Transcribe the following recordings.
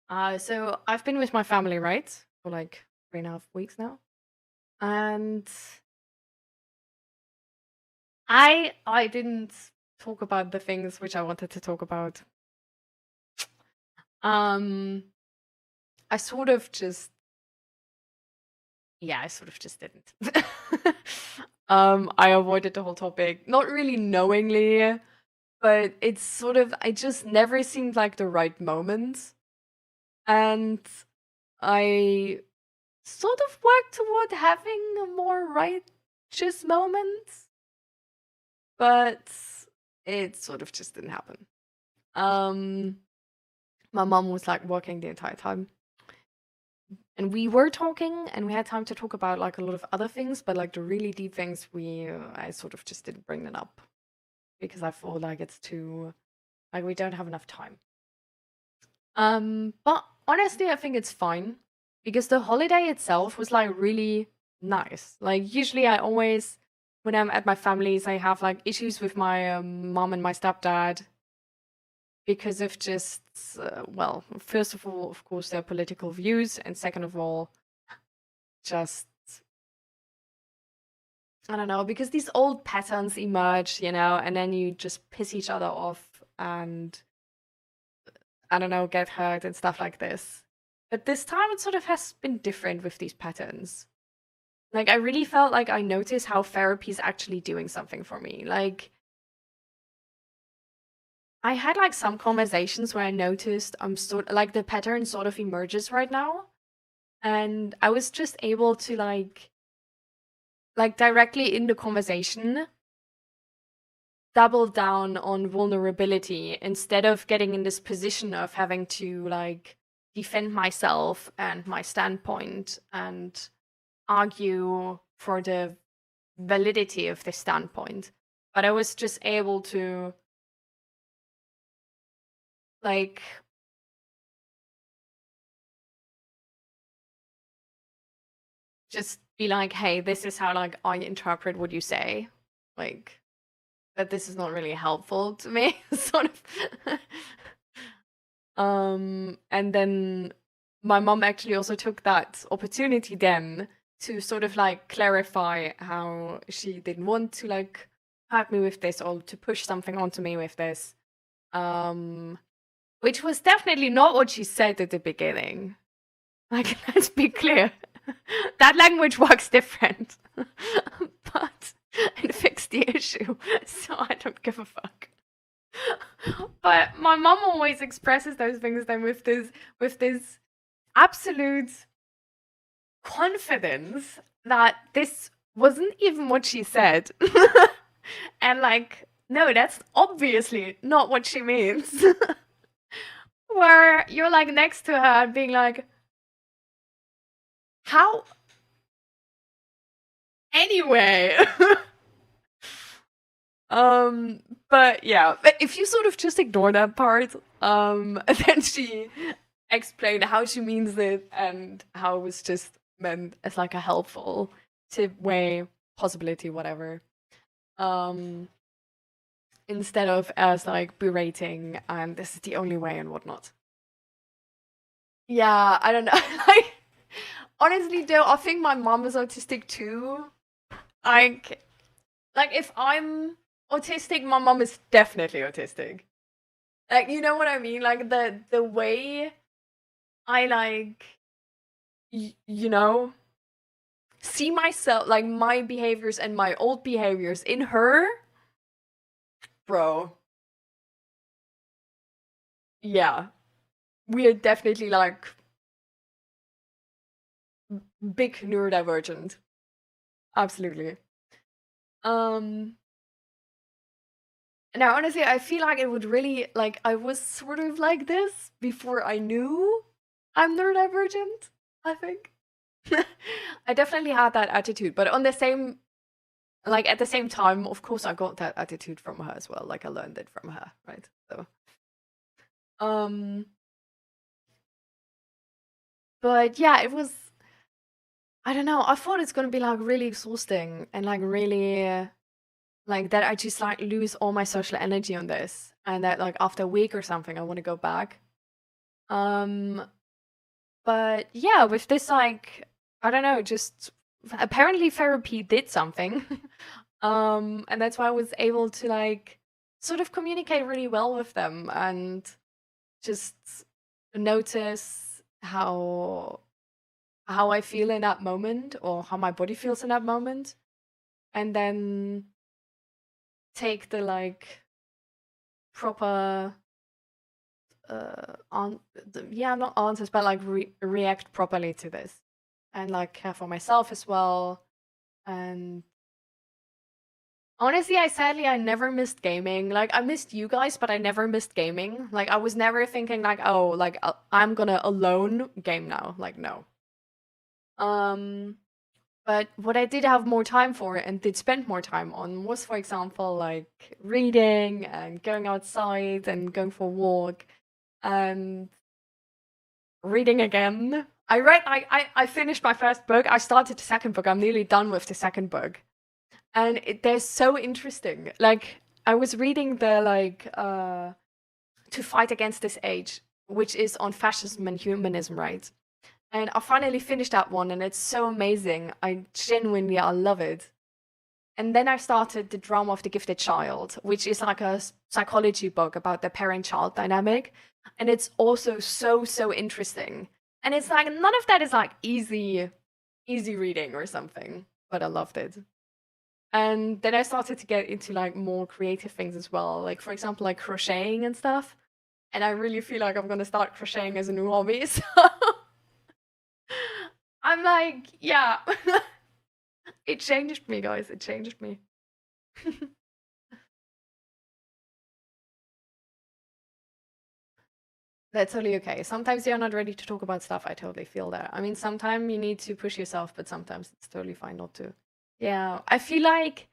So I've been with my family, right, for like 3.5 weeks now, and I didn't talk about the things which I wanted to talk about. Um, I sort of just, yeah, I sort of just didn't. I avoided the whole topic, not really knowingly, but it's sort of, I just never seemed like the right moment, and I sort of worked toward having a more righteous moment, but it sort of just didn't happen. Um, my mom was like working the entire time, and we were talking, and we had time to talk about like a lot of other things, but like the really deep things, I sort of just didn't bring them up because I feel like it's too like we don't have enough time. But honestly, I think it's fine because the holiday itself was like really nice. Like usually, I always when I'm at my family's, I have like issues with my mom and my stepdad because of just well, first of all, of course, their political views, and second of all, just I don't know, because these old patterns emerge, and then you just piss each other off and I don't know, get hurt and stuff like this. But this time it sort of has been different with these patterns. Like I really felt like I noticed how therapy is actually doing something for me. Like I had like some conversations where I noticed I'm sort like the pattern sort of emerges right now. And I was just able to like directly in the conversation double down on vulnerability instead of getting in this position of having to like defend myself and my standpoint and argue for the validity of this standpoint. But I was just able to like just be like, hey, this is how like I interpret what you say. Like that this is not really helpful to me, sort of. And then my mom actually also took that opportunity then to sort of like clarify how she didn't want to like hurt me with this or to push something onto me with this. Um, which was definitely not what she said at the beginning. Like, let's be clear. That language works different. But it fixed the issue, so I don't give a fuck. But my mom always expresses those things then with this absolute confidence that this wasn't even what she said. And like, no, that's obviously not what she means. Where you're like next to her and being like, how? Anyway. But yeah, but if you sort of just ignore that part, then she explained how she means it and how it was just meant as like a helpful tip way, possibility, whatever. Um, instead of as like berating and this is the only way and whatnot. Yeah, I don't know. Like honestly though, I think my mom is autistic too. Like like if I'm autistic, my mom is definitely autistic. Like you know what I mean? Like the way I like you know see myself like my behaviors and my old behaviors in her, bro. Yeah, we are definitely like big neurodivergent. Absolutely. Um Now honestly, I feel like it would really like I was sort of like this before I knew I'm neurodivergent, I think. I definitely had that attitude, but on the same like at the same time, of course I got that attitude from her as well. Like I learned it from her, right? So um but yeah, it was I don't know, I thought it's gonna be like really exhausting and like really like that I just like lose all my social energy on this and that like after a week or something I want to go back. Um, but yeah, with this, like, I don't know, just apparently therapy did something. And that's why I was able to like sort of communicate really well with them and just notice how I feel in that moment or how my body feels in that moment, and then take the like proper on yeah, not answers, but like react properly to this, and like care for myself as well. And honestly, I never missed gaming. Like I missed you guys, but I never missed gaming. Like I was never thinking like, oh, like I'm gonna alone game now. Like no. Um, but what I did have more time for and did spend more time on was, for example, like reading and going outside and going for a walk and reading again. I finished my first book. I started the second book. I'm nearly done with the second book. And they're so interesting. Like I was reading the like To Fight Against This Age, which is on fascism and humanism, right? And I finally finished that one, and it's so amazing. I love it. And then I started The Drama of the Gifted Child, which is like a psychology book about the parent-child dynamic. And it's also so interesting. And it's like none of that is like easy reading or something, but I loved it. And then I started to get into like more creative things as well, like for example, like crocheting and stuff. And I really feel like I'm gonna start crocheting as a new hobby. So I'm like, yeah, it changed me, guys. It changed me. That's totally okay. Sometimes you're not ready to talk about stuff. I totally feel that. I mean, sometimes you need to push yourself, but sometimes it's totally fine not to. Yeah, I feel like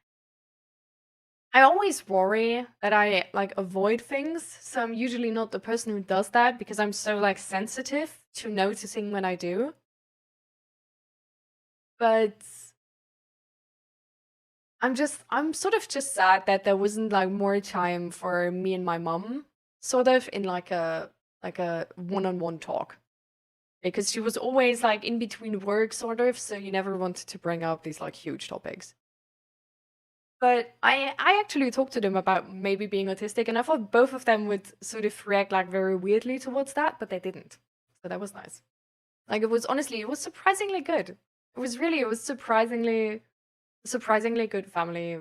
I always worry that I like avoid things. So I'm usually not the person who does that because I'm so like sensitive to noticing when I do. But I'm sort of just sad that there wasn't like more time for me and my mom, sort of in like a one-on-one talk. Because she was always like in between work, sort of, so you never wanted to bring up these like huge topics. But I actually talked to them about maybe being autistic, and I thought both of them would sort of react like very weirdly towards that, but they didn't. So that was nice. Like it was surprisingly good. It was surprisingly good family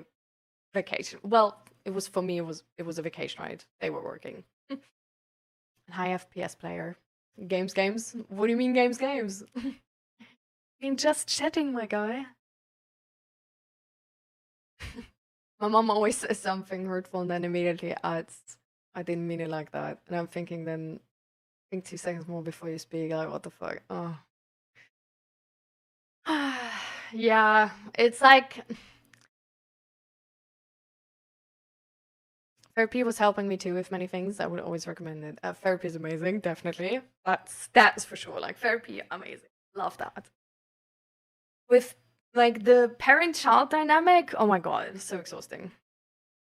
vacation. Well, it was for me. It was a vacation, right? They were working. High FPS player. Games. What do you mean games? I mean just chatting, my guy. My mom always says something hurtful and then immediately adds, I didn't mean it like that. And I'm thinking then, think 2 seconds more before you speak. Like, what the fuck? Oh. Yeah, it's like therapy was helping me too with many things. I would always recommend it. Therapy is amazing, definitely. That's for sure. Like therapy, amazing. Love that. With like the parent-child dynamic, oh my god, it's so exhausting.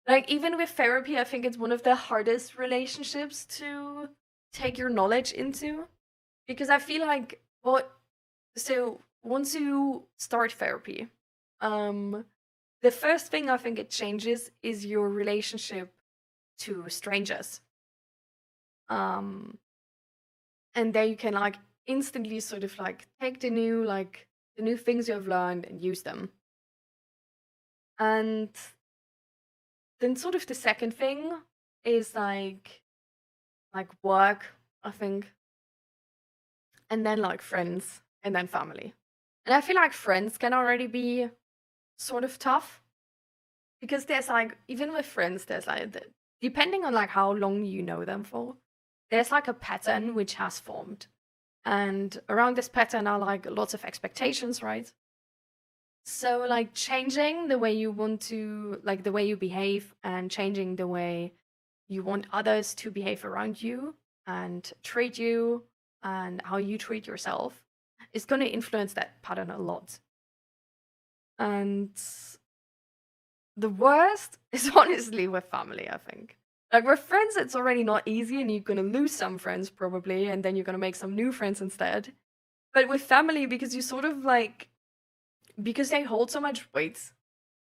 Like even with therapy, I think it's one of the hardest relationships to take your knowledge into, because I feel like so once you start therapy, um the first thing I think it changes is your relationship to strangers. Um and there you can like instantly sort of like take the new things you have learned and use them. And then sort of the second thing is like work, I think, and then like friends, and then family. And I feel like friends can already be sort of tough because there's like even with friends there's like depending on like how long you know them for, there's like a pattern which has formed. And around this pattern are like lots of expectations, right? So like changing the way you want to like the way you behave and changing the way you want others to behave around you and treat you and how you treat yourself is going to influence that pattern a lot. And the worst is honestly with family, I think. Like with friends, it's already not easy, and you're gonna lose some friends probably, and then you're gonna make some new friends instead. But with family, because you sort of like, because they hold so much weight,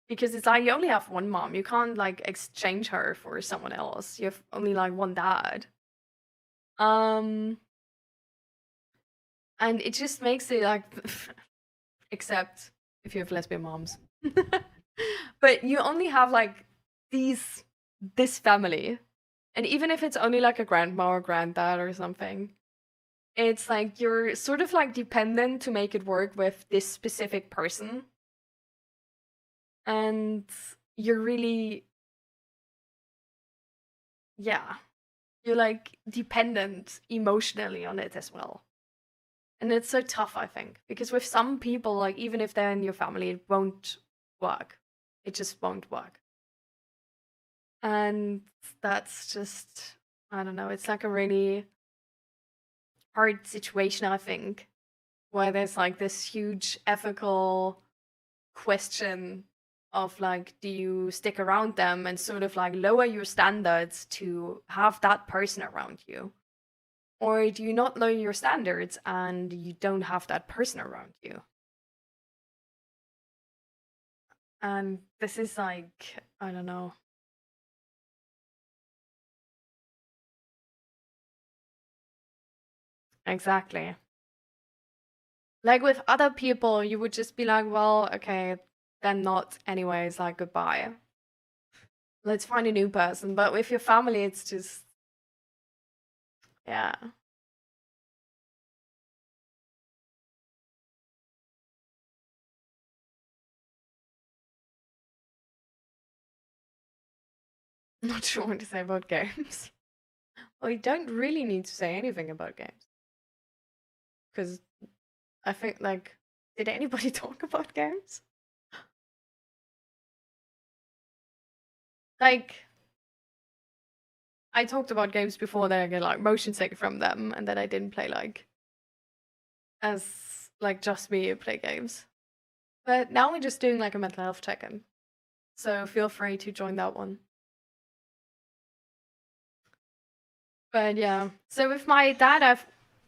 because it's like you only have one mom, you can't like exchange her for someone else. You have only like one dad. Um, and it just makes it like, except if you have lesbian moms. But you only have like this family. And even if it's only like a grandma or granddad or something, it's like you're sort of like dependent to make it work with this specific person. And you're really, yeah, you're like dependent emotionally on it as well. And it's so tough, I think, because with some people, like even if they're in your family, it won't work. It just won't work. And that's just, I don't know, it's like a really hard situation, I think, where there's like this huge ethical question of like, do you stick around them and sort of like lower your standards to have that person around you? Or do you not lower your standards and you don't have that person around you? And this is like, I don't know. Exactly. Like with other people, you would just be like, well, okay, then not anyways, like goodbye. Let's find a new person. But with your family, it's just, yeah. Not sure what to say about games. Well, you don't really need to say anything about games. Because I think, like, did anybody talk about games? Like, I talked about games before that I get, like, motion sick from them, and then I didn't play, like, as, like, just me play games. But now we're just doing, like, a mental health check-in. So feel free to join that one. But yeah, so with my dad, I've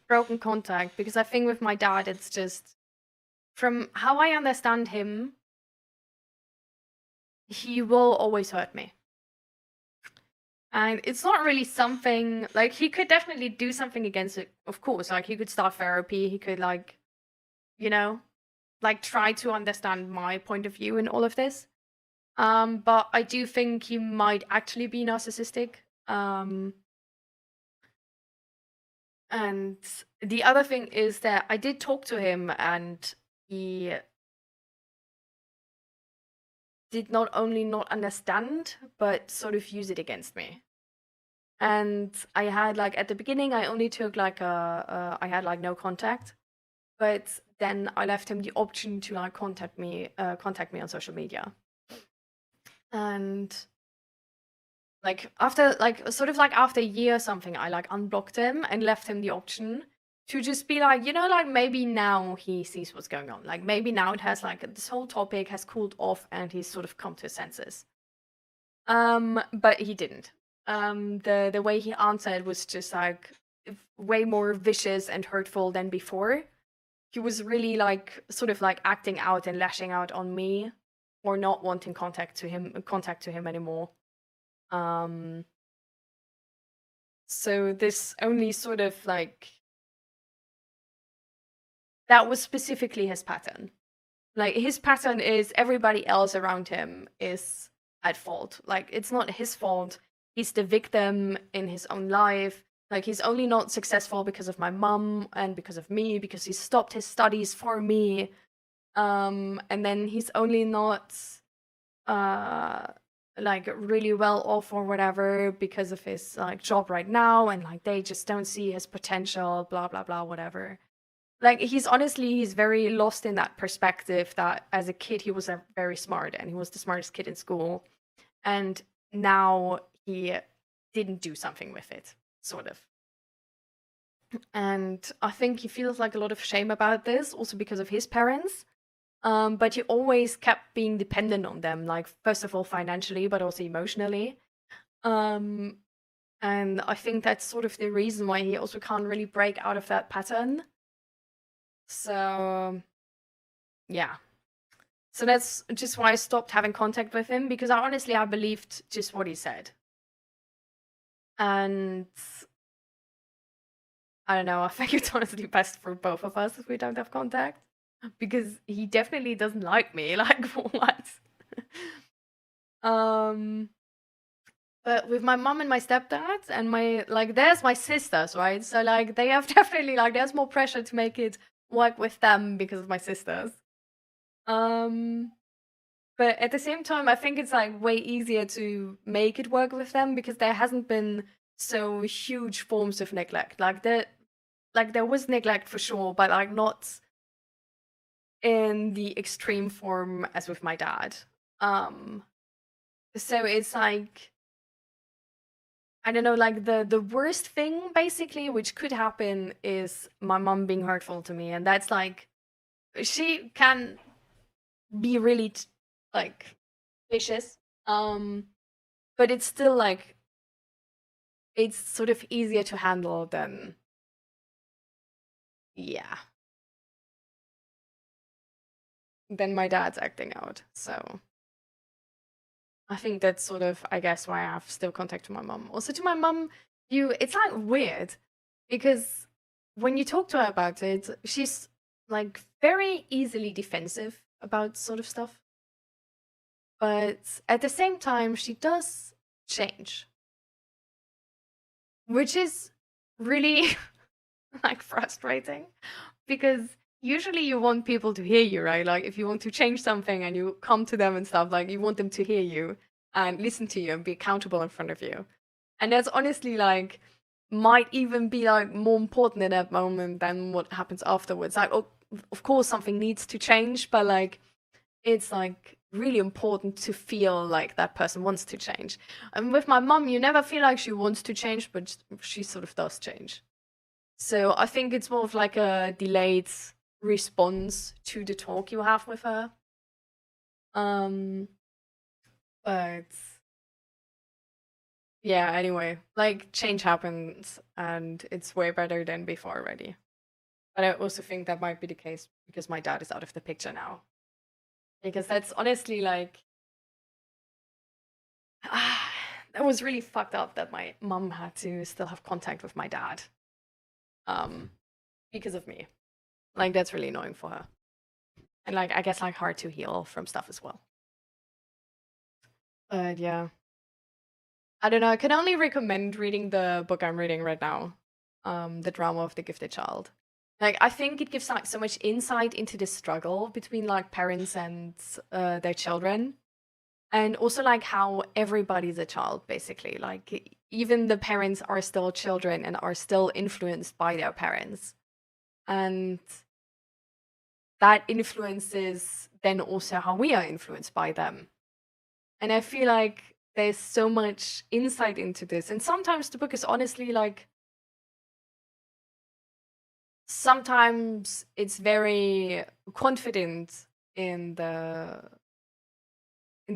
broken contact because I think with my dad, it's just from how I understand him, he will always hurt me. And it's not really something like he could definitely do something against it, of course. Like he could start therapy, he could like, you know, like try to understand my point of view in all of this. But I do think he might actually be narcissistic. And the other thing is that I did talk to him and he did not only not understand, but sort of use it against me. And I had like at the beginning, I only took like I had like no contact, but then I left him the option to like contact me on social media. And like after like sort of like after a year or something, I like unblocked him and left him the option to just be like, like maybe now he sees what's going on. Like maybe now it has like this whole topic has cooled off and he's sort of come to his senses. But he didn't. The way he answered was just like way more vicious and hurtful than before. He was really like sort of like acting out and lashing out on me or not wanting contact to him anymore. So this only sort of like that was specifically his pattern. Like his pattern is everybody else around him is at fault. Like it's not his fault. He's the victim in his own life. Like he's only not successful because of my mom and because of me, because he stopped his studies for me. And then he's only not like really well off or whatever because of his like job right now, and like they just don't see his potential, blah blah blah, whatever. Like he's very lost in that perspective that as a kid he was very smart and he was the smartest kid in school, and now he didn't do something with it, sort of. And I think he feels like a lot of shame about this, also because of his parents. But he always kept being dependent on them, like first of all financially, but also emotionally. And I think that's sort of the reason why he also can't really break out of that pattern. So, yeah. So that's just why I stopped having contact with him, because I believed just what he said. And I don't know, I think it's honestly best for both of us if we don't have contact. Because he definitely doesn't like me, like, for what? But with my mom and my stepdad and there's my sisters, right? So, like, they have definitely, like, there's more pressure to make it work with them because of my sisters. But at the same time, I think it's, like, way easier to make it work with them because there hasn't been so huge forms of neglect. There was neglect for sure, but, like, not in the extreme form as with my dad. So it's like, I don't know, like the worst thing basically which could happen is my mom being hurtful to me, and that's like, she can be really like vicious, but it's still like, it's sort of easier to handle than, yeah, than my dad's acting out. So I think that's sort of, I guess, why I have still contact to my mom. Also, to my mom, it's like weird because when you talk to her about it, she's like very easily defensive about sort of stuff. But at the same time, she does change, which is really like frustrating because usually you want people to hear you, right? Like if you want to change something and you come to them and stuff, like you want them to hear you and listen to you and be accountable in front of you. And that's honestly like, might even be like more important in that moment than what happens afterwards. Like, oh, of course something needs to change, but like, it's like really important to feel like that person wants to change. And with my mom, you never feel like she wants to change, but she sort of does change. So I think it's more of like a delayed response to the talk you have with her. But yeah, anyway, like change happens and it's way better than before already. But I also think that might be the case because my dad is out of the picture now. Because that's honestly like, that was really fucked up that my mom had to still have contact with my dad. Because of me. Like that's really annoying for her. And like I guess like hard to heal from stuff as well. But yeah. I don't know, I can only recommend reading the book I'm reading right now. The Drama of the Gifted Child. Like I think it gives like so much insight into the struggle between like parents and their children. And also like how everybody's a child basically. Like even the parents are still children and are still influenced by their parents. And that influences then also how we are influenced by them. And I feel like there's so much insight into this. And sometimes the book is honestly like, sometimes it's very confident in the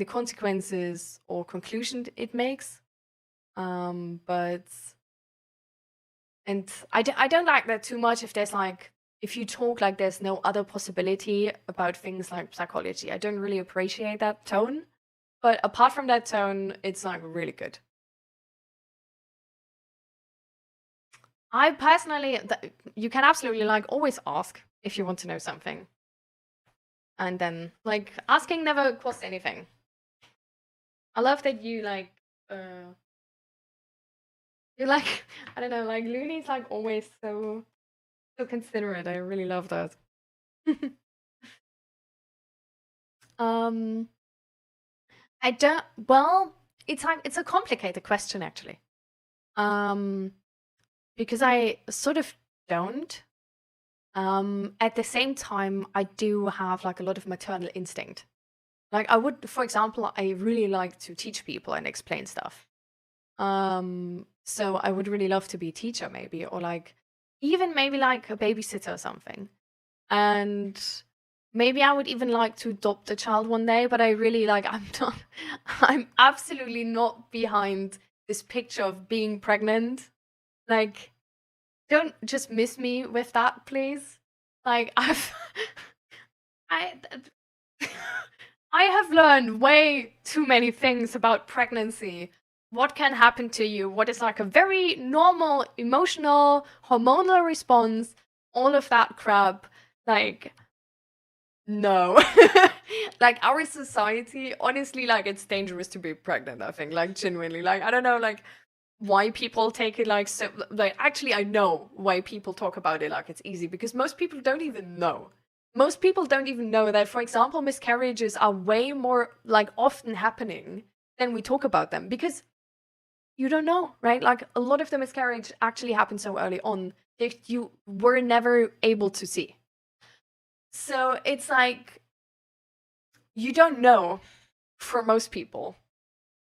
consequences or conclusion it makes. But and I don't like that too much if there's like, if you talk like there's no other possibility about things like psychology. I don't really appreciate that tone. But apart from that tone, it's like really good. I personally, you can absolutely like always ask if you want to know something. And then like asking never costs anything. I love that you like, you're like, I don't know, like Looney's like always so considerate. I really love that. um, I don't. Well, it's a complicated question actually. Because I sort of don't. At the same time, I do have like a lot of maternal instinct. Like I would, for example, I really like to teach people and explain stuff. So I would really love to be a teacher maybe, or like even maybe like a babysitter or something. And maybe I would even like to adopt a child one day, but I really like, I'm absolutely not behind this picture of being pregnant. Like, don't just miss me with that, please. Like, I I have learned way too many things about pregnancy. What can happen to you? What is like a very normal emotional hormonal response? All of that crap. Like, no. Like, our society, honestly, like, it's dangerous to be pregnant, I think. Like, genuinely. Like, I don't know, like, why people take it like so. Like, actually, I know why people talk about it like it's easy, because most people don't even know. Most people don't even know that, for example, miscarriages are way more like often happening than we talk about them, because you don't know, right? Like, a lot of the miscarriage actually happened so early on that you were never able to see. So it's like, you don't know for most people.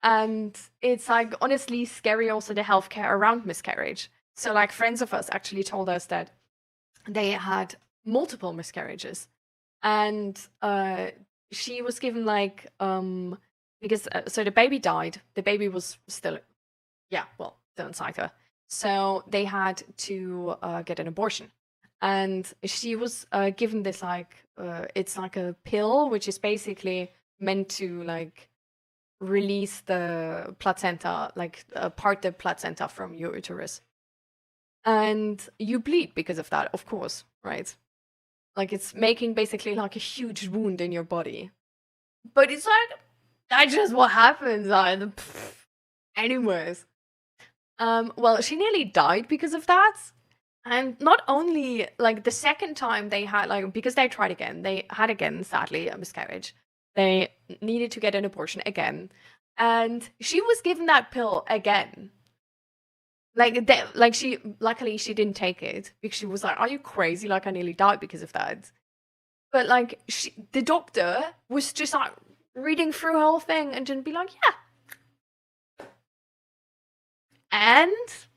And it's like, honestly scary also, the healthcare around miscarriage. So like, friends of us actually told us that they had multiple miscarriages, and she was given like because so the baby died. The baby was still, yeah, well, still inside her. So they had to get an abortion, and she was given this like it's like a pill which is basically meant to like release the placenta, like part the placenta from your uterus. And you bleed because of that, of course, right? Like, it's making basically like a huge wound in your body. But it's like, that's just what happens. Anyways. Well, she nearly died because of that. And not only like the second time they had, like, because they tried again, they had again, sadly, a miscarriage. They needed to get an abortion again. And she was given that pill again. Like she, luckily she didn't take it, because she was like, "Are you crazy? Like, I nearly died because of that." But like, the doctor was just like reading through her whole thing and didn't be like, "Yeah." And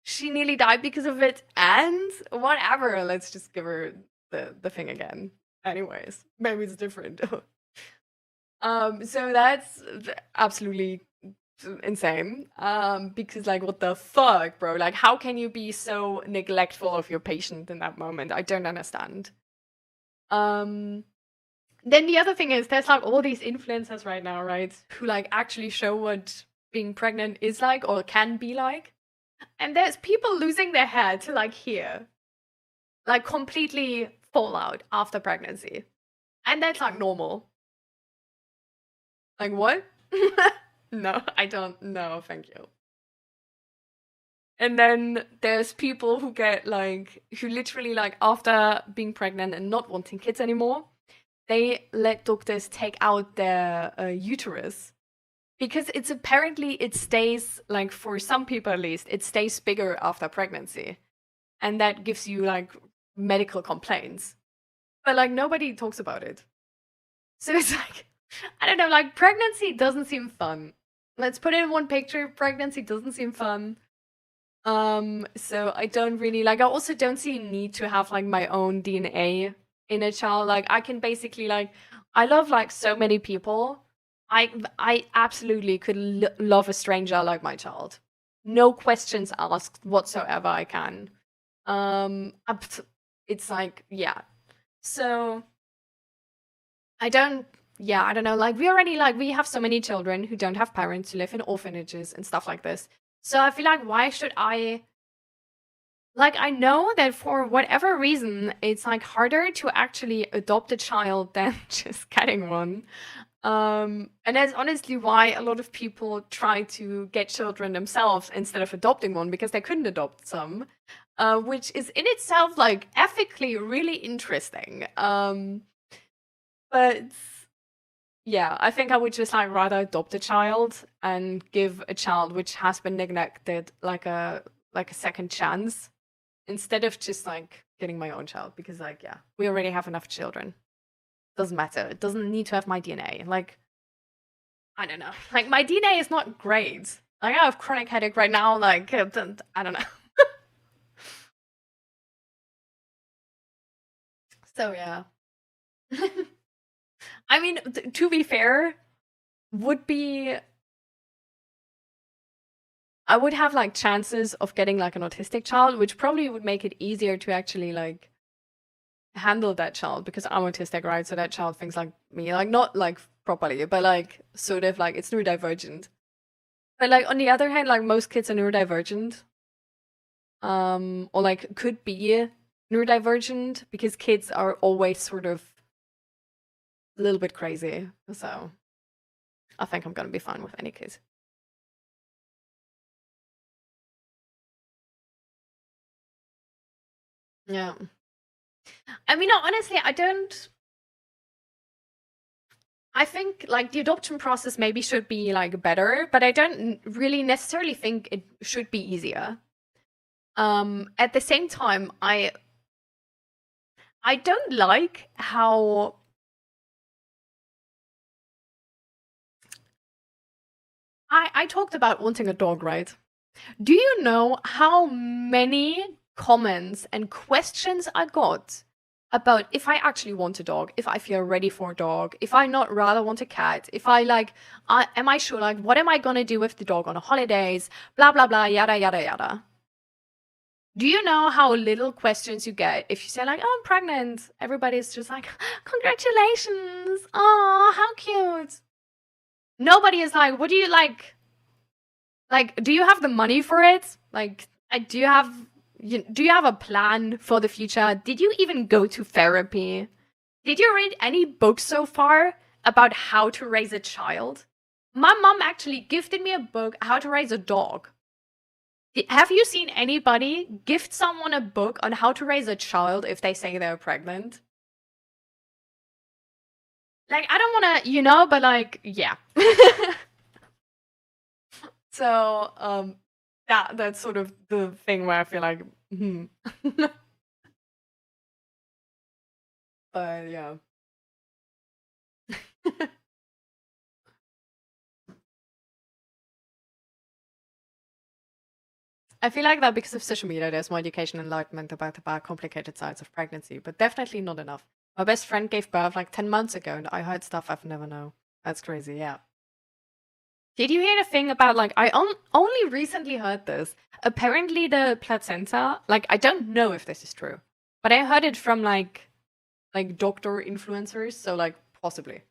she nearly died because of it, and whatever. Let's just give her the thing again. Anyways, maybe it's different. So that's absolutely insane. Because like, what the fuck, bro? Like, how can you be so neglectful of your patient in that moment? I don't understand. Then the other thing is, there's like all these influencers right now, right? Who like actually show what being pregnant is like, or can be like. And there's people losing their hair to like here. Like, completely fall out after pregnancy. And that's like normal. Like, what? No, I don't. No, thank you. And then there's people who get like, who literally like, after being pregnant and not wanting kids anymore, they let doctors take out their uterus, because it's apparently, it stays like, for some people at least, it stays bigger after pregnancy, and that gives you like medical complaints. But like, nobody talks about it. So it's like, I don't know, like, pregnancy doesn't seem fun. Let's put it in one picture. Pregnancy doesn't seem fun. So I don't really like, I also don't see a need to have like my own DNA in a child. Like, I can basically like, I love like so many people. I absolutely could love a stranger like my child. No questions asked whatsoever, I can. It's like, yeah. So I don't, yeah, I don't know. Like, we already, like, we have so many children who don't have parents, who live in orphanages and stuff like this. So I feel like, why should I, like, I know that for whatever reason, it's like harder to actually adopt a child than just getting one. And that's honestly why a lot of people try to get children themselves instead of adopting one, because they couldn't adopt some, which is in itself like ethically really interesting. But yeah, I think I would just like rather adopt a child and give a child which has been neglected like a second chance, instead of just like getting my own child, because like, yeah, we already have enough children. Doesn't matter. It doesn't need to have my DNA. Like, I don't know. Like, my DNA is not great. Like, I have chronic headache right now. Like, I don't know. So yeah. I mean, to be fair, would be I would have like chances of getting like an autistic child, which probably would make it easier to actually like handle that child because I'm autistic, right? So that child thinks like me, like not like properly, but like sort of like it's neurodivergent. But like on the other hand, like most kids are neurodivergent, or like could be neurodivergent because kids are always sort of a little bit crazy. So I think I'm gonna be fine with any kid. Yeah. I mean, no, honestly, I think like the adoption process maybe should be like better, but I don't really necessarily think it should be easier. At the same time, I don't like how I talked about wanting a dog, right? Do you know how many comments and questions I got about if I actually want a dog, if I feel ready for a dog, if I not rather want a cat, if I like, am I sure, like, what am I gonna do with the dog on the holidays, blah, blah, blah, yada, yada, yada. Do you know how little questions you get if you say like, oh, I'm pregnant? Everybody's just like, congratulations. Oh, how cute. Nobody is like, what do you like? Like, do you have the money for it? Like, do you have a plan for the future? Did you even go to therapy? Did you read any books so far about how to raise a child? My mom actually gifted me a book, How to Raise a Dog. Have you seen anybody gift someone a book on how to raise a child if they say they're pregnant? Like, I don't want to, but like, yeah. So, that's sort of the thing where I feel like, but yeah. I feel like that because of social media, there's more education and enlightenment about the complicated sides of pregnancy, but definitely not enough. My best friend gave birth like 10 months ago, and I heard stuff I've never known. That's crazy, yeah. Did you hear the thing about like I only recently heard this? Apparently, the placenta, like I don't know if this is true, but I heard it from like doctor influencers, so like possibly.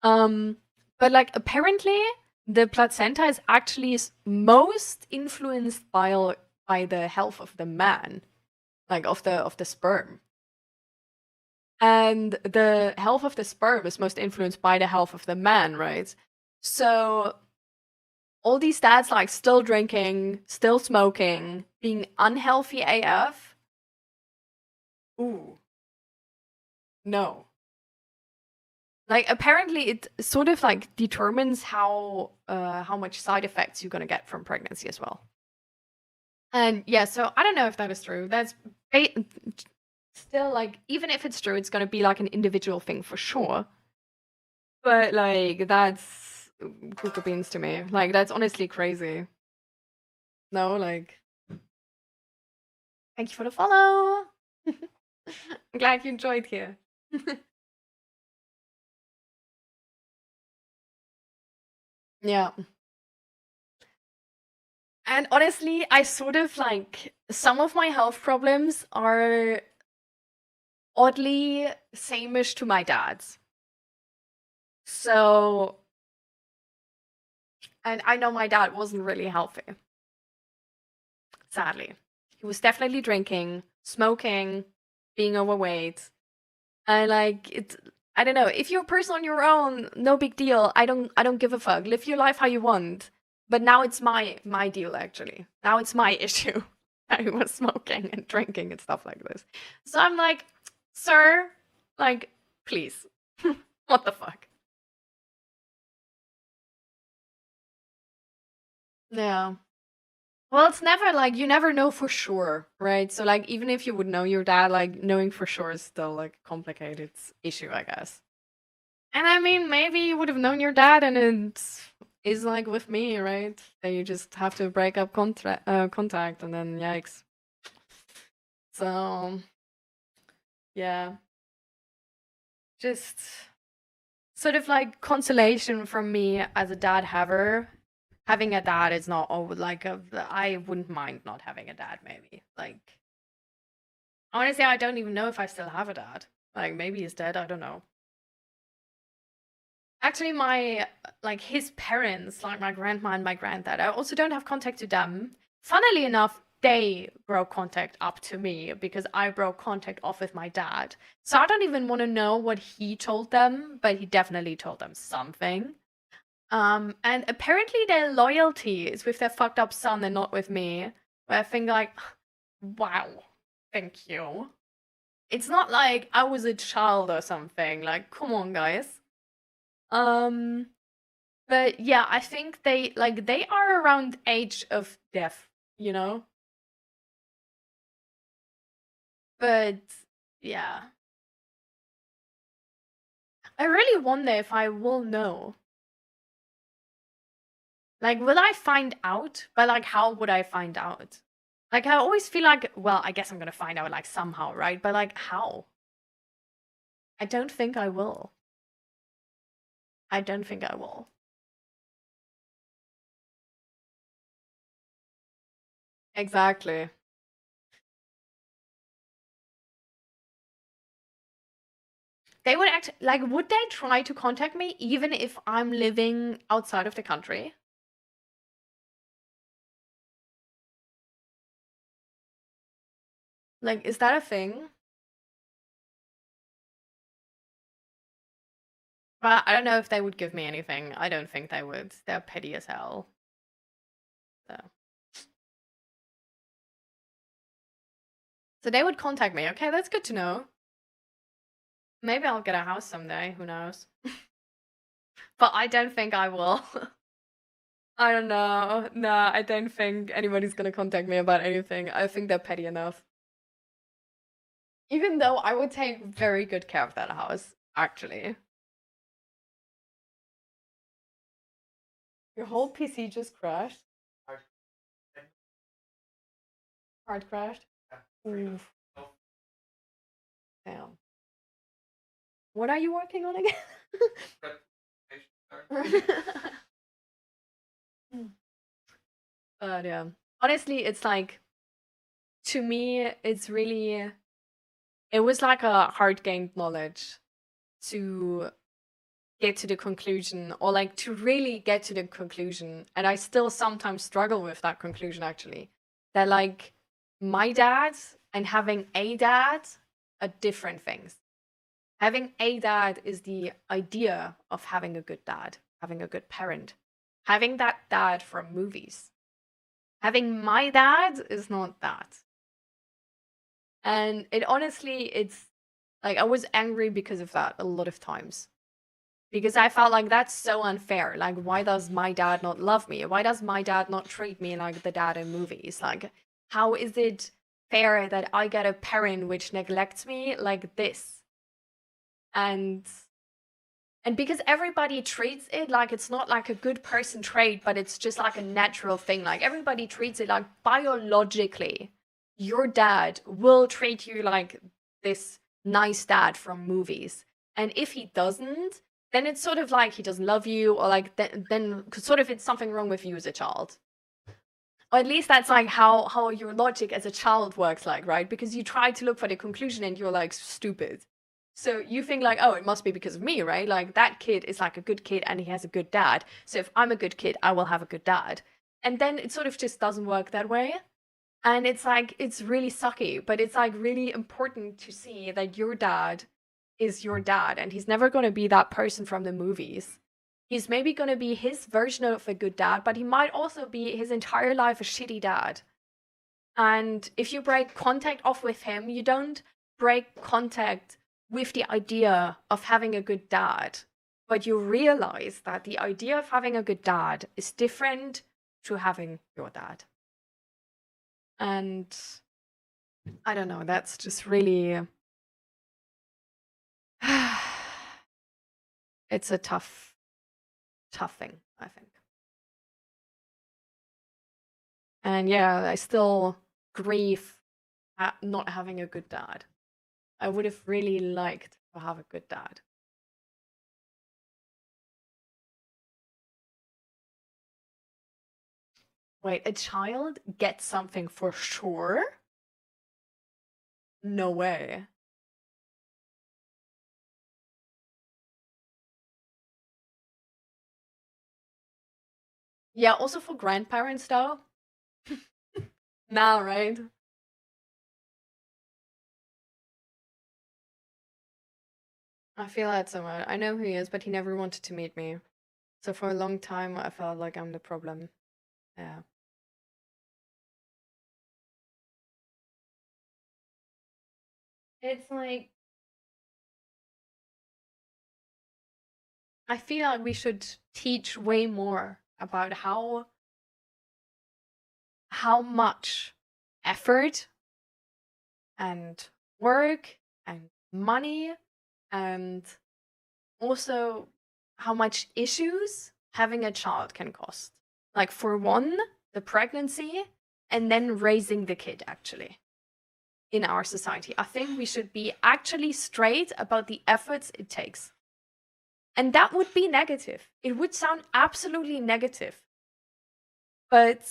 Um, but like apparently the placenta is actually most influenced by the health of the man, like of the sperm. And the health of the sperm is most influenced by the health of the man, right? So all these dads like still drinking, still smoking, being unhealthy AF. Ooh, no. Like apparently it sort of like determines how much side effects you're gonna get from pregnancy as well. And yeah, so I don't know if that is true. That's still like even if it's true, it's gonna be like an individual thing for sure. But like that's cuckoo beans to me. Like that's honestly crazy. No, like thank you for the follow. I'm glad you enjoyed here. Yeah. And honestly, I sort of like some of my health problems are oddly same-ish to my dad's. So, and I know my dad wasn't really healthy, sadly. He was definitely drinking, smoking, being overweight. And like it's I don't know, if you're a person on your own, no big deal. I don't give a fuck. Live your life how you want. But now it's my deal actually. Now it's my issue. I was smoking and drinking and stuff like this. So I'm like, sir, like, please. What the fuck? Yeah. Well, it's never like you never know for sure, right? So like even if you would know your dad, like knowing for sure is still like a complicated issue, I guess. And I mean, maybe you would have known your dad, and it is like with me, right? That you just have to break up contact, and then yikes. So yeah, just sort of like consolation from me as a dad haver having a dad is not, oh, like, I wouldn't mind not having a dad, maybe. Like, honestly, I don't even know if I still have a dad. Like, maybe he's dead, I don't know. Actually, like, his parents, like my grandma and my granddad, I also don't have contact to them. Funnily enough, they broke contact up to me because I broke contact off with my dad. So I don't even want to know what he told them, but he definitely told them something. And apparently their loyalty is with their fucked up son and not with me. Where I think like, wow, thank you. It's not like I was a child or something. Like, come on, guys. Um, but yeah, I think they are around age of death, you know? But yeah. I really wonder if I will know. Like, will I find out? But like, how would I find out? Like, I always feel like, well, I guess I'm gonna find out like somehow, right? But like, how? I don't think I will. I don't think I will. Exactly. They would act like, would they try to contact me even if I'm living outside of the country? Like, is that a thing? But I don't know if they would give me anything. I don't think they would. They're petty as hell. So, so they would contact me. Okay, that's good to know. Maybe I'll get a house someday. Who knows? But I don't think I will. I don't know. Nah, I don't think anybody's gonna contact me about anything. I think they're petty enough. Even though I would take very good care of that house, actually. Your whole PC just crashed. Hard crashed. Oof. Damn. What are you working on again? But yeah. Honestly, it's like, to me, it's really, it was like a hard gained knowledge to get to the conclusion, or like to really get to the conclusion. And I still sometimes struggle with that conclusion, actually. That like, my dad and having a dad are different things. Having a dad is the idea of having a good dad, having a good parent, having that dad from movies. Having my dad is not that. And it honestly, it's like, I was angry because of that a lot of times. Because I felt like that's so unfair. Like, why does my dad not love me? Why does my dad not treat me like the dad in movies? Like, how is it fair that I get a parent which neglects me like this? And because everybody treats it like it's not like a good person trait, but it's just like a natural thing. Like, everybody treats it like biologically, your dad will treat you like this nice dad from movies. And if he doesn't, then it's sort of like he doesn't love you, or like then sort of it's something wrong with you as a child. Or at least that's like how your logic as a child works, like, right? Because you try to look for the conclusion and you're like stupid. So you think like, oh, it must be because of me, right? Like, that kid is like a good kid and he has a good dad. So if I'm a good kid, I will have a good dad. And then it sort of just doesn't work that way. And it's like, it's really sucky, but it's like really important to see that your dad is your dad and he's never going to be that person from the movies. He's maybe going to be his version of a good dad, but he might also be his entire life a shitty dad. And if you break contact off with him, you don't break contact with the idea of having a good dad, but you realize that the idea of having a good dad is different to having your dad. And I don't know, that's just really it's a tough thing, I think. And yeah, I still grieve at not having a good dad. I would have really liked to have a good dad. Wait, a child gets something for sure? No way. Yeah, also for grandparents though. Nah, right? I feel that somewhere. I know who he is, but he never wanted to meet me. So for a long time, I felt like I'm the problem. Yeah. It's like, I feel like we should teach way more about how much effort and work and money and also how much issues having a child can cost. Like for one, the pregnancy and then raising the kid actually in our society. I think we should be actually straight about the efforts it takes. And that would be negative. It would sound absolutely negative. But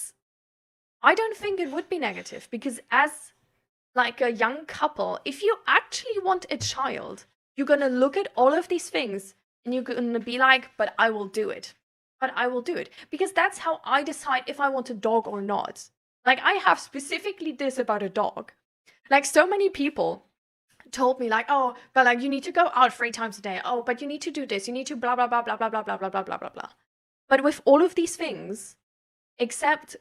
I don't think it would be negative because as like a young couple, if you actually want a child, you're going to look at all of these things and you're going to be like, but I will do it. But I will do it. Because that's how I decide if I want a dog or not. Like, I have specifically this about a dog. Like, so many people told me, like, oh, but like, you need to go out 3 times a day. Oh, but you need to do this. You need to blah, blah, blah, blah, blah, blah, blah, blah, blah, blah, blah, blah. But with all of these things, except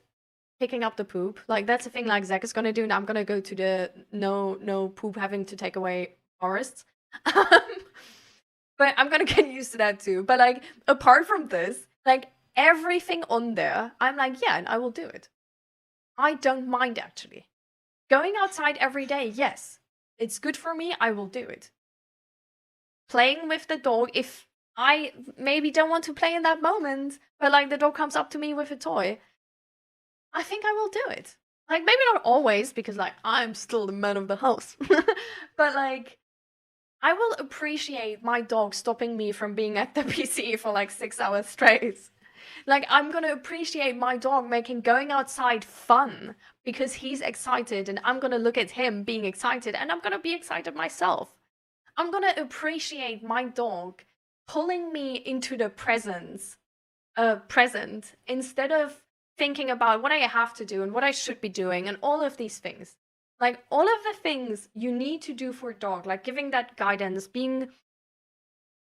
picking up the poop. Like that's the thing like Zach is gonna do, and I'm gonna go to the no poop having to take away forests. But I'm gonna get used to that too. But like apart from this, like everything on there, I'm like, yeah, and I will do it. I don't mind actually. Going outside every day, yes. It's good for me, I will do it. Playing with the dog, if I maybe don't want to play in that moment, but like the dog comes up to me with a toy, I think I will do it. Like maybe not always because like I'm still the man of the house. But like I will appreciate my dog stopping me from being at the PC for like 6 hours straight. Like I'm going to appreciate my dog making going outside fun because he's excited and I'm going to look at him being excited and I'm going to be excited myself. I'm going to appreciate my dog pulling me into the present instead of thinking about what I have to do and what I should be doing and all of these things. Like all of the things you need to do for a dog, like giving that guidance, being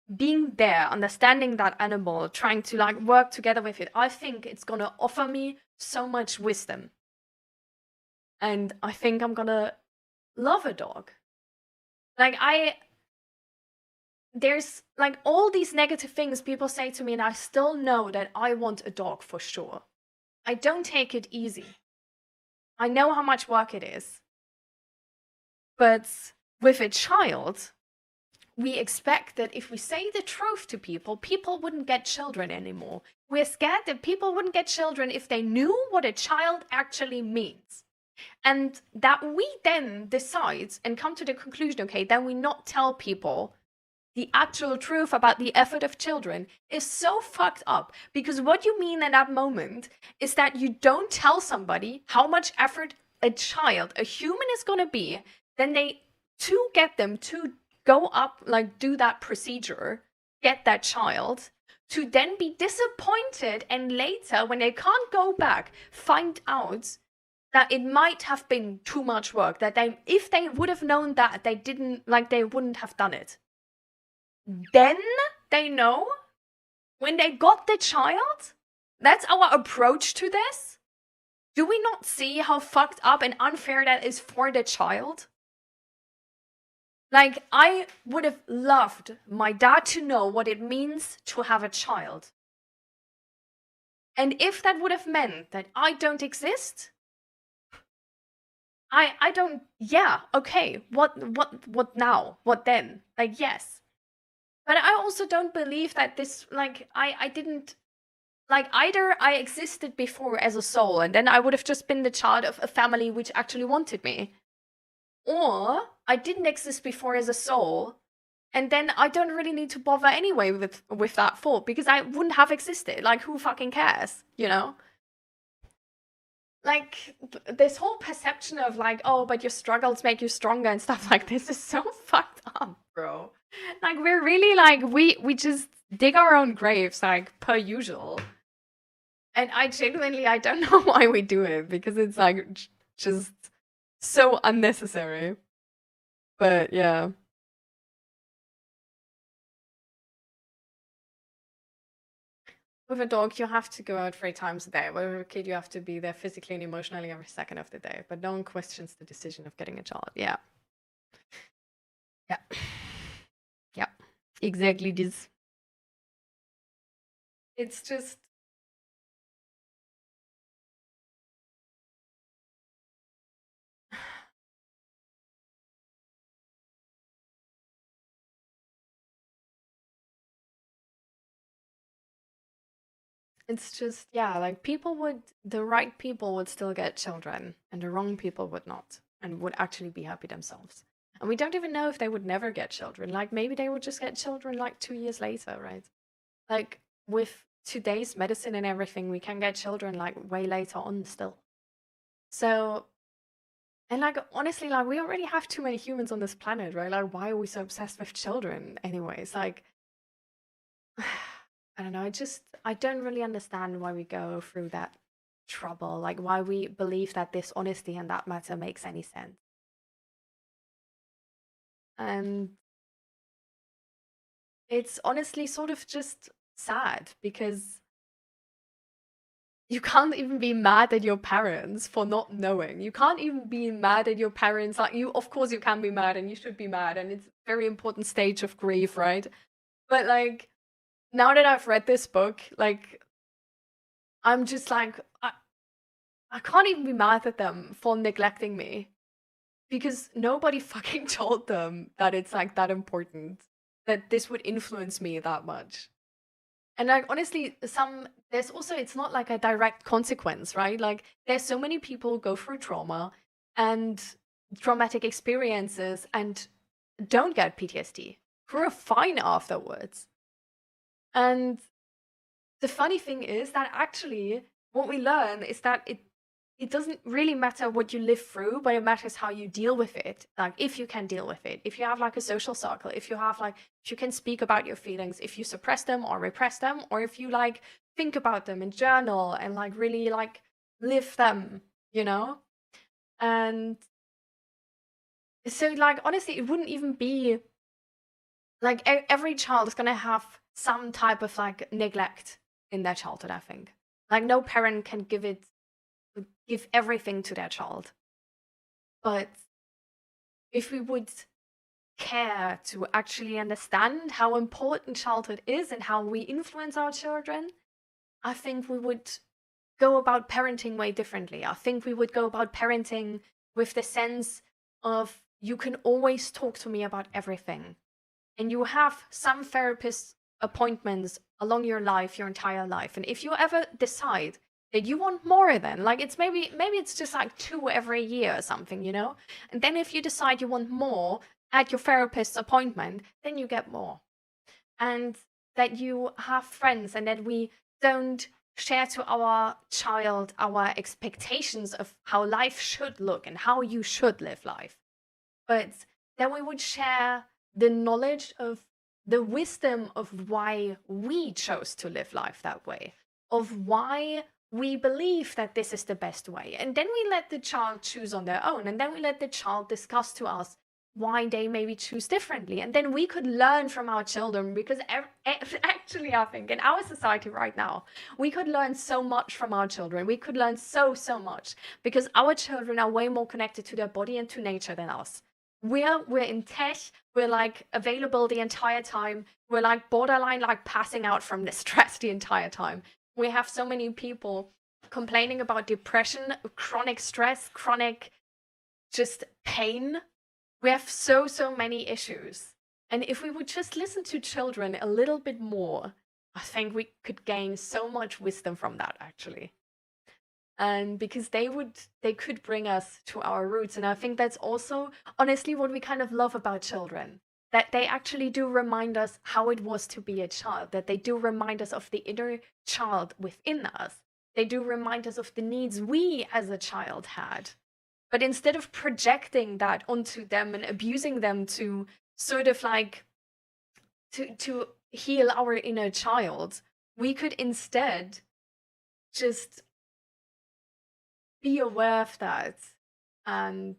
there, understanding that animal, trying to like work together with it. I think it's gonna offer me so much wisdom. And I think I'm gonna love a dog. Like there's like all these negative things people say to me, and I still know that I want a dog for sure. I don't take it easy. I know how much work it is. But with a child, we expect that if we say the truth to people, people wouldn't get children anymore. We're scared that people wouldn't get children if they knew what a child actually means. And that we then decide and come to the conclusion, okay, then we not tell people the actual truth about the effort of children is so fucked up. Because what you mean in that moment is that you don't tell somebody how much effort a child, a human is going to be, then they, to get them to go up, like do that procedure, get that child, to then be disappointed and later, when they can't go back, find out that it might have been too much work, that they, if they would have known that, they didn't, like they wouldn't have done it. Then they know when they got the child. That's our approach to this. Do we not see how fucked up and unfair that is for the child? Like, I would have loved my dad to know what it means to have a child. And if that would have meant that I don't exist, I don't, yeah, okay, what now? What then? Like, yes. But I also don't believe that this, like, I didn't, like, either I existed before as a soul, and then I would have just been the child of a family which actually wanted me. Or I didn't exist before as a soul, and then I don't really need to bother anyway with that thought, because I wouldn't have existed. Like, who fucking cares, you know? like this whole perception of like, oh, but your struggles make you stronger and stuff like this is so fucked up, bro. Like we're really like we just dig our own graves like per usual. And I genuinely I don't know why we do it because it's like just so unnecessary. But yeah. With a dog, you have to go out 3 times a day. With a kid, you have to be there physically and emotionally every second of the day. But no one questions the decision of getting a child. Yeah. Yeah. Yeah. Exactly this. It's just it's just yeah, like the right people would still get children and the wrong people would not and would actually be happy themselves. And we don't even know if they would never get children. Like maybe they would just get children like 2 years later, right? Like with today's medicine and everything, we can get children like way later on still. So, and like honestly, like we already have too many humans on this planet, right? Like why are we so obsessed with children anyways? Like I don't know, I don't really understand why we go through that trouble, like why we believe that this honesty and that matter makes any sense. And it's honestly sort of just sad because you can't even be mad at your parents for not knowing. You can't even be mad at your parents. Like you, of course, you can be mad and you should be mad, and it's a very important stage of grief, right? But like now that I've read this book, like I'm just like I can't even be mad at them for neglecting me because nobody fucking told them that it's like that important, that this would influence me that much. And like honestly, there's also it's not like a direct consequence, right? Like there's so many people who go through trauma and traumatic experiences and don't get PTSD, who are fine afterwards. And the funny thing is that actually what we learn is that it doesn't really matter what you live through, but it matters how you deal with it. Like if you can deal with it, if you have like a social circle, if you have like if you can speak about your feelings, if you suppress them or repress them, or if you like think about them and journal and like really like live them, you know? And so like honestly, it wouldn't even be like every child is gonna have some type of like neglect in their childhood, I think. Like no parent can give everything to their child. But if we would care to actually understand how important childhood is and how we influence our children, I think we would go about parenting way differently. I think we would go about parenting with the sense of you can always talk to me about everything. And you have some therapist appointments along your life, your entire life. And if you ever decide that you want more, then like it's maybe it's just like 2 every year or something, you know? And then if you decide you want more at your therapist's appointment, then you get more. And that you have friends and that we don't share to our child our expectations of how life should look and how you should live life, but that we would share the knowledge of the wisdom of why we chose to live life that way, of why we believe that this is the best way. And then we let the child choose on their own. And then we let the child discuss to us why they maybe choose differently. And then we could learn from our children because actually, I think in our society right now, we could learn so much from our children. We could learn so much because our children are way more connected to their body and to nature than us. We're in tech, we're like available the entire time, we're like borderline like passing out from the stress the entire time. We have so many people complaining about depression, chronic stress, chronic just pain. We have so many issues. And if we would just listen to children a little bit more, I think we could gain so much wisdom from that actually. And because they could bring us to our roots. And I think that's also honestly what we kind of love about children, that they actually do remind us how it was to be a child, that they do remind us of the inner child within us. they do remind us of the needs we as a child had. But instead of projecting that onto them and abusing them to sort of like to heal our inner child, we could instead just be aware of that and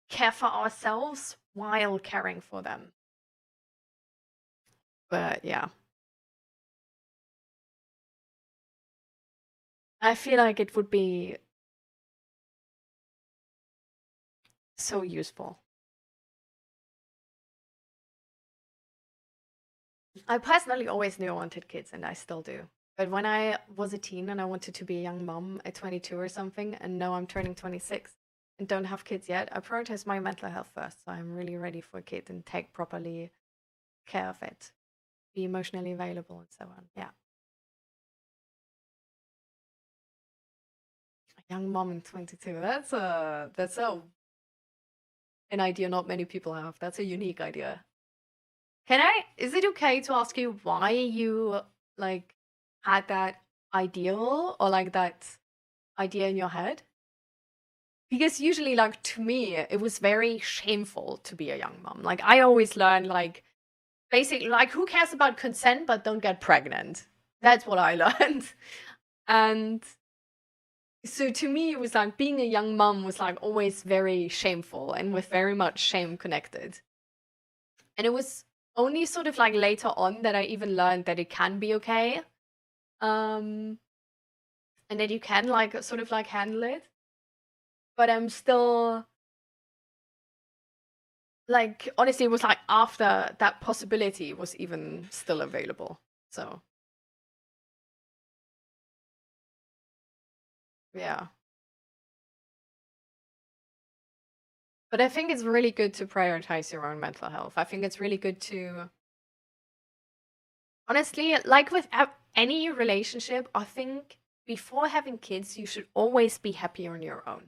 care for ourselves while caring for them. But yeah, I feel like it would be so useful. I personally always knew I wanted kids, and I still do. But when I was a teen and I wanted to be a young mom at 22 or something, and now I'm turning 26 and don't have kids yet, I prioritize my mental health first. So I'm really ready for a kid and take properly care of it, be emotionally available, and so on. Yeah. A young mom in 22. That's an idea not many people have. That's a unique idea. Is it okay to ask you why you like had that ideal or like that idea in your head? Because usually, like, to me, it was very shameful to be a young mom. Like, I always learned, like, basically, like, who cares about consent but don't get pregnant? That's what I learned. And so to me, it was like being a young mom was like always very shameful and with very much shame connected. And it was only sort of like later on that I even learned that it can be okay. And that you can like sort of like handle it. But I'm still like, honestly, it was like after that possibility was even still available. So yeah. But I think it's really good to prioritize your own mental health. I think it's really good to, honestly, like with any relationship, I think before having kids, you should always be happy on your own.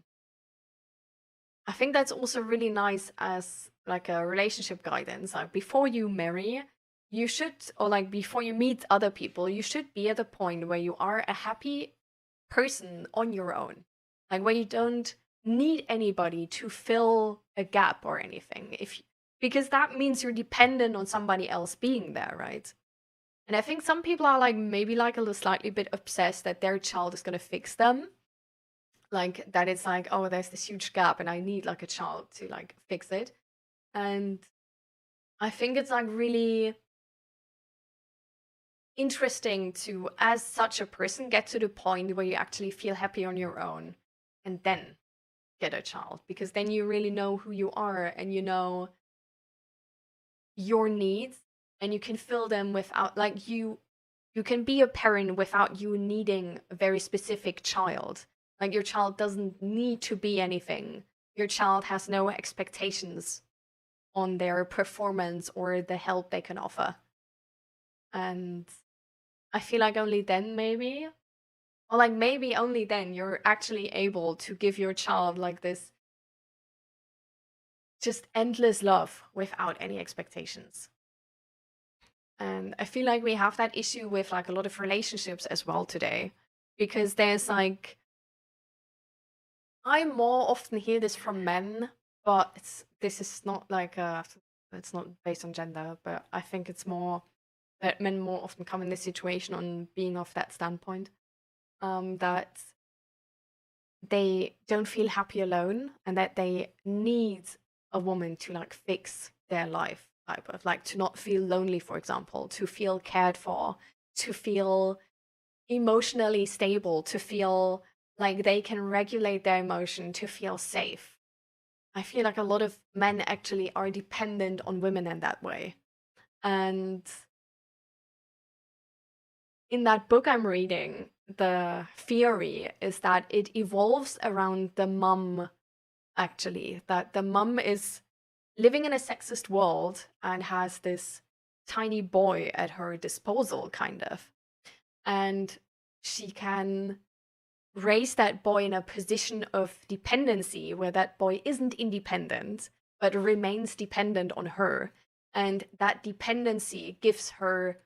I think that's also really nice as like a relationship guidance. Like before you marry, you should, or like before you meet other people, you should be at a point where you are a happy person on your own. Like where you don't need anybody to fill a gap or anything. Because that means you're dependent on somebody else being there, right? And I think some people are like maybe like a little slightly bit obsessed that their child is gonna fix them. Like that it's like, oh, there's this huge gap and I need like a child to like fix it. And I think it's like really interesting to, as such a person, get to the point where you actually feel happy on your own and then get a child, because then you really know who you are and you know your needs and you can fill them without like you can be a parent without you needing a very specific child. Like your child doesn't need to be anything. Your child has no expectations on their performance or the help they can offer. And I feel like only then maybe, or like maybe only then you're actually able to give your child like this just endless love without any expectations. And I feel like we have that issue with like a lot of relationships as well today, because there's like, I more often hear this from men, but this is not like it's not based on gender, but I think it's more that men more often come in this situation on being of that standpoint, that they don't feel happy alone and that they need a woman to like fix their life, type of like to not feel lonely, for example, to feel cared for, to feel emotionally stable, to feel like they can regulate their emotion, to feel safe. I feel like a lot of men actually are dependent on women in that way. And in that book I'm reading, the theory is that it evolves around the mum, actually, that the mum is living in a sexist world and has this tiny boy at her disposal, kind of. And she can raise that boy in a position of dependency where that boy isn't independent, but remains dependent on her. And that dependency gives her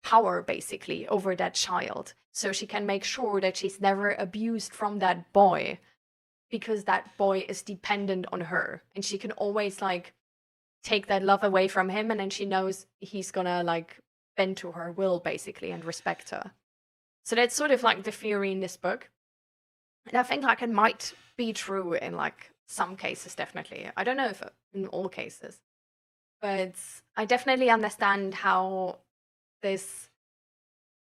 power basically over that child. So she can make sure that she's never abused from that boy, because that boy is dependent on her, and she can always like take that love away from him, and then she knows he's gonna like bend to her will basically and respect her. So that's sort of like the theory in this book. And I think like it might be true in like some cases, definitely. I don't know if in all cases, but I definitely understand how this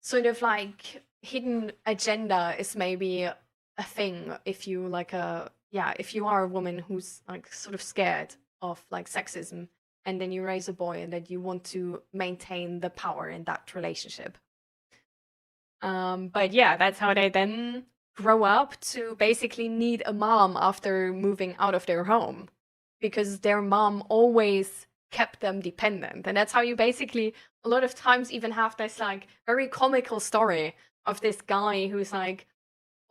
sort of like hidden agenda is maybe a thing if you like if you are a woman who's like sort of scared of like sexism, and then you raise a boy and that you want to maintain the power in that relationship. But yeah, that's how they then grow up to basically need a mom after moving out of their home, because their mom always kept them dependent. And that's how you basically a lot of times even have this like very comical story of this guy who's like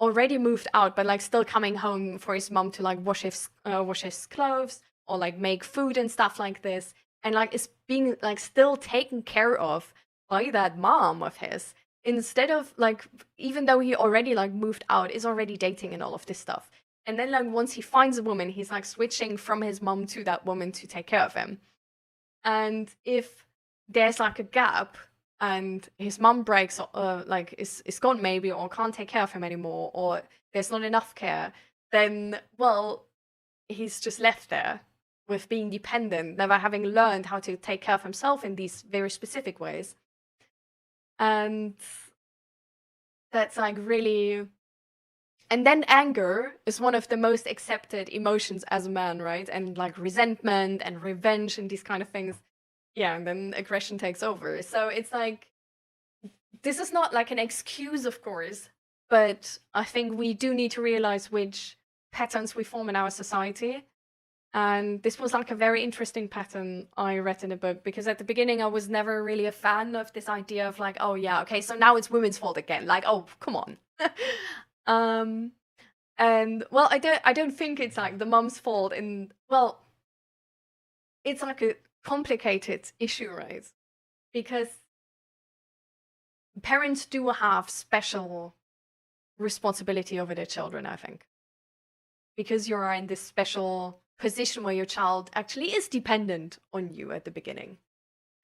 already moved out but like still coming home for his mom to like wash his clothes or like make food and stuff like this, and like is being like still taken care of by that mom of his, instead of like, even though he already like moved out, is already dating and all of this stuff. And then like once he finds a woman, he's like switching from his mom to that woman to take care of him. And if there's like a gap and his mom breaks, like is gone maybe, or can't take care of him anymore, or there's not enough care, then well, he's just left there with being dependent, never having learned how to take care of himself in these very specific ways. And that's like really, and then anger is one of the most accepted emotions as a man, right? And like resentment and revenge and these kind of things. Yeah, and then aggression takes over. So it's like, this is not like an excuse, of course, but I think we do need to realize which patterns we form in our society. And this was like a very interesting pattern I read in the book, because at the beginning I was never really a fan of this idea of like, oh yeah, okay, so now it's women's fault again. Like, oh, come on. And well, I don't think it's like the mom's fault in, well, it's like a complicated issue, right? Because parents do have special responsibility over their children, I think. Because you are in this special position where your child actually is dependent on you at the beginning.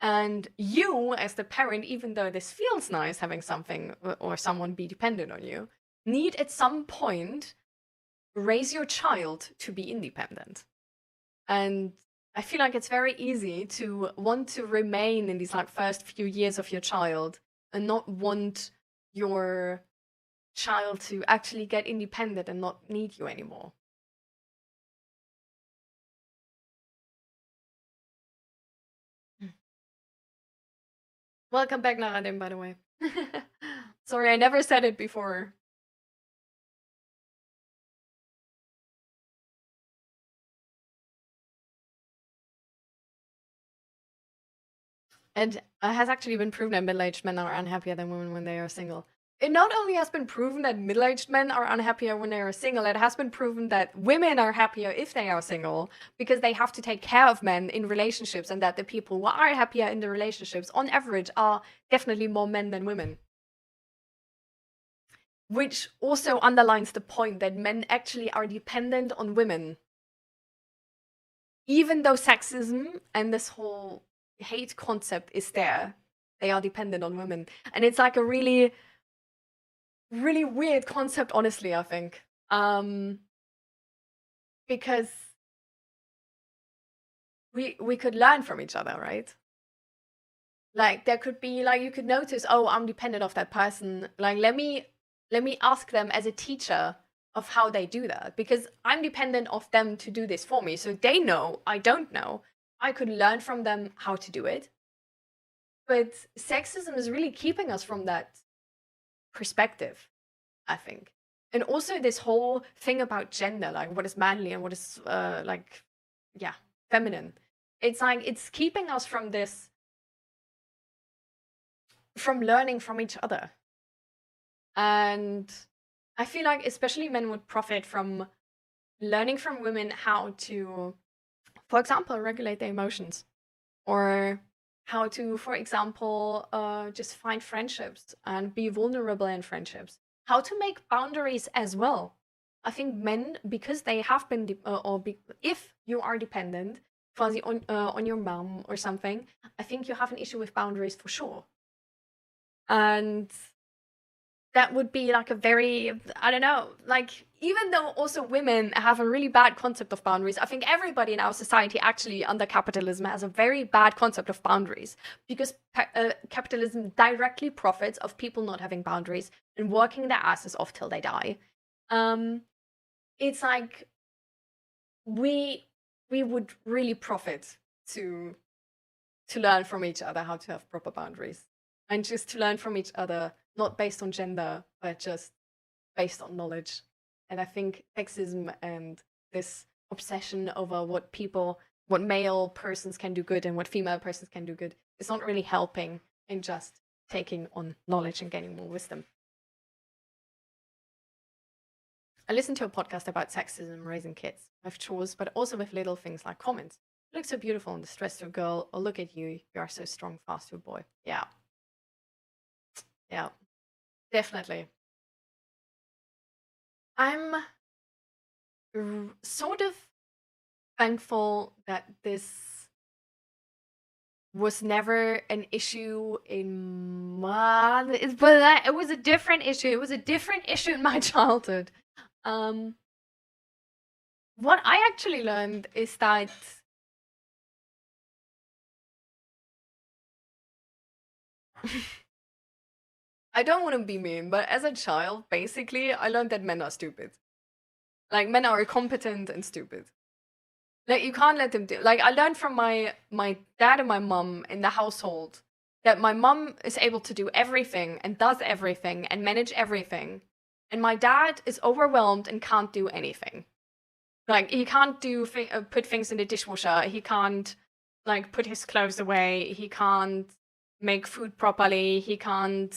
And you, as the parent, even though this feels nice having something or someone be dependent on you, need at some point raise your child to be independent. And I feel like it's very easy to want to remain in these like first few years of your child and not want your child to actually get independent and not need you anymore. Welcome back, Naradim, by the way. Sorry, I never said it before. And it has actually been proven that middle-aged men are unhappier than women when they are single. It not only has been proven that middle-aged men are unhappier when they are single, it has been proven that women are happier if they are single, because they have to take care of men in relationships, and that the people who are happier in the relationships, on average, are definitely more men than women. Which also underlines the point that men actually are dependent on women. Even though sexism and this whole hate concept is there, they are dependent on women. And it's like a really, really weird concept, honestly, I think. Because we could learn from each other, right? Like there could be like, you could notice, oh, I'm dependent of that person. Like let me ask them as a teacher of how they do that, because I'm dependent of them to do this for me. So they know, I don't know. I could learn from them how to do it. But sexism is really keeping us from that perspective, I think. And also this whole thing about gender, like what is manly and what is like, yeah, feminine. It's like, it's keeping us from this, from learning from each other. And I feel like especially men would profit from learning from women how to, for example, regulate their emotions, or how to, for example, just find friendships and be vulnerable in friendships, how to make boundaries as well. I think men, because they have been, if you are dependent, fuzzy on your mom or something, I think you have an issue with boundaries for sure. And that would be like a very, I don't know, like, even though also women have a really bad concept of boundaries, I think everybody in our society actually under capitalism has a very bad concept of boundaries, because capitalism directly profits of people not having boundaries and working their asses off till they die. It's like we would really profit to learn from each other how to have proper boundaries, and just to learn from each other, not based on gender, but just based on knowledge. And I think sexism and this obsession over what male persons can do good and what female persons can do good is not really helping in just taking on knowledge and gaining more wisdom. I listened to a podcast about sexism raising kids with chores, but also with little things like comments. You look so beautiful in this dress to a girl, or look at you, you are so strong, fast to a boy. Yeah. Yeah, definitely. I'm sort of thankful that this was never an issue in my, but it was a different issue. It was a different issue in my childhood. What I actually learned is that I don't want to be mean, but as a child, basically, I learned that men are stupid. Like, men are incompetent and stupid. Like, you can't let them do. Like, I learned from my dad and my mom in the household that my mom is able to do everything and does everything and manage everything, and my dad is overwhelmed and can't do anything. Like, he can't do put things in the dishwasher. He can't like put his clothes away. He can't make food properly. He can't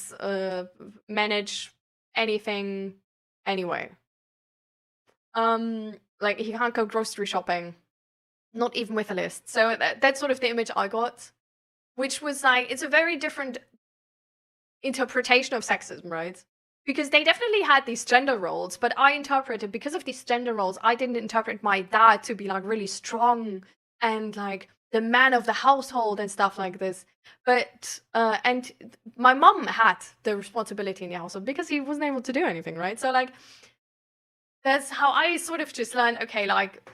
manage anything anyway. Like, he can't go grocery shopping, not even with a list. So that's sort of the image I got, which was like, it's a very different interpretation of sexism, right? Because they definitely had these gender roles, but I interpreted, because of these gender roles, I didn't interpret my dad to be like really strong and like the man of the household and stuff like this. But and my mom had the responsibility in the household because he wasn't able to do anything, right? So like, that's how I sort of just learned, okay, like,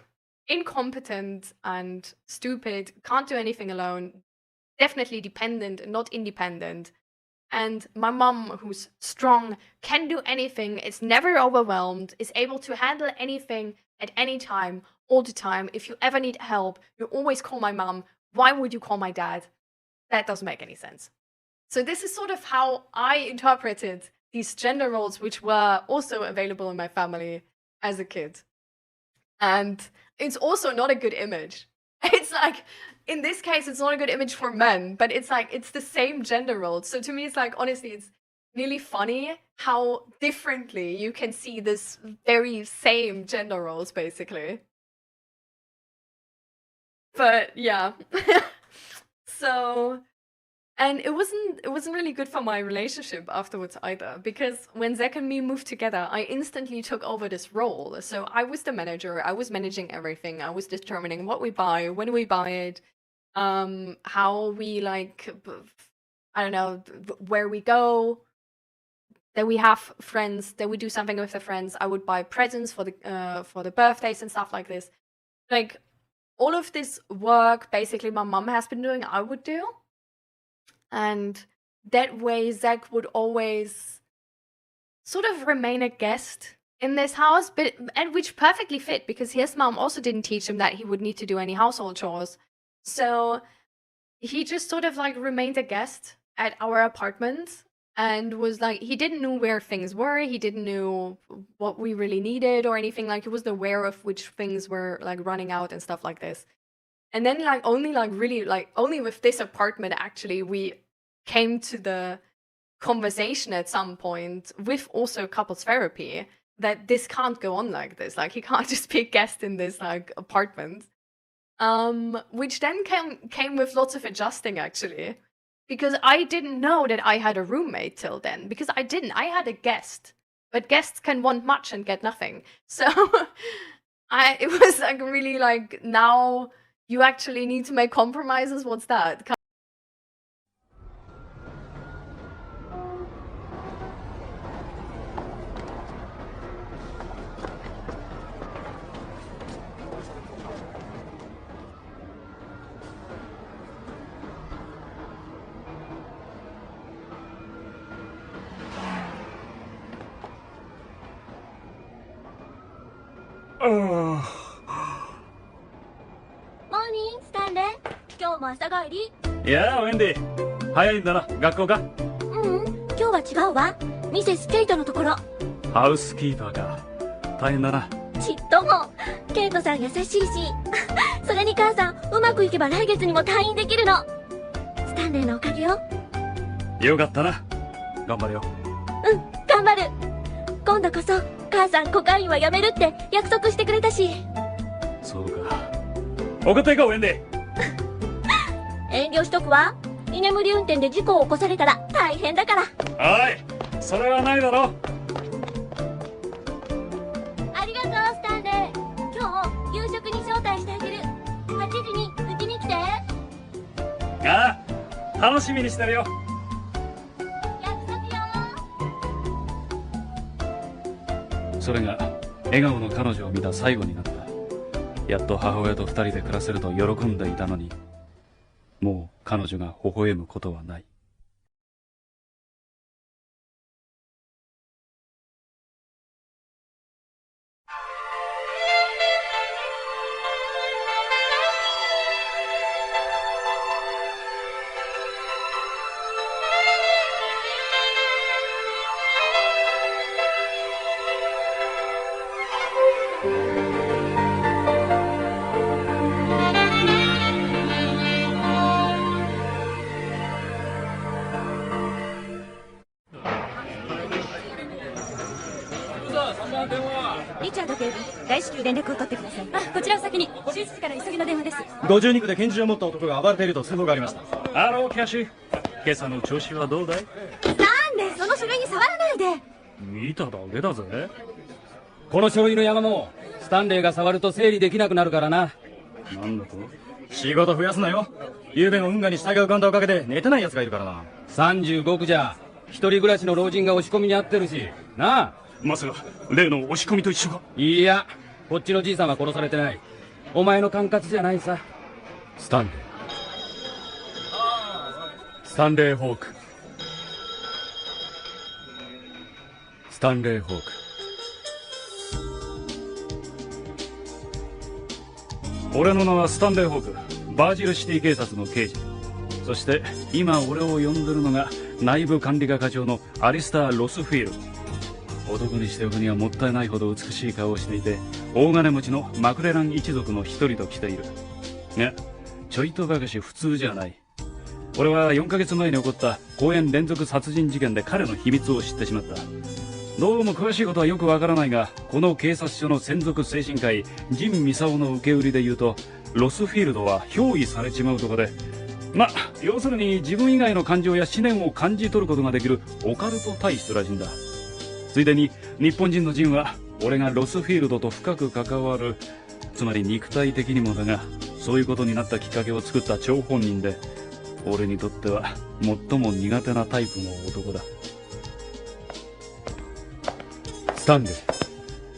incompetent and stupid, can't do anything alone, definitely dependent, not independent. And my mom, who's strong, can do anything, is never overwhelmed, is able to handle anything at any time, all the time. If you ever need help, you always call my mom. Why would you call my dad? That doesn't make any sense. So this is sort of how I interpreted these gender roles, which were also available in my family as a kid. And it's also not a good image. It's like, in this case, it's not a good image for men, but it's like, it's the same gender role. So to me, it's like, honestly, it's really funny how differently you can see this very same gender roles, basically. But yeah. So, and it wasn't really good for my relationship afterwards either, because when Zach and me moved together, I instantly took over this role. So I was the manager, I was managing everything, I was determining what we buy, when we buy it, how we like, I don't know, where we go, that we have friends, that we do something with the friends. I would buy presents for the birthdays and stuff like this. Like, all of this work, basically, my mom has been doing, I would do. And that way, Zach would always sort of remain a guest in this house, and which perfectly fit, because his mom also didn't teach him that he would need to do any household chores. So he just sort of like remained a guest at our apartment, and was like, he didn't know where things were, he didn't know what we really needed or anything. Like, he wasn't aware of which things were like running out and stuff like this. And then like only with this apartment, actually, we came to the conversation at some point, with also couples therapy, that this can't go on like this. Like, he can't just be a guest in this like apartment. Which then came with lots of adjusting actually, because I didn't know that I had a roommate till then, because I had a guest, but guests can want much and get nothing. So it was like really like, now you actually need to make compromises. What's that?モーニング、スタンレー。今日も朝帰り？いやー、ウェンディ。早いんだな、学校か？今日は違うわ。ミセス・ケイトのところ。ハウスキーパーか。大変だな。ちっとも。ケイトさん優しいし。それに母さん、うまくいけば来月にも退院できるの。スタンレーのおかげよ。よかったな。頑張れよ。頑張る。今度こそ、母さんコカインはやめるって約束してくれたし。そうか。送っていこう、ウェンディ。遠慮しとくわ。居眠り運転で事故を起こされたら大変だから。おい、それはないだろ。ありがとう、スタンレー。今日夕食に招待してあげる。8時にうちに来て。ああ、楽しみにしてるよ。約束よ。それが笑顔の彼女を見た最後になった。やっと母親と二人で暮らせると喜んでいたのに、もう彼女が微笑むことはない。リチャード警部、大至急連絡を取ってください。こちらを先に。手術室から急ぎの電話です。52区で拳銃を持った男が暴れていると通報がありました。ハロー、キャシー。今朝の調子はどうだい？なんでその書類に触らないで。見ただけだぜ。この書類の山もスタンレーが触ると整理できなくなるからな。なんだと？仕事増やすなよ。昨夜の運河に死体が浮かんだおかげで寝てない奴がいるからな。35区じゃ一人暮らしの老人が押し込みにあってるしなあ。まさか例の押し込みと一緒か？いや、こっちのじいさんは殺されてない。お前の管轄じゃないさ。スタンレー、スタンレーホーク、スタンレーホーク。俺の名はスタンレー・ホーク、バージルシティ警察の刑事。そして今俺を呼んでるのが内部管理課課長のアリスター・ロスフィールド。男にしておくにはもったいないほど美しい顔をしていて、大金持ちのマクレラン一族の一人と来ている。がちょいとばかし普通じゃない。俺は4ヶ月前に起こった公園連続殺人事件で彼の秘密を知ってしまった。どうも詳しいことはよくわからないが、この警察署の専属精神科医ジン・ミサオの受け売りで言うと、ロスフィールドは憑依されちまうとかで、要するに自分以外の感情や思念を感じ取ることができるオカルト体質らしいんだ。ついでに日本人のジンは俺がロスフィールドと深く関わる、つまり肉体的にもだが、そういうことになったきっかけを作った張本人で、俺にとっては最も苦手なタイプの男だ。スタンレー、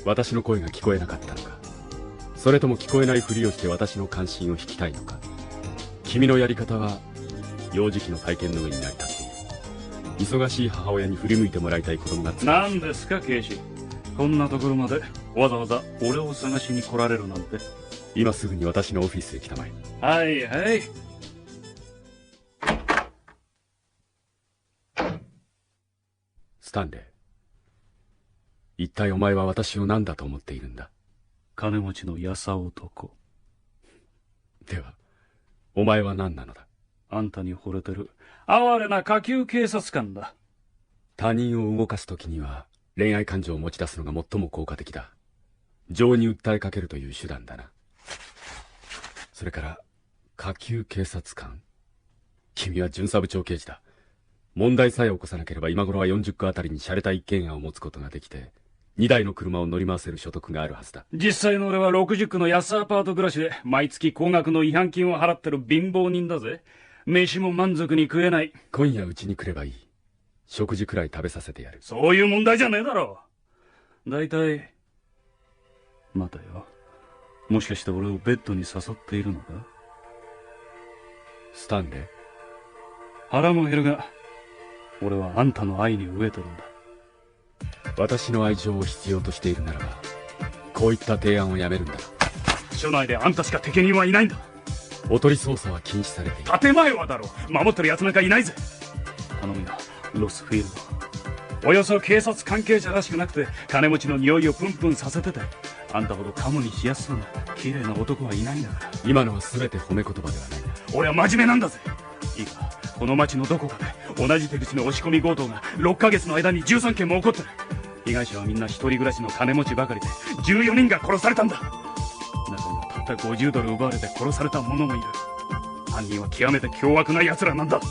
私の声が聞こえなかったのか、それとも聞こえないふりをして私の関心を引きたいのか。君のやり方は幼児期の体験の上に成り立っている。忙しい母親に振り向いてもらいたい子供が何ですか刑事、こんなところまでわざわざ俺を探しに来られるなんて。今すぐに私のオフィスへ来たまえ。はいはい。スタンレー、一体お前は私を何だと思っているんだ？金持ちの優男。ではお前は何なのだ？あんたに惚れてる哀れな下級警察官だ。他人を動かすときには恋愛感情を持ち出すのが最も効果的だ。情に訴えかけるという手段だな。それから下級警察官。君は巡査部長刑事だ。問題さえ起こさなければ今頃は40区あたりに洒落た一軒家を持つことができて、2台の車を乗り回せる所得があるはずだ。実際の俺は60区の安アパート暮らしで毎月高額の違反金を払ってる貧乏人だぜ。飯も満足に食えない。今夜うちに来ればいい。食事くらい食べさせてやる。そういう問題じゃねえだろ。だいたい待てよ、もしかして俺をベッドに誘っているのか？スタンレー。腹も減るが俺はあんたの愛に飢えてるんだ。私の愛情を必要としているならば、こういった提案をやめるんだ。署内であんたしか適任はいないんだ。おとり捜査は禁止されている。建前はだろう。守ってる奴なんかいないぜ。頼むよ、ロスフィールド。およそ警察関係者らしくなくて金持ちの匂いをプンプンさせてて、あんたほどカモにしやすそうな綺麗な男はいないんだから。今のは全て褒め言葉ではない。俺は真面目なんだぜ。いいか、この町のどこかで同じ手口の押し込み強盗が6ヶ月の間に13件も起こってる。被害者はみんな一人暮らしの金持ちばかりで14人が殺されたんだ。中にはたった50ドル奪われて殺された者もいる。犯人は極めて凶悪な奴らなんだ。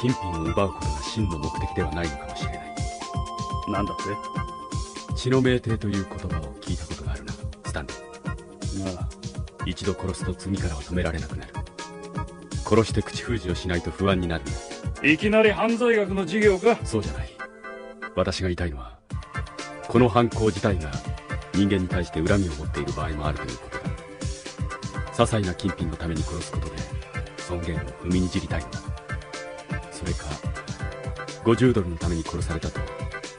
金品を奪うことが真の目的ではないのかもしれない。なんだって？血の命定という言葉を聞いたことがあるな、スタンレー。ああ、一度殺すと次からは止められなくなる。殺して口封じをしないと不安になるんだ。いきなり犯罪学の授業か？そうじゃない。私が言いたいのは、この犯行自体が人間に対して恨みを持っている場合もあるということだ。些細な金品のために殺すことで尊厳を踏みにじりたいのだ。それか50ドルのために殺されたと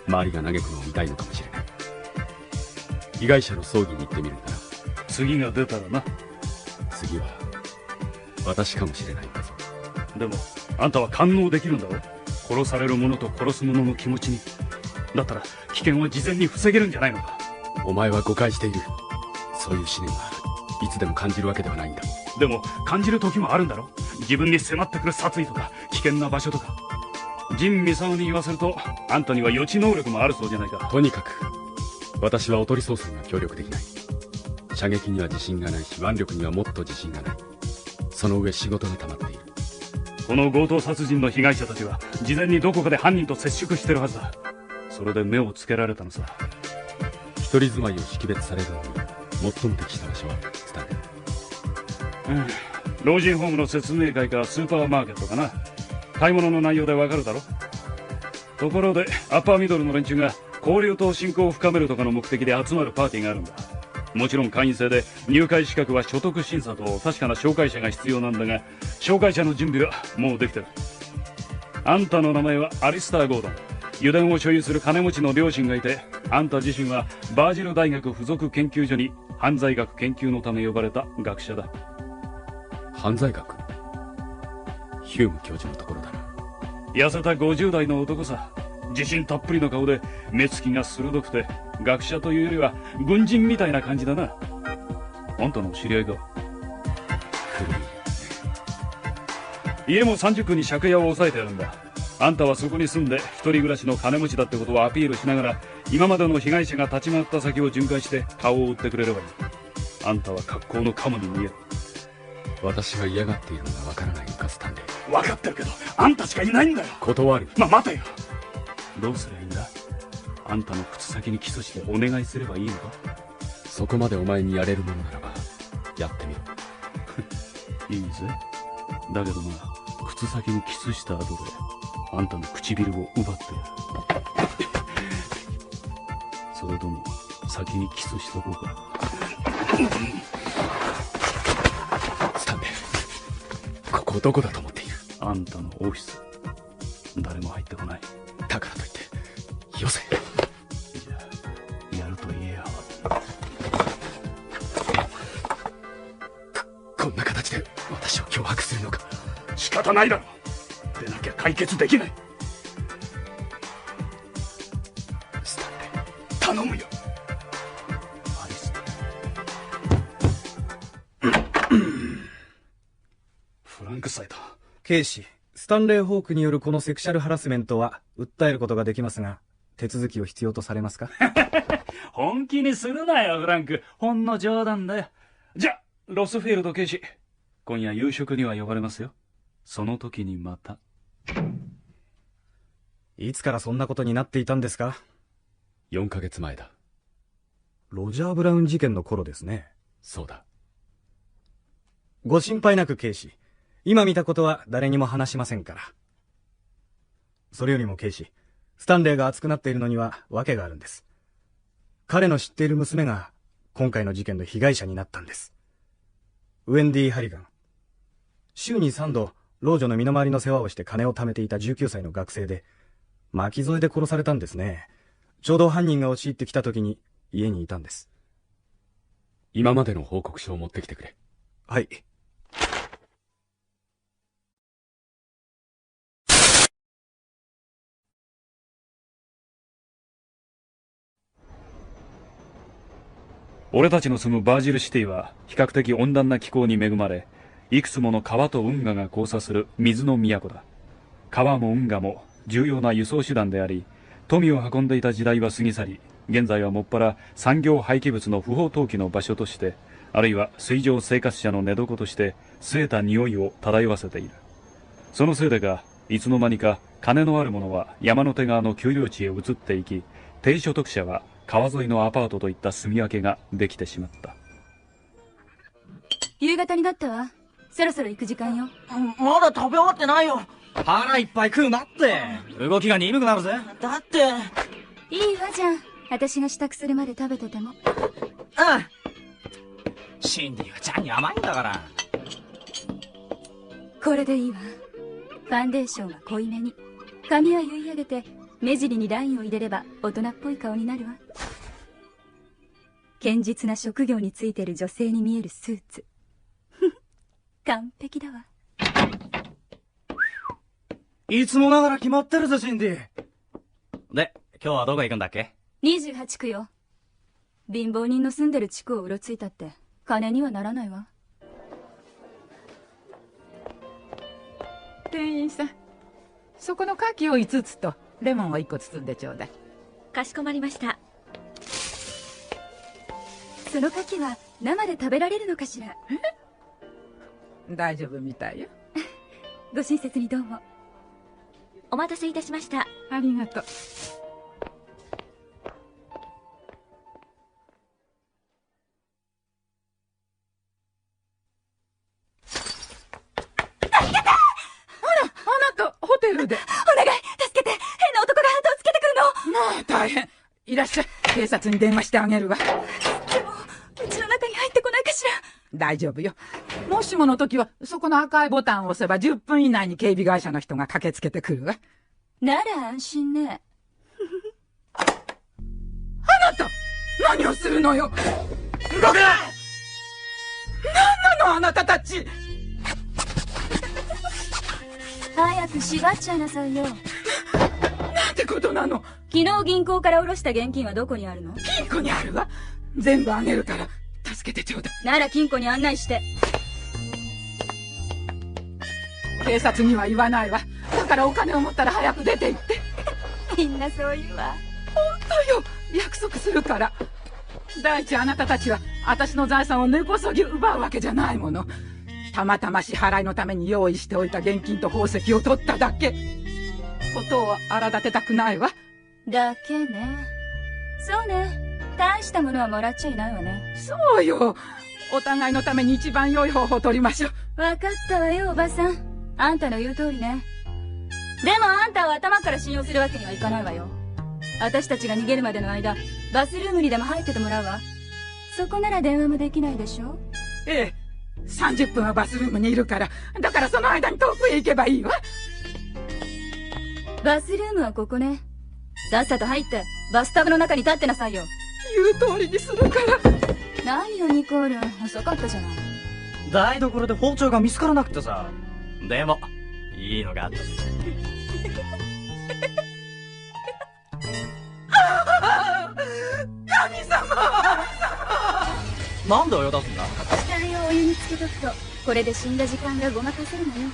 周りが嘆くのを見たいのかもしれない。被害者の葬儀に行ってみるんだな。次が出たらな。次は私かもしれないんだぞ。でもあんたは感応できるんだろ？殺される者と殺す者の気持ちに。だったら危険は事前に防げるんじゃないのか？お前は誤解している。そういう思念はいつでも感じるわけではないんだ。でも感じる時もあるんだろ？自分に迫ってくる殺意とか危険な場所とか。ジン・ミサオに言わせるとあんたには予知能力もあるそうじゃないか。とにかく私はおとり捜査には協力できない。射撃には自信がないし、腕力にはもっと自信がない。その上仕事が溜まっている。この強盗殺人の被害者たちは事前にどこかで犯人と接触してるはずだ。それで目をつけられたのさ。一人住まいを識別されるのに最も適した場所はスタンレー。老人ホームの説明会かスーパーマーケットかな。買い物の内容でわかるだろ。ところでアッパーミドルの連中が交流と親交を深めるとかの目的で集まるパーティーがあるんだ。もちろん会員制で入会資格は所得審査と確かな紹介者が必要なんだが、紹介者の準備はもうできてる。あんたの名前はアリスター・ゴードン。油田を所有する金持ちの両親がいて、あんた自身はバージル大学附属研究所に犯罪学研究のため呼ばれた学者だ。犯罪学？ヒューム教授のところだな。痩せた50代の男さ。自信たっぷりの顔で目つきが鋭くて、学者というよりは軍人みたいな感じだな。あんたの知り合いか？家も30区に借家を抑えてあるんだ。あんたはそこに住んで一人暮らしの金持ちだってことをアピールしながら、今までの被害者が立ち回った先を巡回して顔を売ってくれればいい。あんたは格好のカモに見える。私が嫌がっているのがわからないのか、スタンレー。分かってるけどあんたしかいないんだよ。断る。待てよ。どうすりゃいいんだ？あんたの靴先にキスしてお願いすればいいのか？そこまでお前にやれるものならばやってみろ。いいぜ。だけどな、靴先にキスした後であんたの唇を奪ってやる。それとも先にキスしとこうか？スタンレー、ここどこだと思っている？あんたのオフィス。誰も入ってこない。だからといってよせ。じゃあやると言えよ。こんな形で私を脅迫するのか？仕方ないだろ。でなきゃ解決できない。スタンレー、頼むよ。アリス。フランクサイド。警視、スタンレー・ホークによるこのセクシャルハラスメントは訴えることができますが、手続きを必要とされますか？本気にするなよ、フランク。ほんの冗談だよ。じゃあロスフィールド警視。今夜夕食には呼ばれますよ。その時にまた。いつからそんなことになっていたんですか？4ヶ月前だ。ロジャー・ブラウン事件の頃ですね。そうだ。ご心配なく警視。今見たことは誰にも話しませんから。それよりも警視、スタンレーが熱くなっているのには訳があるんです。彼の知っている娘が今回の事件の被害者になったんです。ウェンディ・ハリガン。週に3度、老女の身の回りの世話をして金を貯めていた19歳の学生で、巻き添えで殺されたんですね。ちょうど犯人が押し入ってきた時に家にいたんです。今までの報告書を持ってきてくれ。はい。俺たちの住むバージルシティは比較的温暖な気候に恵まれ、いくつもの川と運河が交差する水の都だ。川も運河も重要な輸送手段であり、富を運んでいた時代は過ぎ去り、現在はもっぱら産業廃棄物の不法投棄の場所として、あるいは水上生活者の寝床として据えた匂いを漂わせている。そのせいでか、いつの間にか金のある者は山の手側の丘陵地へ移っていき、低所得者は川沿いのアパートといった住み分けができてしまった。夕方になったわ。そろそろ行く時間よ。まだ食べ終わってないよ。腹いっぱい食うなって。動きが鈍くなるぜ。だって。いいわじゃん。私が支度するまで食べてても。シンディはちゃんに甘いんだから。これでいいわ。ファンデーションは濃いめに。髪は結い上げて、目尻にラインを入れれば大人っぽい顔になるわ。堅実な職業についてる女性に見えるスーツ。完璧だわ。いつもながら決まってるぜ、シンディ。で、今日はどこ行くんだっけ？28区よ。貧乏人の住んでる地区をうろついたって、金にはならないわ。店員さん、そこの牡蠣を5つとレモンを1個包んでちょうだい。かしこまりました。その牡蠣は生で食べられるのかしら？大丈夫みたいよ。ご親切にどうも。お待たせいたしました。ありがとう。ホテルで。お願い助けて。変な男が後をつけてくるの。もう大変。いらっしゃい。警察に電話してあげるわ。でもうちの中に入ってこないかしら。大丈夫よ。もしもの時はそこの赤いボタンを押せば10分以内に警備会社の人が駆けつけてくるわ。なら安心ね。あなた何をするのよ。動くな。何なのあなたたち。早く縛っちゃいなさいよ。なんてことなの。昨日銀行から下ろした現金はどこにあるの？金庫にあるわ。全部あげるから助けてちょうだい。なら金庫に案内して。警察には言わないわ。だからお金を持ったら早く出て行って。みんなそう言うわ。本当よ。約束するから。第一あなたたちは私の財産を根こそぎ奪うわけじゃないもの。たまたま支払いのために用意しておいた現金と宝石を取っただけ。ことを荒立てたくないわ。だけね。そうね。大したものはもらっちゃいないわね。そうよ。お互いのために一番良い方法を取りましょう。わかったわよ、おばさん。あんたの言う通りね。でもあんたを頭から信用するわけにはいかないわよ。私たちが逃げるまでの間、バスルームにでも入っててもらうわ。そこなら電話もできないでしょ？ええ。30分はバスルームにいるから、だからその間に遠くへ行けばいいわ。バスルームはここね。さっさと入ってバスタブの中に立ってなさいよ。言う通りにするから。何よニコール、遅かったじゃない。台所で包丁が見つからなくてさ。でもいいのがあったぜ。神様。なんで泳出すんだ？死体をお湯につけとくとこれで死んだ時間がごまかせるのよ。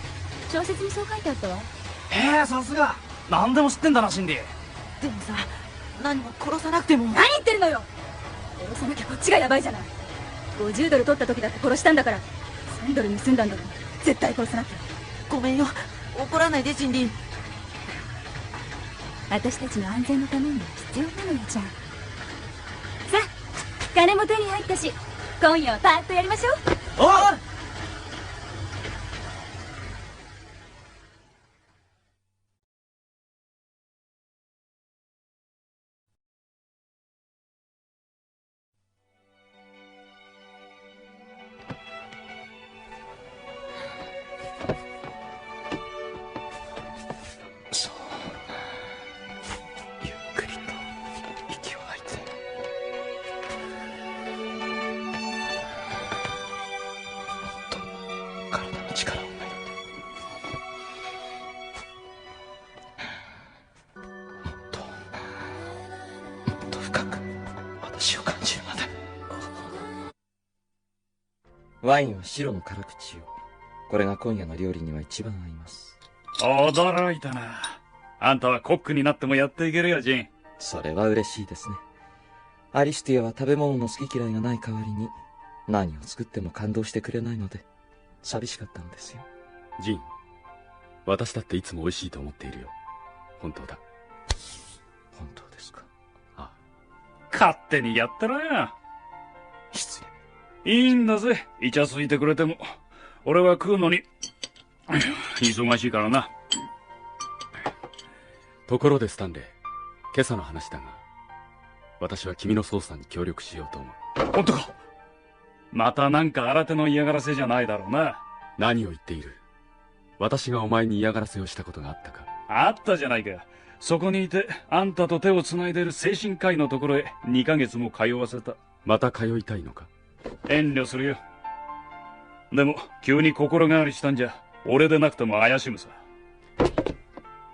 小説にそう書いてあったわ。さすが。何でも知ってんだな、シンディ。でもさ、何も殺さなくても。何言ってるのよ。殺さなきゃこっちがヤバいじゃない。50ドル取った時だって殺したんだから、1000ドル盗んだんだろ。絶対殺さなきゃ。ごめんよ。怒らないで、シンディ。私たちの安全のために必要なのよ、じゃあ。さあ、金も手に入ったし、今夜はパーッとやりましょう。おい！ワインは白の辛口を。これが今夜の料理には一番合います。驚いたな。あんたはコックになってもやっていけるよ、ジン。それは嬉しいですね。アリスティアは食べ物の好き嫌いがない代わりに、何を作っても感動してくれないので、寂しかったのですよ。ジン、私だっていつも美味しいと思っているよ。本当だ。本当ですか？ああ。勝手にやってろよ。失礼。いいんだぜ、イチャついてくれても。俺は食うのに、忙しいからな。ところでスタンレー、今朝の話だが、私は君の捜査に協力しようと思う。本当か？またなんか新手の嫌がらせじゃないだろうな。何を言っている？私がお前に嫌がらせをしたことがあったか？あったじゃないか。そこにいて、あんたと手を繋いでる精神科医のところへ2ヶ月も通わせた。また通いたいのか？遠慮するよ。でも、急に心変わりしたんじゃ、俺でなくても怪しむさ。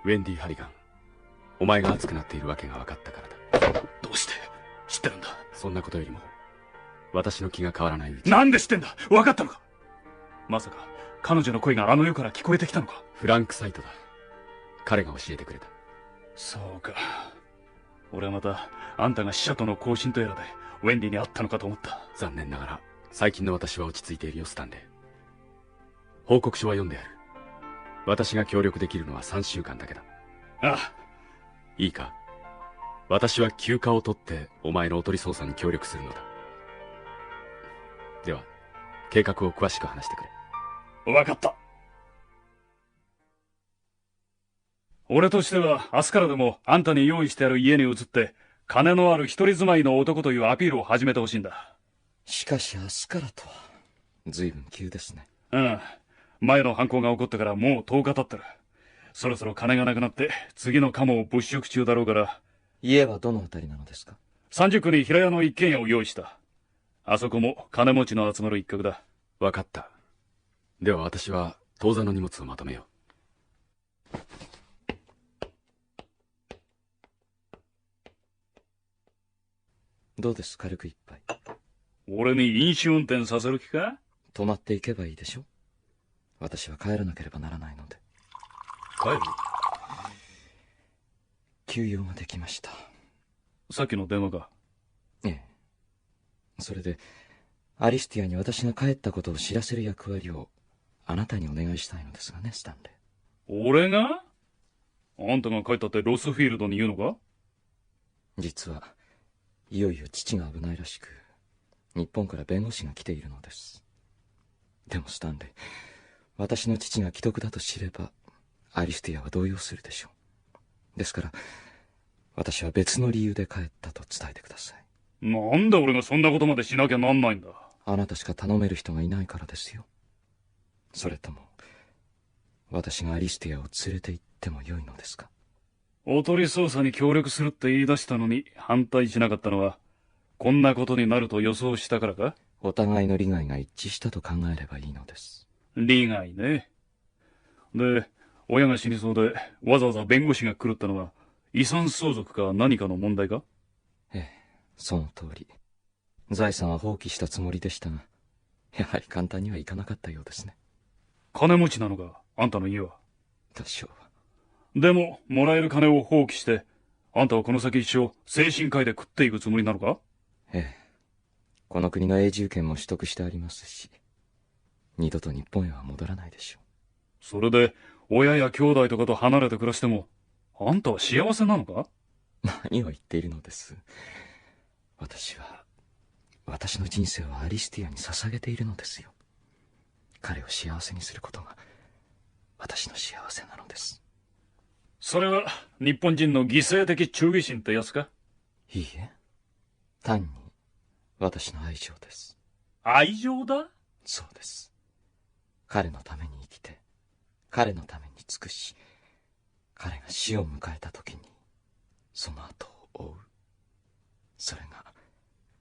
ウェンディ・ハリガン、お前が熱くなっているわけが分かったからだ。どうして知ってるんだ？そんなことよりも、私の気が変わらないうち。なんで知ってんだ？分かったのか？まさか、彼女の声があの世から聞こえてきたのか？フランクサイトだ。彼が教えてくれた。そうか。俺はまた、あんたが死者との交信とやらで、ウェンディに会ったのかと思った。残念ながら、最近の私は落ち着いているよ、スタンレー。報告書は読んである。私が協力できるのは3週間だけだ。ああ。いいか？私は休暇を取って、お前のおとり捜査に協力するのだ。では、計画を詳しく話してくれ。わかった。俺としては、明日からでもあんたに用意してある家に移って、金のある一人住まいの男というアピールを始めてほしいんだ。しかし明日からとは、随分急ですね。うん。前の犯行が起こってからもう10日経ってる。そろそろ金がなくなって、次のカモを物色中だろうから。家はどのあたりなのですか？30区に平屋の一軒家を用意した。あそこも金持ちの集まる一角だ。わかった。では私は当座の荷物をまとめよう。どうです、軽く一杯。俺に飲酒運転させる気か？泊まっていけばいいでしょ。私は帰らなければならないので。帰る？休養ができました。さっきの電話か？ええ。それで、アリスティアに私が帰ったことを知らせる役割を、あなたにお願いしたいのですがね、スタンレー。俺が？あんたが帰ったってロスフィールドに言うのか？実は、いよいよ父が危ないらしく、日本から弁護士が来ているのです。でもスタンレー、私の父が既得だと知れば、アリスティアは動揺するでしょう。ですから、私は別の理由で帰ったと伝えてください。なんで俺がそんなことまでしなきゃなんないんだ？あなたしか頼める人がいないからですよ。それとも、私がアリスティアを連れて行ってもよいのですか？おとり捜査に協力するって言い出したのに反対しなかったのは、こんなことになると予想したからか？お互いの利害が一致したと考えればいいのです。利害ね。で、親が死にそうでわざわざ弁護士が来るってのは、遺産相続か何かの問題か？ええ、その通り。財産は放棄したつもりでしたが、やはり簡単にはいかなかったようですね。金持ちなのか、あんたの家は？多少は。でも、もらえる金を放棄して、あんたはこの先一生、精神科医で食っていくつもりなのか？ええ。この国の永住権も取得してありますし、二度と日本へは戻らないでしょう。それで、親や兄弟とかと離れて暮らしても、あんたは幸せなのか？何を言っているのです。私の人生をアリスティアに捧げているのですよ。彼を幸せにすることが、私の幸せなのです。それは、日本人の犠牲的忠義心ってやつか？いいえ、単に、私の愛情です。愛情だ？そうです。彼のために生きて、彼のために尽くし、彼が死を迎えた時に、その後を追う。それが、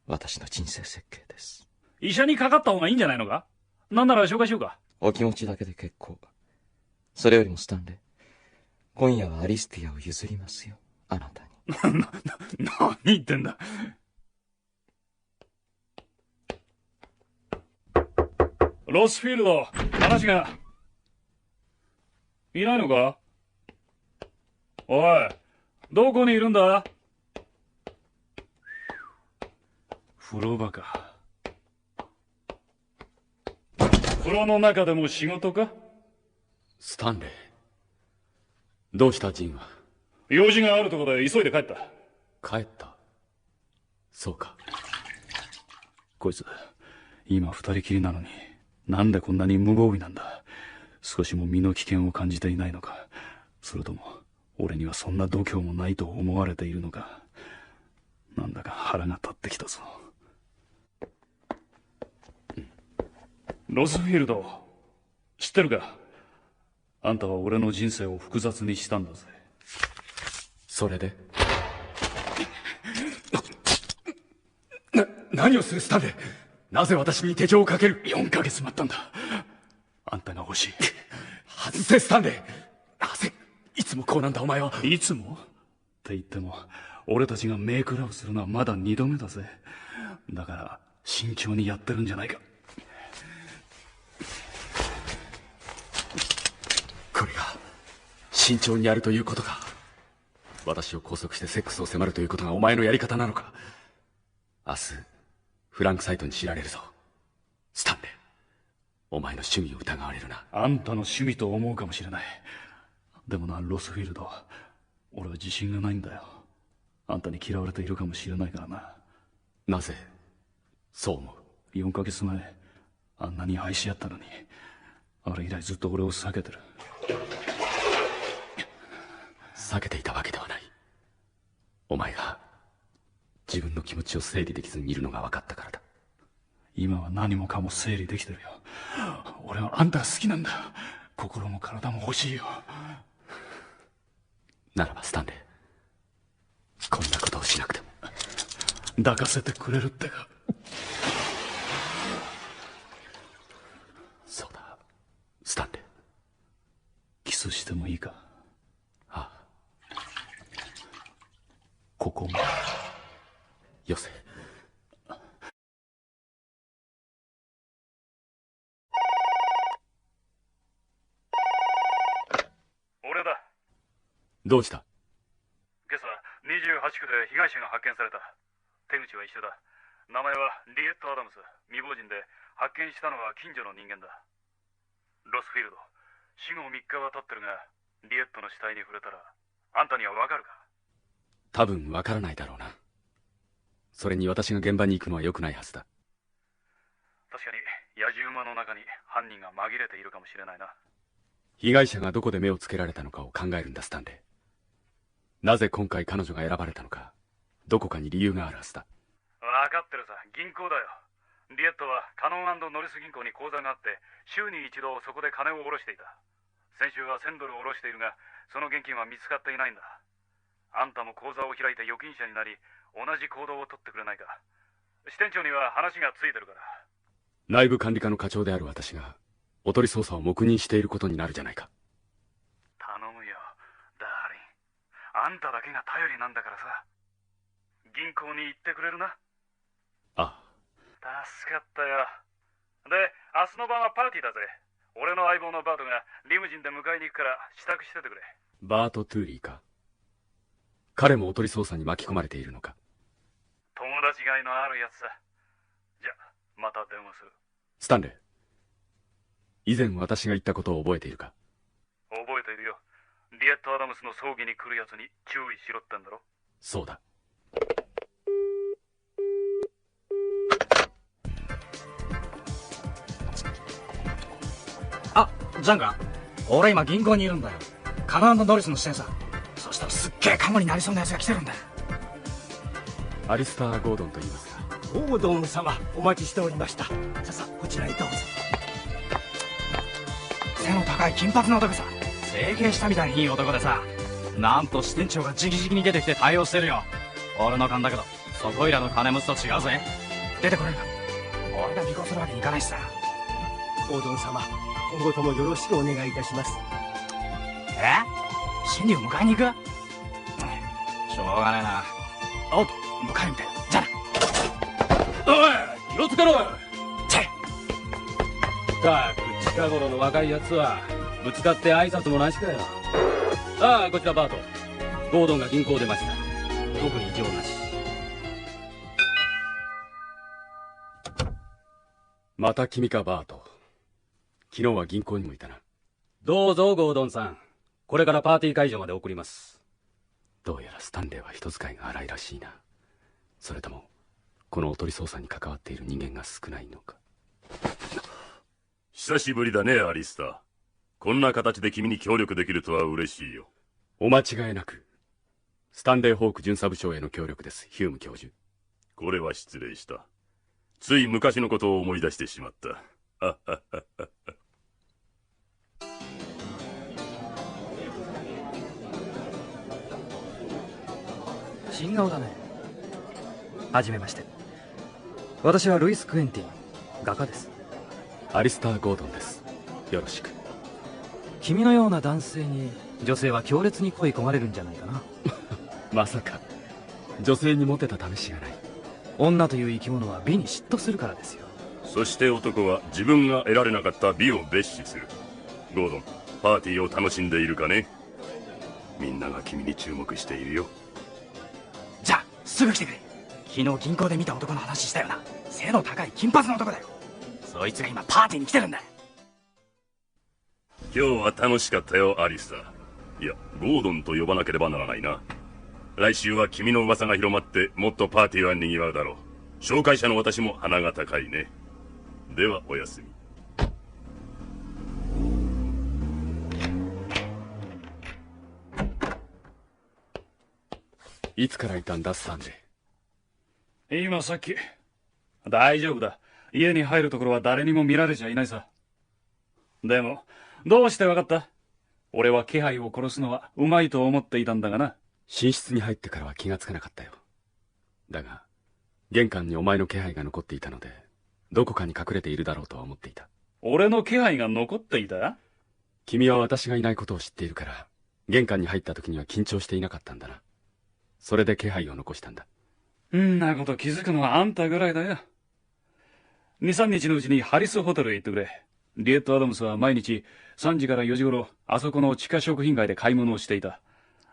私の人生設計です。医者にかかった方がいいんじゃないのか？なんなら紹介しようか。お気持ちだけで結構。それよりもスタンレー、今夜はアリスティアを譲りますよ、あなたに。何言ってんだ。ロスフィールド、話が。いないのか？おい、どこにいるんだ？風呂場か。風呂の中でも仕事か？スタンレー。どうしたジンは？用事があるところで急いで帰った。帰った？そうか。こいつ、今二人きりなのに、なんでこんなに無防備なんだ。少しも身の危険を感じていないのか。それとも、俺にはそんな度胸もないと思われているのか。なんだか腹が立ってきたぞ。ロスフィールド、知ってるか？あんたは俺の人生を複雑にしたんだぜ。それで？何をするスタンレー？なぜ私に手錠をかける？4ヶ月待ったんだ。あんたが欲しい。外せスタンレー。なぜいつもこうなんだお前は。いつもって言っても、俺たちがメイクラブするのはまだ2度目だぜ。だから慎重にやってるんじゃないか。これが慎重にやるということか。私を拘束してセックスを迫るということがお前のやり方なのか。明日フランクサイトに知られるぞ、スタンレー。お前の趣味を疑われるな。あんたの趣味と思うかもしれない。でもな、ロスフィールド、俺は自信がないんだよ。あんたに嫌われているかもしれないからな。なぜそう思う？ 4ヶ月前、あんなに愛し合ったのに、あれ以来ずっと俺を避けてる。避けていたわけではない。お前が自分の気持ちを整理できずにいるのが分かったからだ。今は何もかも整理できてるよ。俺はあんたが好きなんだ。心も体も欲しいよ。ならばスタンレー、こんなことをしなくても。抱かせてくれるってか。そうだ、スタンレー。キスしてもいいか？ああ。ここも。よせ。俺だ。どうした？今朝28区で被害者が発見された。手口は一緒だ。名前はリエット・アダムス。未亡人で、発見したのは近所の人間だ。ロスフィールド、死後3日は経ってるが、リエットの死体に触れたら、あんたにはわかるか？多分わからないだろうな。それに私が現場に行くのは良くないはずだ。確かに野獣馬の中に犯人が紛れているかもしれないな。被害者がどこで目をつけられたのかを考えるんだ、スタンレー。なぜ今回彼女が選ばれたのか、どこかに理由があるはずだ。分かってるさ、銀行だよ。リエットはカノン&ノリス銀行に口座があって、週に一度そこで金を下ろしていた。先週は$1000下ろしているが、その現金は見つかっていないんだ。あんたも口座を開いて預金者になり、同じ行動をとってくれないか。支店長には話がついてるから。内部管理課の課長である私がおとり捜査を黙認していることになるじゃないか。頼むよ、ダーリン。あんただけが頼りなんだからさ。銀行に行ってくれるな。ああ。助かったよ。で、明日の晩はパーティーだぜ。俺の相棒のバートがリムジンで迎えに行くから支度しててくれ。バート・トゥーリーか。彼もおとり捜査に巻き込まれているのか。友達がいのあるやつさ。また電話する。スタンレー、以前私が言ったことを覚えているか？覚えているよ。リエット・アダムスの葬儀に来るやつに注意しろってんだろ。そうだ。あ、ジャンか？俺今銀行にいるんだよ。カナ&ノリスの支店さ。そしたらすっげえカモになりそうな奴が来てるんだ。アリスター・ゴードンと言いますが。ゴードン様、お待ちしておりました。さあさあ、こちらへどうぞ。背の高い金髪の男さ。整形したみたいにいい男でさ、なんと支店長が直々に出てきて対応してるよ。俺の勘だけどそこいらの金持ちと違うぜ。出てこれるか？俺が尾行するわけにいかないしさ。ゴードン様、今後ともよろしくお願いいたします。シンディを迎えに行く？しょうがねえな。おっと、迎えるみたいだ。じゃあな。おい、気をつけろ。チェったく近頃の若いやつはぶつかって挨拶もなしかよ。ああ、こちらバート。ゴードンが銀行を出ました。特に異常なし。また君か、バート。昨日は銀行にもいたな。どうぞ、ゴードンさん。これからパーティー会場まで送ります。どうやらスタンレーは人使いが荒いらしいな。それともこのおとり捜査に関わっている人間が少ないのか。久しぶりだね、アリスター。こんな形で君に協力できるとは嬉しいよ。お間違いなく。スタンレー・ホーク巡査部長への協力です、ヒューム教授。これは失礼した。つい昔のことを思い出してしまった。新顔だね。はじめまして。私はルイス・クエンティン、画家です。アリスター・ゴードンです。よろしく。君のような男性に女性は強烈に恋焦がれるんじゃないかな。まさか女性にモテた試しがない。女という生き物は美に嫉妬するからですよ。そして男は自分が得られなかった美を蔑視する。ゴードン、パーティーを楽しんでいるかね？みんなが君に注目しているよ。じゃあすぐ来てくれ。昨日銀行で見た男の話したよな。背の高い金髪の男だよ。そいつが今パーティーに来てるんだ。今日は楽しかったよ、アリスター。いや、ゴードンと呼ばなければならないな。来週は君の噂が広まってもっとパーティーは賑わうだろう。紹介者の私も鼻が高いね。ではおやすみ。いつからいたんだ、スタンレー？今さっき。大丈夫だ。家に入るところは誰にも見られちゃいないさ。でもどうしてわかった？俺は気配を殺すのはうまいと思っていたんだがな。寝室に入ってからは気がつかなかったよ。だが玄関にお前の気配が残っていたので、どこかに隠れているだろうとは思っていた。俺の気配が残っていた？君は私がいないことを知っているから、玄関に入った時には緊張していなかったんだな。それで気配を残したんだ。んなこと気づくのはあんたぐらいだよ。2、3日のうちにハリスホテルへ行ってくれ。リエット・アダムスは毎日3時から4時頃、あそこの地下食品街で買い物をしていた。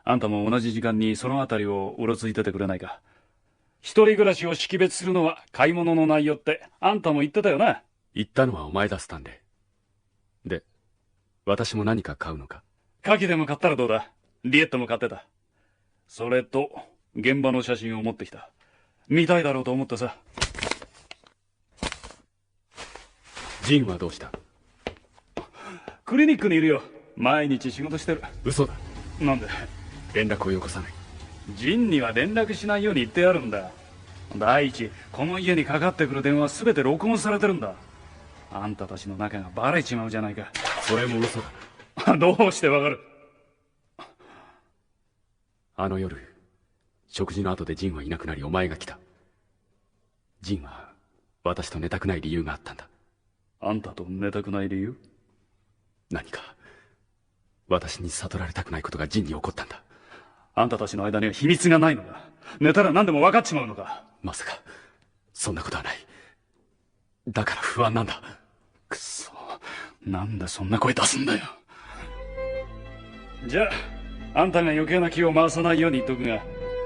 あんたも同じ時間にそのあたりをうろついててくれないか。一人暮らしを識別するのは買い物の内容ってあんたも言ってたよな。言ったのはお前だ、スタンレー。で、私も何か買うのか？カキでも買ったらどうだ？リエットも買ってた。それと現場の写真を持ってきた。見たいだろうと思ってさ。ジンはどうした？クリニックにいるよ。毎日仕事してる。嘘だ。なんで？連絡をよこさない。ジンには連絡しないように言ってあるんだ。第一、この家にかかってくる電話は全て録音されてるんだ。あんたたちの仲がバレちまうじゃないか。それも嘘だ。どうしてわかる？あの夜、食事の後でジンはいなくなりお前が来た。ジンは私と寝たくない理由があったんだ。あんたと寝たくない理由？何か私に悟られたくないことがジンに起こったんだ。あんたたちの間には秘密がないのか？寝たら何でも分かっちまうのか？まさかそんなことはない。だから不安なんだ。くそ、なんでそんな声出すんだよ。じゃああんたが余計な気を回さないように言っとくが、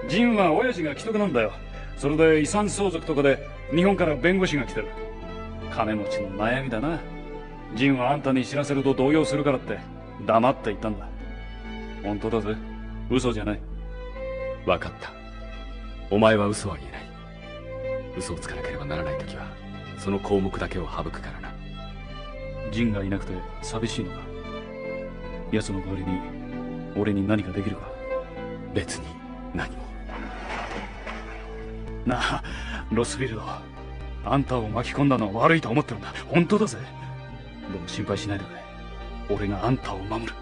ジンは親父が既得なんだよ。それで遺産相続とかで日本から弁護士が来てる。金持ちの悩みだな。ジンはあんたに知らせると動揺するからって黙って言ったんだ。本当だぜ。嘘じゃない。分かった。お前は嘘は言えない。嘘をつかなければならないときはその項目だけを省くからな。ジンがいなくて寂しいのか。奴の代わりに俺に何かできるか。別に何も。なあ、ロスフィールド。あんたを巻き込んだのは悪いと思ってるんだ。本当だぜ。でも心配しないでくれ。俺があんたを守る。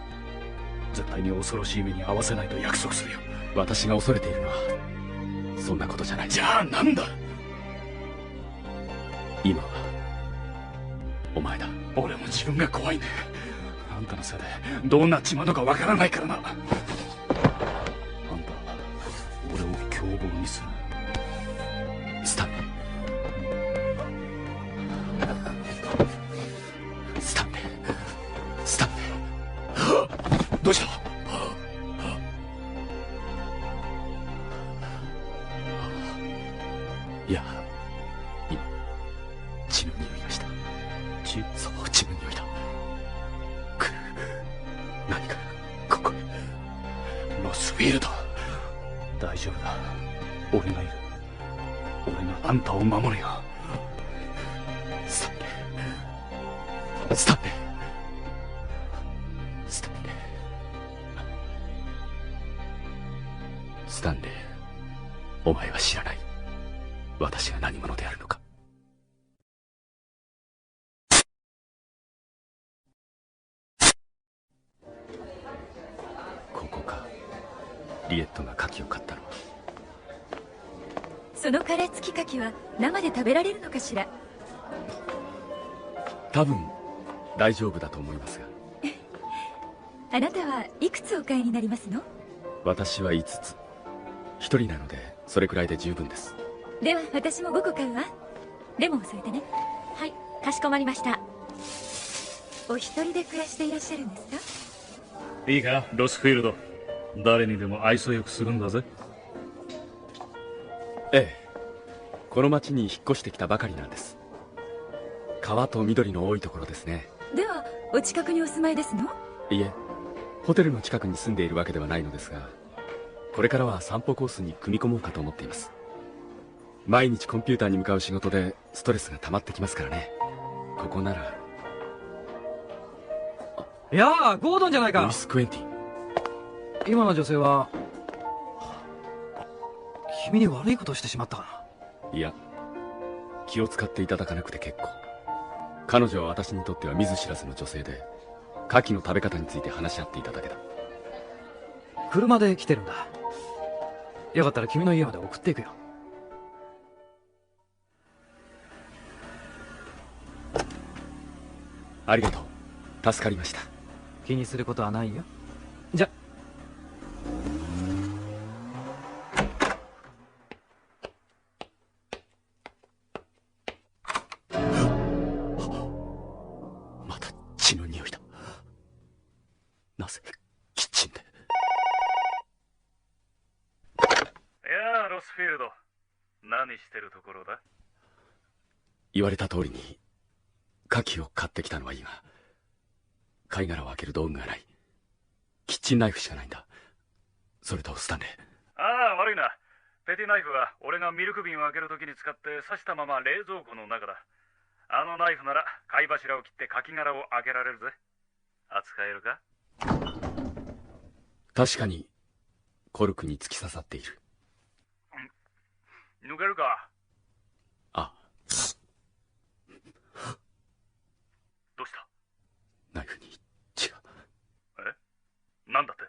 絶対に恐ろしい目に遭わせないと約束するよ。私が恐れているのはそんなことじゃない。じゃあなんだ。今はお前だ。俺も自分が怖いね。あんたのせいでどうなっちまうのかわからないからな。あんたは俺を凶暴にする。スタンレー。スタンレー。スタンレー。どうした。いや、今血の匂いがした。血？そう、血の匂いだ。来る。何かここへ。ロスフィールド。大丈夫だ。俺がいる。俺があんたを守るよ。スタンレー。スタンレー。スタンレー。スタンレー。お前は知らない。私が何者であるのか。ここか。リエットが牡蠣を買ったのは。その殻付き牡蠣は生で食べられるのかしら。多分大丈夫だと思いますが。あなたはいくつお買いになりますの？私は5つ。1人なのでそれくらいで十分です。では私も5個買うわ。レモンを添えてね。はい、かしこまりました。お一人で暮らしていらっしゃるんですか？いいか、ロスフィールド。誰にでも愛想よくするんだぜ。ええ、この町に引っ越してきたばかりなんです。川と緑の多いところですね。ではお近くにお住まいですの？いえ、ホテルの近くに住んでいるわけではないのですが、これからは散歩コースに組み込もうかと思っています。毎日コンピューターに向かう仕事でストレスが溜まってきますからね。ここなら。いやあ、ゴードンじゃないか。ルイス・クエンティン。今の女性は君に悪いことをしてしまったかな。いや、気を使っていただかなくて結構。彼女は私にとっては見ず知らずの女性で、牡蠣の食べ方について話し合っていただけだ。車で来てるんだ。よかったら君の家まで送っていくよ。ありがとう。助かりました。気にすることはないよ。じゃ。また血の匂いだ。なぜキッチンで。いやあ、ロスフィールド。何してるところだ？言われた通りに牡蠣を買ってきたのはいいが、貝殻を開ける道具がない。キッチンナイフしかないんだ。それとスタンレー。ああ、悪いな。ペティナイフは俺がミルク瓶を開けるときに使って刺したまま冷蔵庫の中だ。あのナイフなら貝柱を切って牡蠣殻を開けられるぜ。扱えるか？確かにコルクに突き刺さっている。抜けるか？あ。どうした？ナイフに血が。え？なんだって？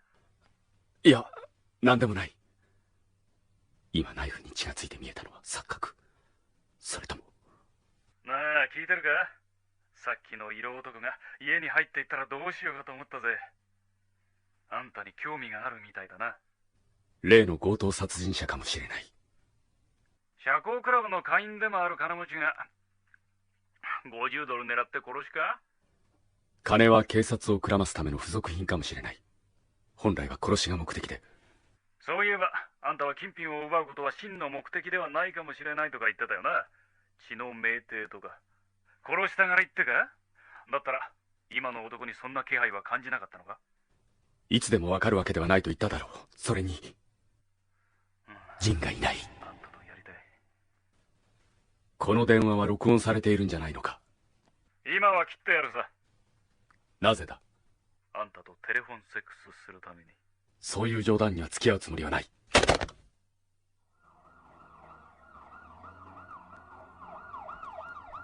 いや、なんでもない。今ナイフに血がついて見えたのは錯覚。それとも。なあ、聞いてるか？さっきの色男が家に入っていったらどうしようかと思ったぜ。あんたに興味があるみたいだな。例の強盗殺人者かもしれない。社交クラブの会員でもある金持ちが$50狙って殺しか？金は警察をくらますための付属品かもしれない。本来は殺しが目的で。そういえばあんたは金品を奪うことは真の目的ではないかもしれないとか言ってたよな。血の酩酊とか。殺したがりってか？だったら今の男にそんな気配は感じなかったのか？いつでもわかるわけではないと言っただろう。それにジンがいない。あんたとやりたい。この電話は録音されているんじゃないのか？今は切ってやるさ。なぜだ？あんたとテレフォンセックスするために。そういう冗談には付き合うつもりはない。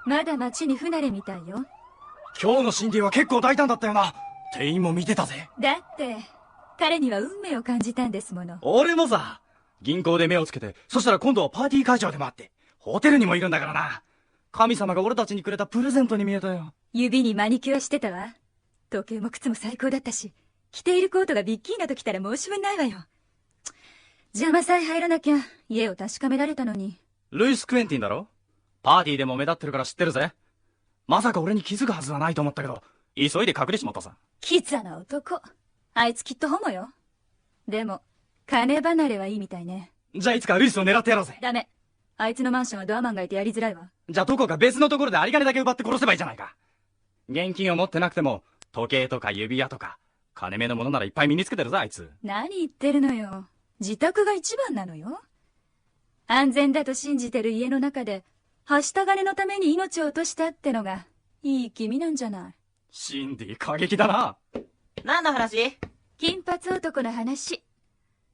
まだ街に不慣れみたいよ。今日のシンディは結構大胆だったよな。店員も見てたぜ。だって彼には運命を感じたんですもの。俺もさ、銀行で目をつけて、そしたら今度はパーティー会場でもあって、ホテルにもいるんだからな。神様が俺たちにくれたプレゼントに見えたよ。指にマニキュアしてたわ。時計も靴も最高だったし、着ているコートがビッキーナと来たら申し分ないわよ。邪魔さえ入らなきゃ家を確かめられたのに。ルイス・クエンティンだろ？パーティーでも目立ってるから知ってるぜ。まさか俺に気づくはずはないと思ったけど、急いで隠れちまったさ。キザな男。あいつきっとホモよ。でも金離れはいいみたいね。じゃあいつかルイスを狙ってやろうぜ。ダメ。あいつのマンションはドアマンがいてやりづらいわ。じゃあどこか別のところで有り金だけ奪って殺せばいいじゃないか。現金を持ってなくても時計とか指輪とか金目のものならいっぱい身につけてるぞ、あいつ。何言ってるのよ。自宅が一番なのよ。安全だと信じてる家の中ではした金のために命を落としたってのがいい気味なんじゃない。シンディ過激だな。何の話？金髪男の話。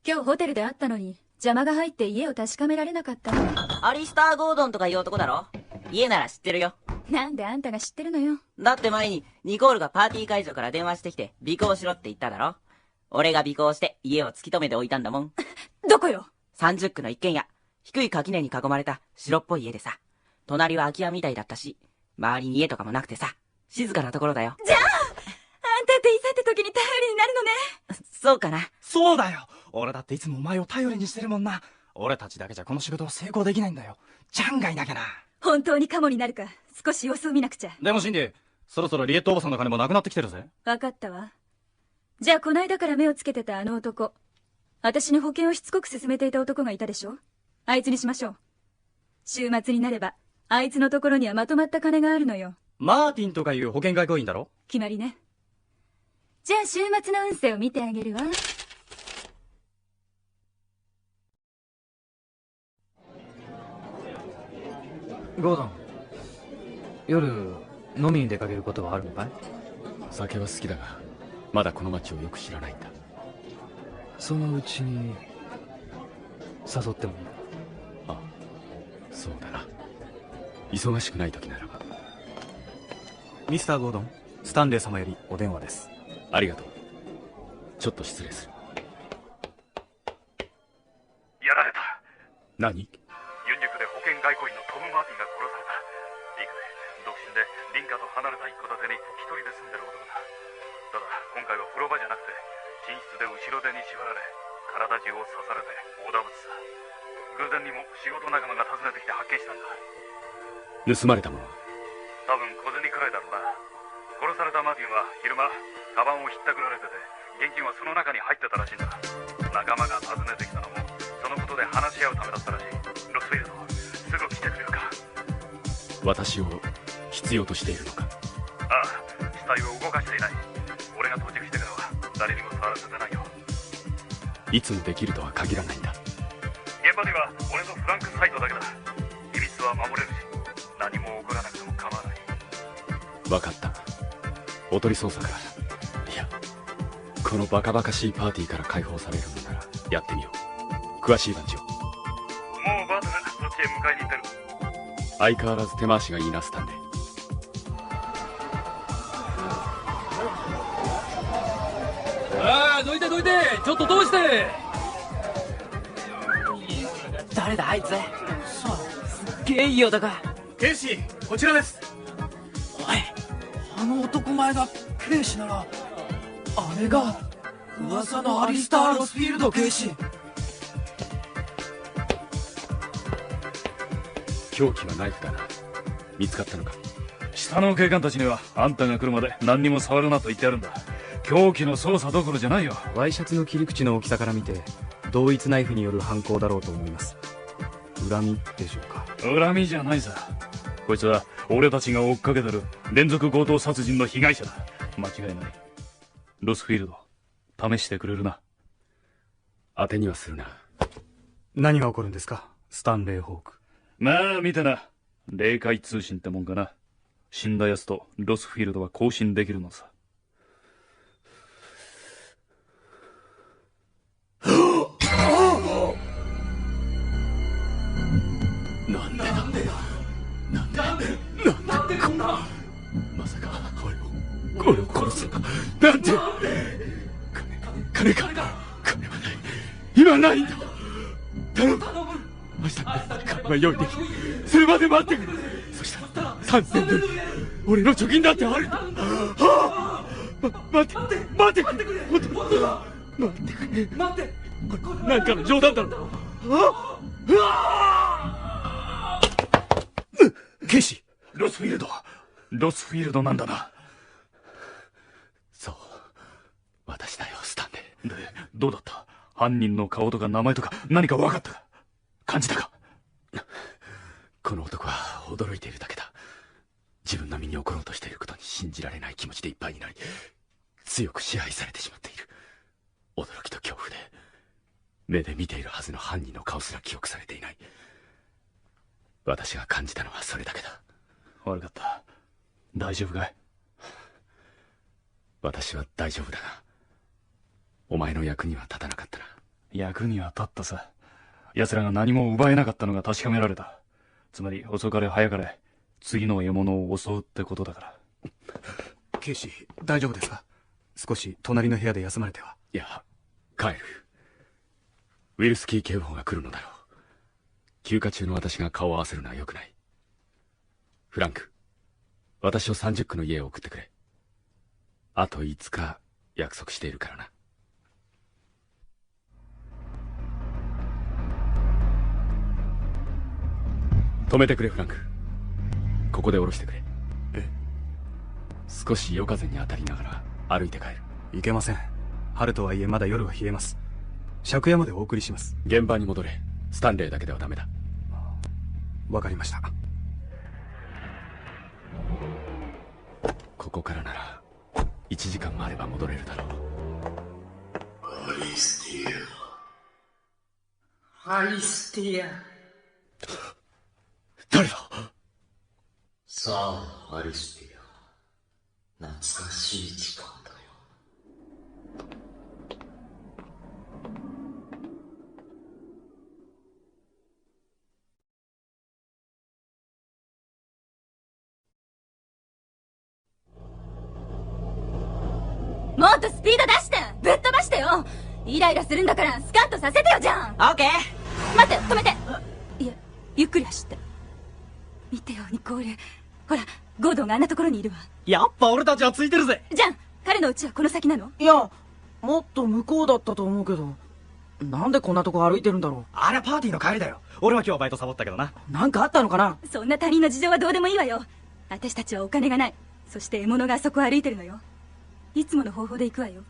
今日ホテルで会ったのに邪魔が入って家を確かめられなかったの。アリスター・ゴードンとかいう男だろ？家なら知ってるよ。なんであんたが知ってるのよ。だって前にニコールがパーティー会場から電話してきて尾行しろって言っただろ？俺が尾行して家を突き止めておいたんだもん。どこよ？30区の一軒家。低い垣根に囲まれた白っぽい家でさ。隣は空き家みたいだったし、周りに家とかもなくてさ、静かなところだよ。じゃあ、あんたっていざって時に頼りになるのね。そうかな。そうだよ。俺だっていつもお前を頼りにしてるもんな。俺たちだけじゃこの仕事は成功できないんだよ。ジャンがいなきゃな。本当にカモになるか、少し様子を見なくちゃ。でもシンディ、そろそろリエットおばさんの金もなくなってきてるぜ。わかったわ。じゃあこないだから目をつけてたあの男。私に保険をしつこく勧めていた男がいたでしょ？あいつにしましょう。週末になれば、あいつのところにはまとまった金があるのよ。マーティンとかいう保険外交員だろ？決まりね。じゃあ週末の運勢を見てあげるわ。ゴードン、夜飲みに出かけることはあるのかい？酒は好きだがまだこの街をよく知らないんだ。そのうちに誘ってもいい？ああ、そうだな。忙しくない時ならば。ミスター・ゴードン、スタンレー様よりお電話です。ありがとう。ちょっと失礼する。やられた。何？ユン塾で保険外交員のトム・マーティンが殺された。いいかね、独身で林家と離れた一戸建てに一人で住んでる男だ。ただ今回は風呂場じゃなくて寝室で後ろ手に縛られ体中を刺されて大ダブツさ。偶然にも仕事仲間が訪ねてきて発見したんだ。盗まれたものは？多分小銭くらいだろうな。殺されたマーティンは昼間カバンをひったくられてて現金はその中に入ってたらしいんだ。仲間が訪ねてきたのもそのことで話し合うためだったらしい。ロスフィールド、すぐ来てくれるか？私を必要としているのか？ああ、死体を動かしていない。俺が到着してからは誰にも触らせてないよ。いつもできるとは限らないんだ。現場には俺とフランクサイトだけだ。秘密は守れるし何も起こらなくても構わない。分かった。おとり捜査から、いやこのバカバカしいパーティーから解放されるのならやってみよう。詳しい番長。もうバートがそっちへ迎えに行ってる。相変わらず手回しがいいな、スタンレー。ああ、どいてどいて、ちょっとどうして？誰だあいつ？すっげえいい男。ケイシー、こちらです。おい、あの男前がケイシなら、あれが噂のアリスター・ロスフィールドケイシ。凶器はナイフだな。見つかったのか？下の警官たちにはあんたが来るまで何にも触るなと言ってあるんだ。凶器の捜査どころじゃないよ。ワイシャツの切り口の大きさから見て同一ナイフによる犯行だろうと思います。恨みでしょうか？恨みじゃないさ。こいつは俺たちが追っかけてる連続強盗殺人の被害者だ。間違いない。ロスフィールド、試してくれるな。当てにはするな。何が起こるんですか、スタンレー・ホーク。まあ見てな。霊界通信ってもんかな。死んだ奴とロスフィールドは交信できるのさ。なんでこんな。まさか俺を殺すのか。なんて。金はない。今ないんだ。頼む。明日金は用意できる。それまで待ってくれ。そしたら3000ドル俺の貯金だってある。待ってくれ。待って。これなんかの冗談だろ。ケイシー。ロスフィールドなんだな。そう、私だよ、スタンレー。で、どうだった？犯人の顔とか名前とか何か分かったか？感じたか？この男は驚いているだけだ。自分の身に起ころうとしていることに信じられない気持ちでいっぱいになり、強く支配されてしまっている。驚きと恐怖で目で見ているはずの犯人の顔すら記憶されていない。私が感じたのはそれだけだ。悪かった。大丈夫かい？私は大丈夫だが、お前の役には立たなかったな。役には立ったさ。奴らが何も奪えなかったのが確かめられた。つまり遅かれ早かれ次の獲物を襲うってことだから。ケイシ大丈夫ですか？少し隣の部屋で休まれては。いや、帰る。ウィルスキー警部補が来るのだろう。休暇中の私が顔を合わせるのは良くない。フランク、私を30区の家へ送ってくれ。あと5日約束しているからな。止めてくれ、フランク。ここで降ろしてくれ。少し夜風に当たりながら歩いて帰る。いけません。春とはいえまだ夜は冷えます。借家までお送りします。現場に戻れ。スタンレーだけではダメだ。わかりました。ここからなら1時間もあれば戻れるだろう。アリスティア。誰だ？さあ、アリスティア。懐かしい時間だよ。もっとスピード出してぶっ飛ばしてよ。イライラするんだからスカッとさせてよ。じゃん。オッケー。待って、止めて。いや、ゆっくり走って。見てよ、ニコール。ほら、ゴードンがあんなところにいるわ。やっぱ俺たちはついてるぜ。じゃん、彼の家はこの先なの？いや、もっと向こうだったと思うけど。なんでこんなとこ歩いてるんだろう。あれはパーティーの帰りだよ。俺は今日バイトサボったけどな。なんかあったのかな？そんな他人の事情はどうでもいいわよ。私たちはお金がない。そして獲物があそこを歩いてるのよ。いつもの方法で行くわよ。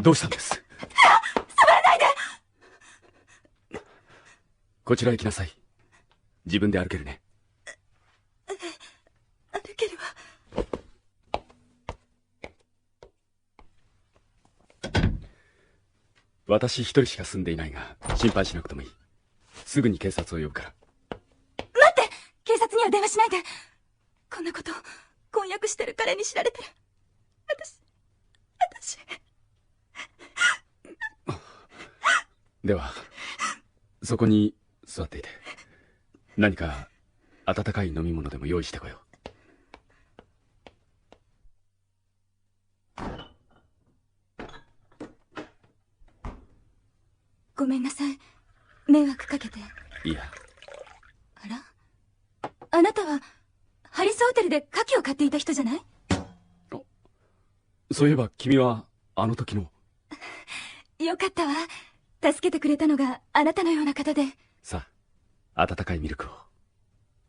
どうしたんです？触らないで。こちらへ来なさい。自分で歩けるね。歩けるわ。私一人しか住んでいないが心配しなくてもいい。すぐに警察を呼ぶから。待って、警察には電話しないで。こんなこと婚約してる彼に知られたら私ではそこに座っていて、何か温かい飲み物でも用意してこよう。ごめんなさい、迷惑かけて。いや。あら、あなたはハリスホテルで牡蠣を買っていた人じゃない？そういえば君はあの時の。よかったわ。助けてくれたのがあなたのような方で。さあ、温かいミルクを。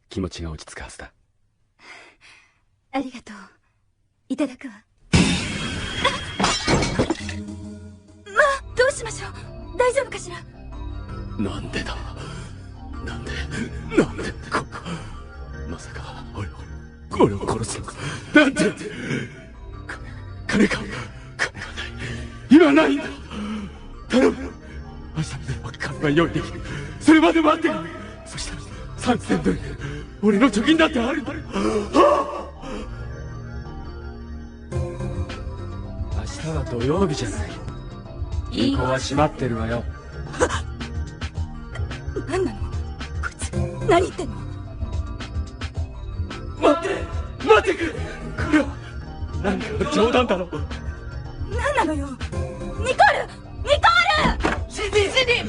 気持ちが落ち着くはずだ。ありがとう。いただくわ。まあ、どうしましょう。大丈夫かしら。なんでだ、なんでまさか俺を殺すのか。なんで金がない。今ないんだ。頼む、明日になれば金は用意できる。それまで待ってくれ。そしたら$3000、俺の貯金だってあるんだ。明日は土曜日じゃない。銀行は閉まってるわよ。何なのこいつ。何言ってんの。待ってくれ。これは何かの冗談だろ。何なのよ。ニコールシンディ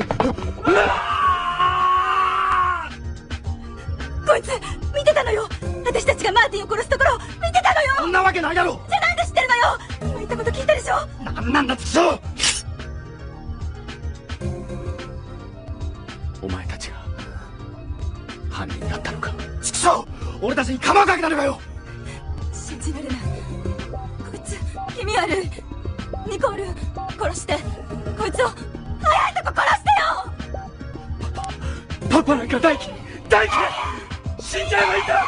こいつ見てたのよ。私たちがマーティンを殺すところ見てたのよ。そんなわけないだろ。じゃなんで知ってるのよ。今言ったこと聞いたでしょ。なんだってそう。お前たちが犯人だったのか。ちくしょう、俺たちに構うかけたのかよ。信じられない。こいつ気味悪い。ニコール殺して、こいつを早いとこ殺してよ。パパなんか大嫌い死んじゃえばいいんだ。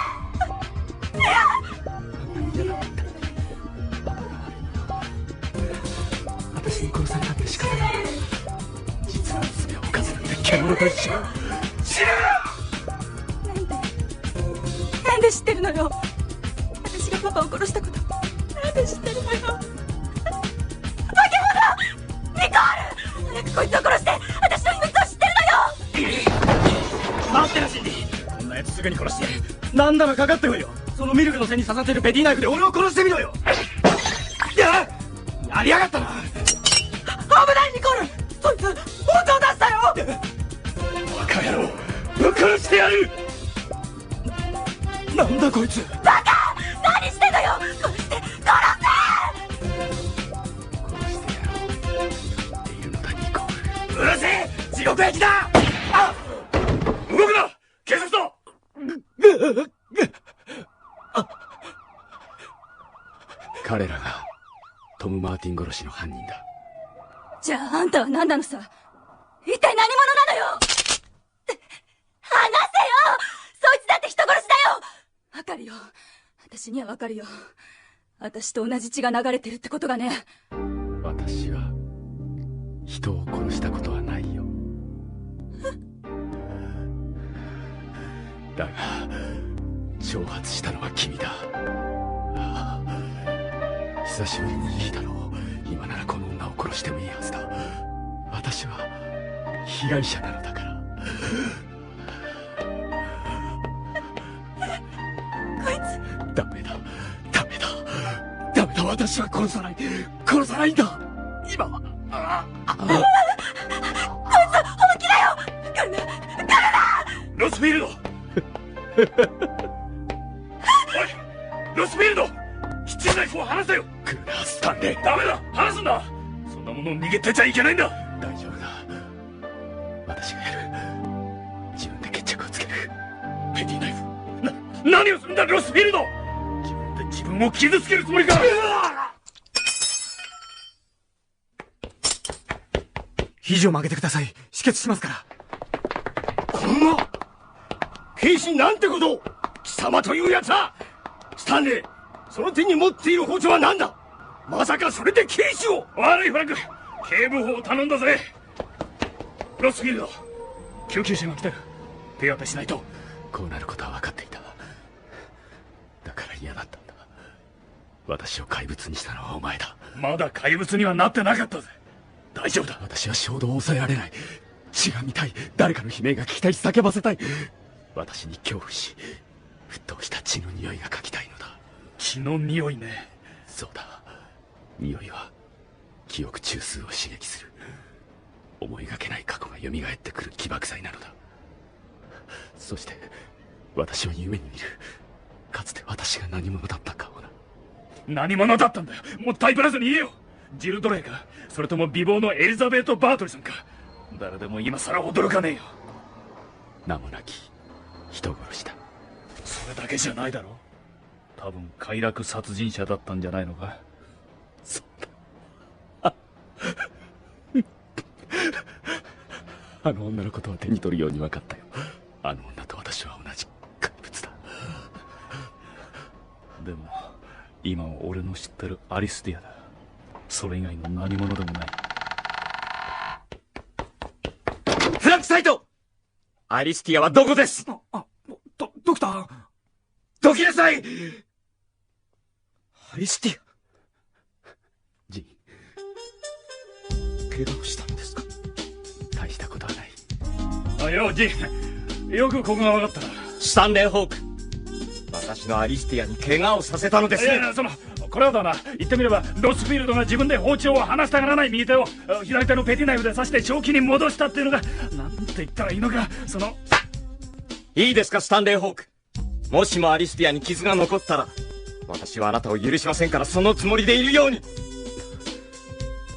私に殺されたって仕方ない。実は罪を犯すなんて獣と一緒。死ぬ。なんで知ってるのよ。私がパパを殺したこと、なんで知ってるのよ。化け物。ニコール、早くこいつを殺して私の秘密を知ってるのよ。待ってな、シンディ。こんなやつすぐに殺してやる。なんならかかってこいよ。そのミルクの背に刺さってるペティナイフで俺を殺してみろよ。やりやがったな。危ないニコール、そいつ包丁出したよ。バカ野郎、ぶっ殺してやる。なんだこいつ。バカ、何してんのよ。殺して殺せ。殺してやろうっていうのだニコール。うるせえ、地獄行きだ。あ、動くな、警察だ。彼らがトム・マーティン殺しの犯人だ。じゃああんたは何なのさ。一体何者なのよ。話せよ。そいつだって人殺しだよ。わかるよ。私にはわかるよ。私と同じ血が流れてるってことがね。私は人を殺したことはないよ。だが挑発したのは君だ。ああ、久しぶりにいいだろう。今ならこの女を殺してもいいはずだ。私は被害者なのだから。こいつダメだ、私は殺さないんだ。今はこいつ本気だよ。来るなロスフィールド。おい、ロスフィールド、キッチンナイフを離せよ。来るなスタンレー。ダメだ、離すんだ。そんなものを逃げてちゃいけないんだ。大丈夫だ、私がやる。自分で決着をつける。ペティナイフ、何をするんだロスフィールド。自分で自分を傷つけるつもりか。肘を曲げてください。止血しますから。こんな兵士なんてことを。貴様というやつは。スタンレー、その手に持っている包丁は何だ。まさかそれで兵士を。悪いフランク、警部補を頼んだぜ。ロスフィールド、救急車が来てる。手当てしないと。こうなることは分かっていた。だから嫌だったんだ。私を怪物にしたのはお前だ。まだ怪物にはなってなかったぜ。大丈夫だ。私は衝動を抑えられない。血が見たい。誰かの悲鳴が聞きたい。叫ばせたい。私に恐怖し、沸騰した血の匂いが嗅ぎたいのだ。血の匂いね。そうだ、匂いは記憶中枢を刺激する。思いがけない過去が蘇ってくる起爆剤なのだ。そして私は夢に見る。かつて私が何者だったかをな。何者だったんだよ。もったいぶらずに言えよ。ジルドレイか、それとも美貌のエリザベート・バートルさんか。誰でも今さら驚かねえよ。名もなき人殺しだ。それだけじゃないだろ。多分快楽殺人者だったんじゃないのか。そうだ。あの女のことは手に取るように分かったよ。あの女と私は同じ怪物だ。でも今は俺の知ってるアリスティアだ。それ以外の何者でもない。フランクサイト、アリスティアはどこです？ドクター、どきなさい。アリスティア、ジン、怪我をしたんですか？大したことはない。あ、よ、ジン、よくここが分かったな。スタンレー・ホーク、私のアリスティアに怪我をさせたのですね。いや、これはだな、言ってみればロスフィールドが自分で包丁を離したがらない右手を左手のペティナイフで刺して正気に戻したっていうのが、なんて言ったらいいのか、いいですか、スタンレー・ホーク。もしもアリスティアに傷が残ったら、私はあなたを許しませんから、そのつもりでいるように。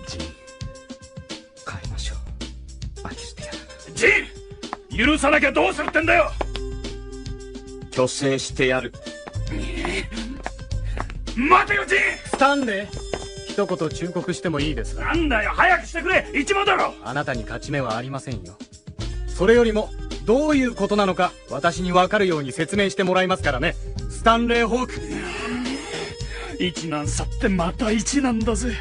ジン、帰りましょう、アリスティア。ジン、許さなきゃどうするってんだよ。虚勢してやる。待てよ、ジン。スタンレー、一言忠告してもいいですか？なんだよ、早くしてくれ、一番だろ。あなたに勝ち目はありませんよ。それよりもどういうことなのか私に分かるように説明してもらいますからね、スタンレー・ホーク。一難去ってまた一難だぜ。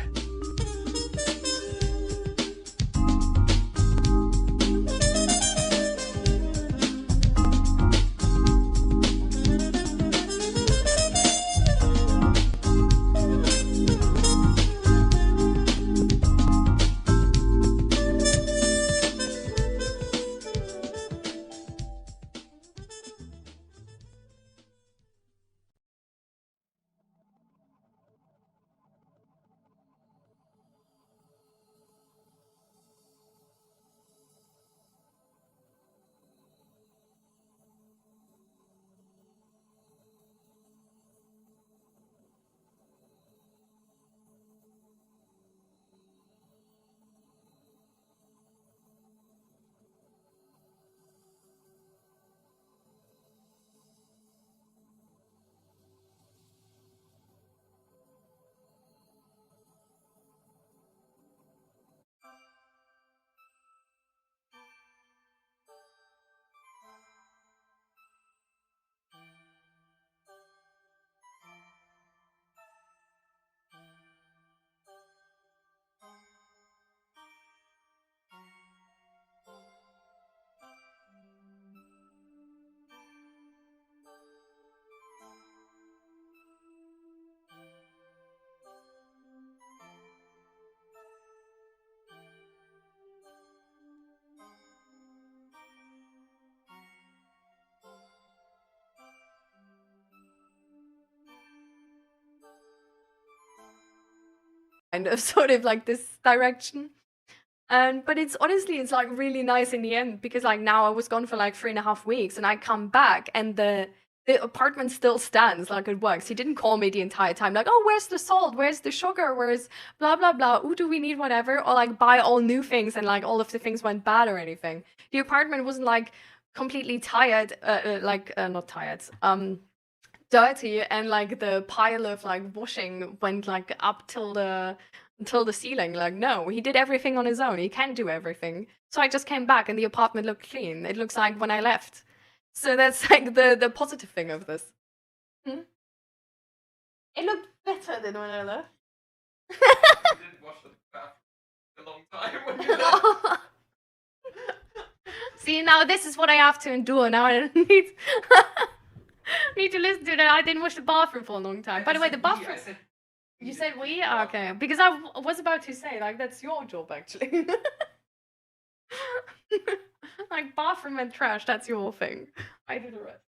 Kind of sort of like this direction. But it's honestly, it's like really nice in the end, because like now I was gone for like 3.5 weeks and I come back and the apartment still stands, like it works. He didn't call me the entire time like, oh, where's the salt, where's the sugar, where's blah blah blah, oh, do we need whatever, or like buy all new things and like all of the things went bad or anything. The apartment wasn't like completely tired, not tired, dirty, and like the pile of like washing went like up till the ceiling. Like, no, he did everything on his own. He can do everything. So I just came back and the apartment looked clean. It looks like when I left. So that's like the positive thing of this. It looked better than when I left. You didn't wash the bathroom a long time when you left. See, now this is what I have to endure. Now I need to listen to that. I didn't wash the bathroom for a long time. By the way, the bathroom... You said we? Okay. Because I was about to say, like, that's your job, actually. Like, bathroom and trash, that's your thing. I do the rest.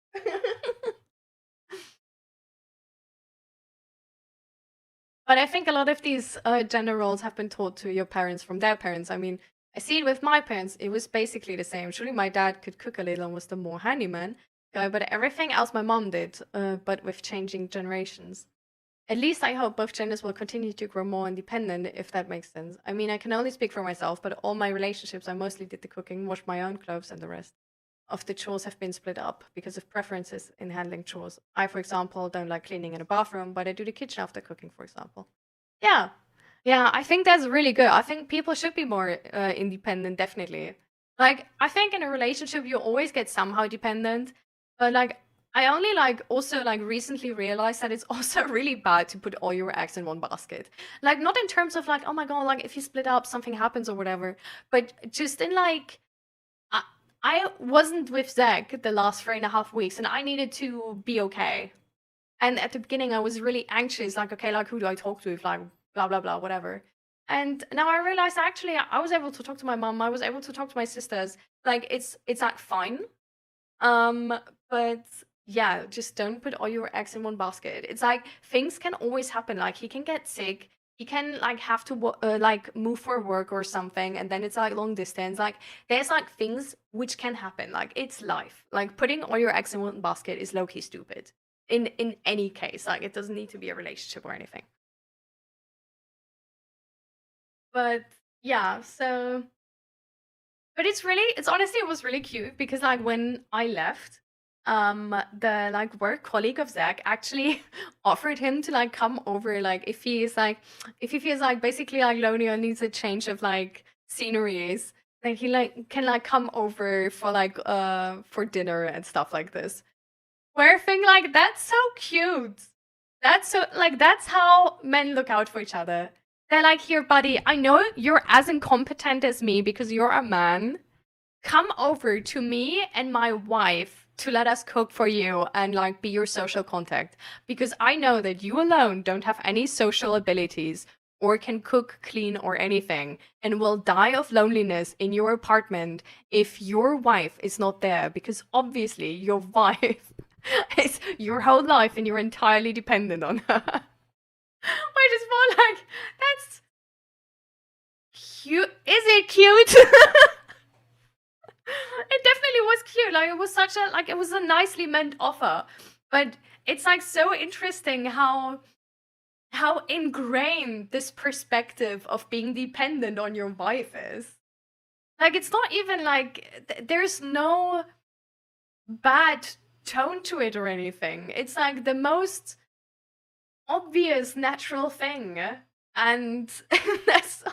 But I think a lot of these gender roles have been taught to your parents from their parents. I mean, I see it with my parents. It was basically the same. Surely my dad could cook a little and was the more handyman guy, but everything else my mom did, but with changing generations. At least I hope both genders will continue to grow more independent, if that makes sense. I mean, I can only speak for myself, but all my relationships, I mostly did the cooking, washed my own clothes and the rest. of the chores have been split up because of preferences in handling chores. I, for example, don't like cleaning in a bathroom, but I do the kitchen after cooking, for example. Yeah. Yeah, I think that's really good. I think people should be more independent, definitely. Like, I think in a relationship, you always get somehow dependent, but like, I only like also like recently realized that it's also really bad to put all your eggs in one basket. Like, not in terms of like, oh my God, like if you split up, something happens or whatever, but just in like, I wasn't with Zach the last 3.5 weeks and I needed to be okay. And at the beginning, I was really anxious, like, okay, like, who do I talk to? If like, blah, blah, blah, whatever. And now I realized actually I was able to talk to my mom. I was able to talk to my sisters. Like, it's like fine. But yeah, just don't put all your eggs in one basket. It's like things can always happen. Like he can get sick. He can like have to like move for work or something, and then it's like long distance. Like there's like things which can happen. Like it's life. Like putting all your eggs in one basket is low-key stupid. In any case, like it doesn't need to be a relationship or anything. But yeah, so but it's honestly, it was really cute because like when I left, the like work colleague of Zach actually offered him to like come over, like if he feels like basically like lonely or needs a change of like sceneries, then he like can like come over for like for dinner and stuff like this. Where I think like that's so cute. That's so like that's how men look out for each other. They're like, here, buddy, I know you're as incompetent as me because you're a man. Come over to me and my wife to let us cook for you and like be your social contact. Because I know that you alone don't have any social abilities or can cook, clean, or anything, and will die of loneliness in your apartment if your wife is not there. Because obviously your wife is your whole life and you're entirely dependent on her. I just felt like, that's cute. Is it cute? It definitely was cute. Like, it was such a, like, it was a nicely meant offer. But it's, like, so interesting how ingrained this perspective of being dependent on your wife is. Like, it's not even, like, there's no bad tone to it or anything. It's, like, the most obvious natural thing, and that's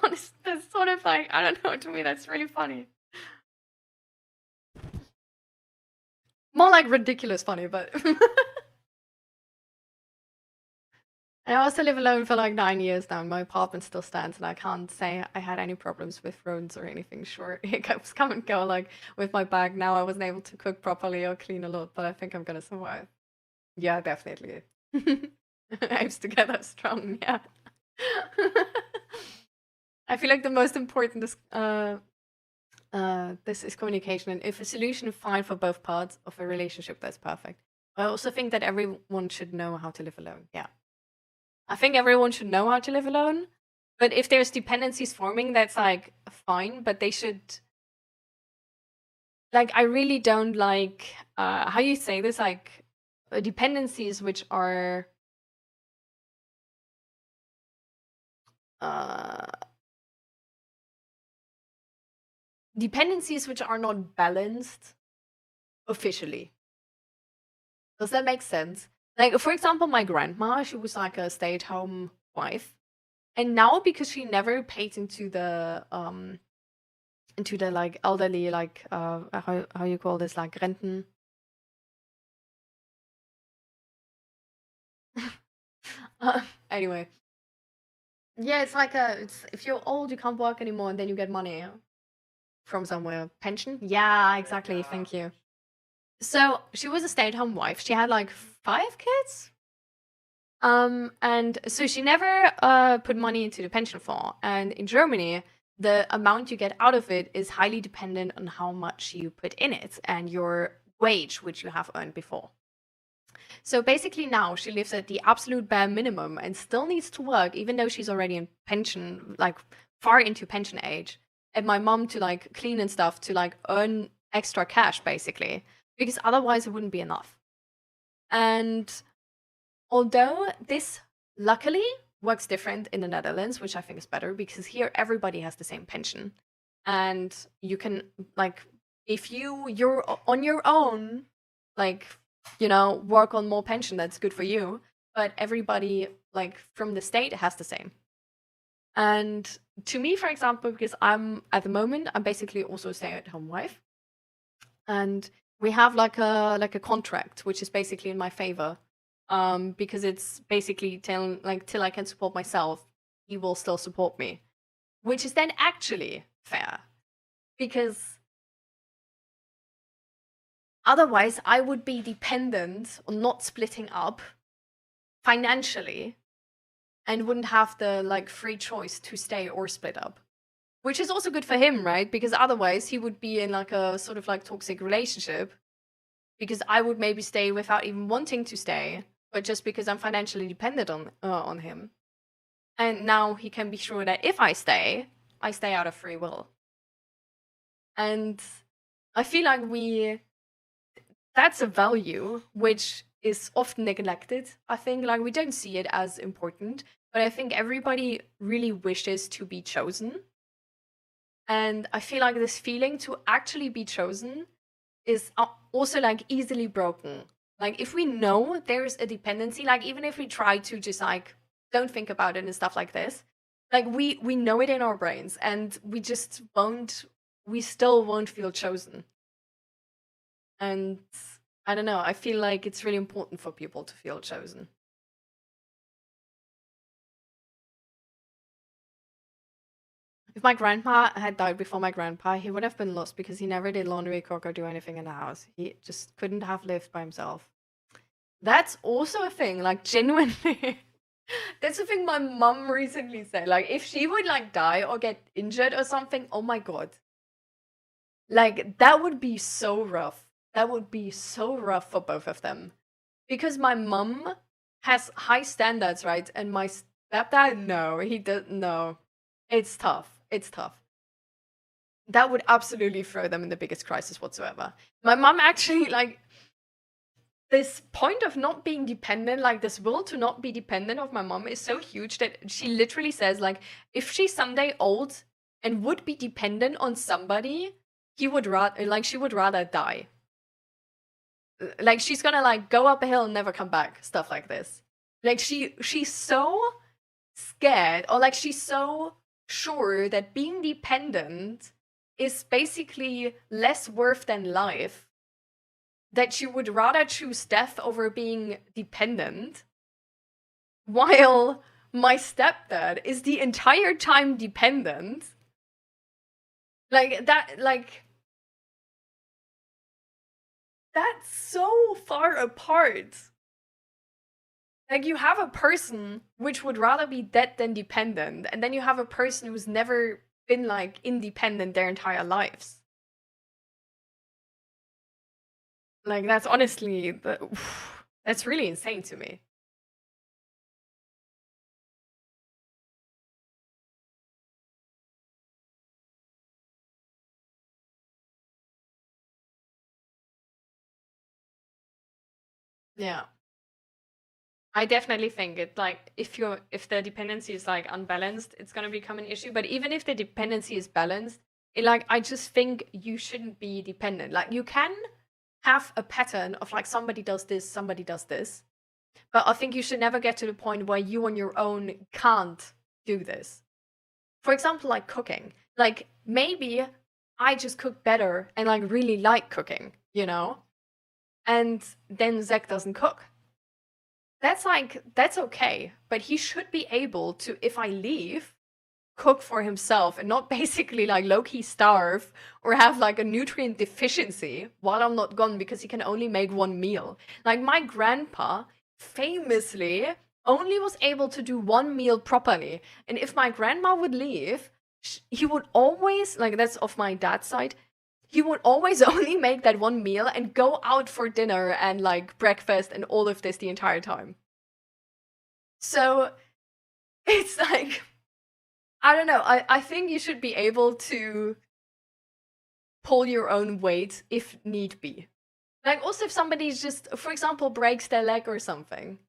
sort of like, I don't know, to me that's really funny. More like ridiculous funny, but I also live alone for like 9 years now, and my apartment still stands, and I can't say I had any problems with roads or anything. Sure, hiccups come and go, like with my bag now I wasn't able to cook properly or clean a lot, but I think I'm gonna survive. Yeah, definitely. Aims together strong, yeah. I feel like the most important is this is communication, and if a solution is fine for both parts of a relationship, that's perfect. I also think that everyone should know how to live alone. Yeah. I think everyone should know how to live alone, but if there's dependencies forming, that's like fine, but they should, like, I really don't like how you say this, like dependencies which are dependencies which are not balanced officially. Does that make sense? Like, for example, my grandma, she was like a stay-at-home wife, and now because she never paid into the like elderly, like how you call this, like Renten. Anyway, yeah, it's like it's if you're old, you can't work anymore, and then you get money from somewhere. Pension? Yeah, exactly. Thank you. So she was a stay-at-home wife. She had like 5 kids. And so she never put money into the pension fund. And in Germany, the amount you get out of it is highly dependent on how much you put in it and your wage, which you have earned before. So basically now she lives at the absolute bare minimum and still needs to work, even though she's already in pension, like far into pension age. And my mom to like clean and stuff to like earn extra cash, basically, because otherwise it wouldn't be enough. And although this luckily works different in the Netherlands, which I think is better, because here everybody has the same pension, and you can like if you're on your own, like, you know, work on more pension, that's good for you. But everybody, like, from the state has the same. And to me, for example, because I'm at the moment, I'm basically also a stay-at-home wife, and we have like a contract, which is basically in my favor, because it's basically till I can support myself, he will still support me, which is then actually fair, because otherwise I would be dependent on not splitting up financially and wouldn't have the like free choice to stay or split up. Which is also good for him, right? Because otherwise he would be in like a sort of like toxic relationship, because I would maybe stay without even wanting to stay, but just because I'm financially dependent on him. And now he can be sure that if I stay out of free will. And I feel like that's a value which is often neglected. I think like we don't see it as important, but I think everybody really wishes to be chosen. And I feel like this feeling to actually be chosen is also like easily broken. Like if we know there's a dependency, like even if we try to just like don't think about it and stuff like this, like we know it in our brains, and we still won't feel chosen. And I don't know, I feel like it's really important for people to feel chosen. If my grandpa had died before my grandpa, he would have been lost because he never did laundry, cook, or do anything in the house. He just couldn't have lived by himself. That's also a thing, like genuinely. That's the thing my mom recently said. Like if she would like die or get injured or something, oh my god. Like that would be so rough. That would be so rough for both of them. Because my mom has high standards, right? And my stepdad, no, he doesn't. No. It's tough. It's tough. That would absolutely throw them in the biggest crisis whatsoever. My mom actually, like, this point of not being dependent, like this will to not be dependent of my mom is so huge that she literally says, like, if she's someday old and would be dependent on somebody, she would rather die. Like, she's gonna, like, go up a hill and never come back, stuff like this. Like, she's so scared, or like she's so sure that being dependent is basically less worth than life, that she would rather choose death over being dependent, while my stepdad is the entire time dependent. Like that, like that's so far apart. Like, you have a person which would rather be dead than dependent, and then you have a person who's never been, like, independent their entire lives. Like, that's honestly, that's really insane to me. Yeah. I definitely think it, like, if the dependency is like unbalanced, it's gonna become an issue. But even if the dependency is balanced, I just think you shouldn't be dependent. Like, you can have a pattern of like somebody does this, but I think you should never get to the point where you on your own can't do this. For example, like cooking. Like, maybe I just cook better and like really like cooking, you know? And then Zach doesn't cook. That's okay, but he should be able to, if I leave, cook for himself and not basically like low-key starve or have like a nutrient deficiency while I'm not gone because he can only make one meal. Like, my grandpa famously only was able to do one meal properly, and if my grandma would leave, he would always, like, that's of my dad's side, he would always only make that one meal and go out for dinner and like breakfast and all of this the entire time. So it's like, I don't know, I think you should be able to pull your own weight if need be. Like, also if somebody just, for example, breaks their leg or something,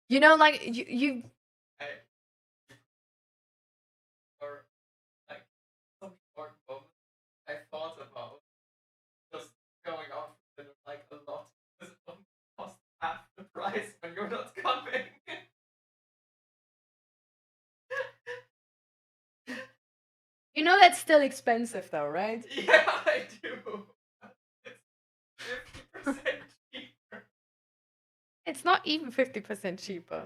you know, like you or like some important moment I thought about that's still expensive though, right? Yeah, I do. It's 50% cheaper. It's not even 50% cheaper.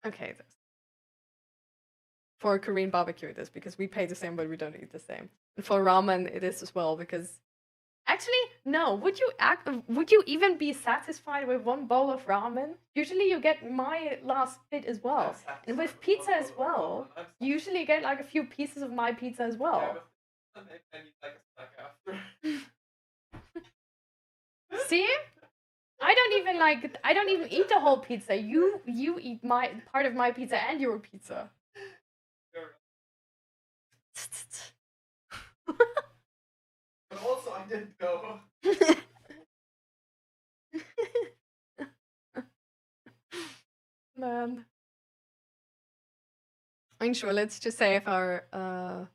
Okay, for Korean barbecue it is, because we pay the same but we don't eat the same. And for ramen it is as well, because actually no, would you even be satisfied with one bowl of ramen? Usually you get my last bit as well. And with pizza as well, you usually get like a few pieces of my pizza as well. I need like a snack after. See? I don't even eat the whole pizza. You eat my part of my pizza and your pizza. But also I didn't go. Man. I'm sure, let's just say if a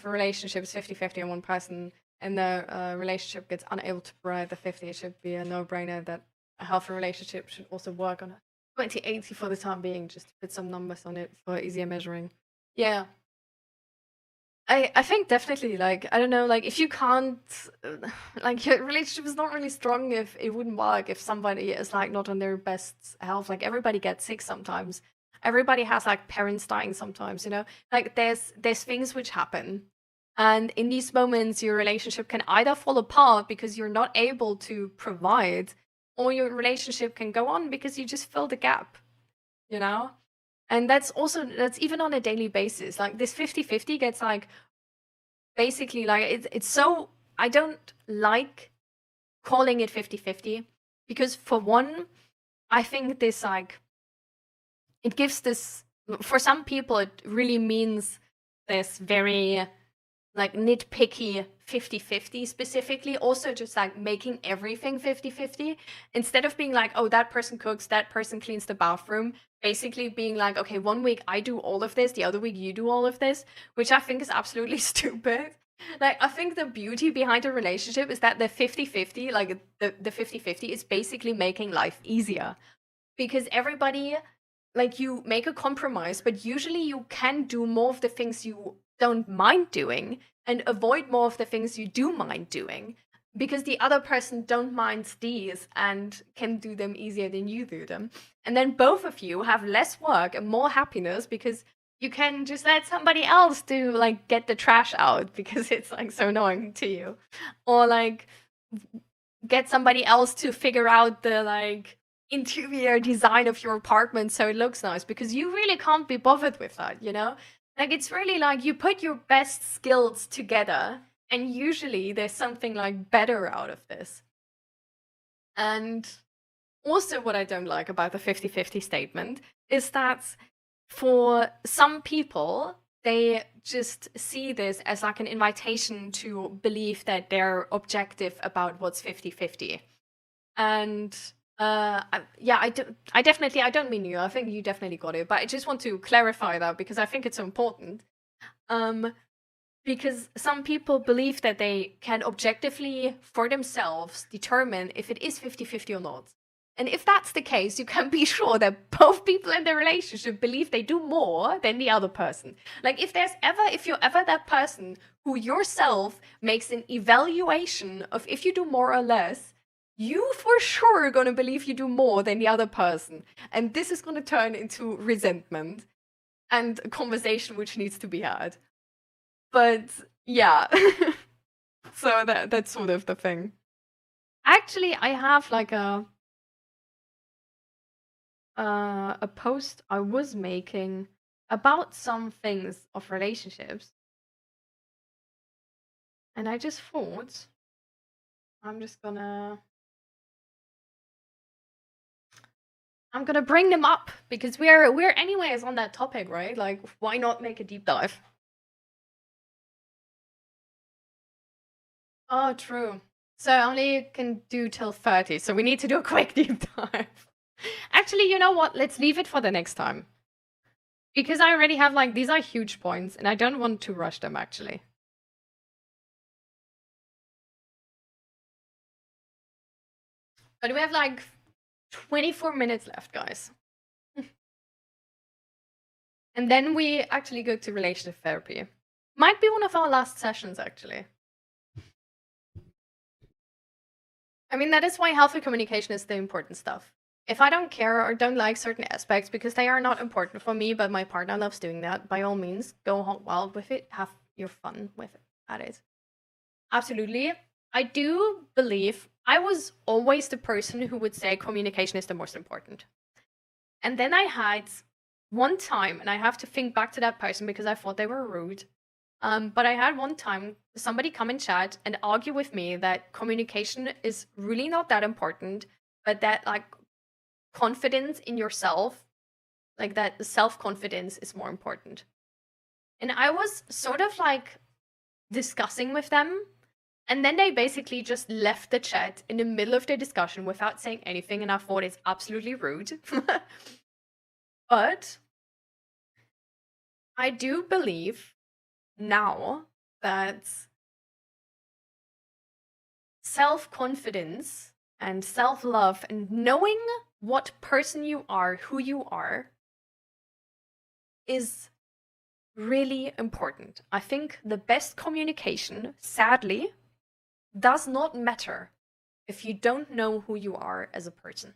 relationship is 50-50 and one person and the relationship gets unable to provide the 50, it should be a no-brainer that a healthy relationship should also work on a 20-80 for the time being, just to put some numbers on it for easier measuring. Yeah. I think definitely, like, I don't know, like, if you can't, like, your relationship is not really strong if it wouldn't work if somebody is, like, not on their best health. Like, everybody gets sick sometimes. Everybody has, like, parents dying sometimes, you know? Like, there's things which happen. And in these moments, your relationship can either fall apart because you're not able to provide, or your relationship can go on because you just fill the gap, you know? And that's even on a daily basis. Like, this 50-50 gets, like, basically, like, it's so, I don't like calling it 50-50 because, for one, I think this, like, it gives this, for some people, it really means this very, like, nitpicky 50-50 specifically, also just, like, making everything 50-50, instead of being like, oh, that person cooks, that person cleans the bathroom, basically being like, okay, one week I do all of this, the other week you do all of this, which I think is absolutely stupid. Like, I think the beauty behind a relationship is that the 50-50, like, the 50-50 is basically making life easier, because everybody, like, you make a compromise, but usually you can do more of the things you don't mind doing and avoid more of the things you do mind doing, because the other person don't mind these and can do them easier than you do them. And then both of you have less work and more happiness because you can just let somebody else do, like, get the trash out because it's, like, so annoying to you. Or, like, get somebody else to figure out the, like, interior design of your apartment so it looks nice, because you really can't be bothered with that, you know? Like, it's really like you put your best skills together and usually there's something, like, better out of this. And also what I don't like about the 50-50 statement is that for some people, they just see this as, like, an invitation to believe that they're objective about what's 50-50. And I don't mean you. I think you definitely got it, but I just want to clarify that because I think it's so important. Because some people believe that they can objectively, for themselves, determine if it is 50-50 or not. And if that's the case, you can be sure that both people in the relationship believe they do more than the other person. Like, if you're ever that person who yourself makes an evaluation of if you do more or less, you for sure are going to believe you do more than the other person. And this is going to turn into resentment and a conversation which needs to be had. But yeah, so that's sort of the thing. Actually, I have, like, a post I was making about some things of relationships. And I just thought I'm gonna bring them up because we're anyways on that topic, right? Like, why not make a deep dive? Oh, true. So I only can do till 30, so we need to do a quick deep dive. Actually, you know what? Let's leave it for the next time. Because I already have, like, these are huge points, and I don't want to rush them, actually. But we have, like, 24 minutes left, guys. And then we actually go to relationship therapy. Might be one of our last sessions, actually. I mean, that is why healthy communication is the important stuff. If I don't care or don't like certain aspects because they are not important for me, but my partner loves doing that, by all means, go wild with it. Have your fun with it. At it. Absolutely. I do believe I was always the person who would say communication is the most important. And then I had one time, and I have to think back to that person because I thought they were rude. But I had one time somebody come in chat and argue with me that communication is really not that important, but that like confidence in yourself, like that self-confidence is more important. And I was sort of like discussing with them, and then they basically just left the chat in the middle of the discussion without saying anything, and I thought it's absolutely rude. But I do believe now that self-confidence and self-love and knowing what person you are, who you are, is really important. I think the best communication, sadly, does not matter if you don't know who you are as a person.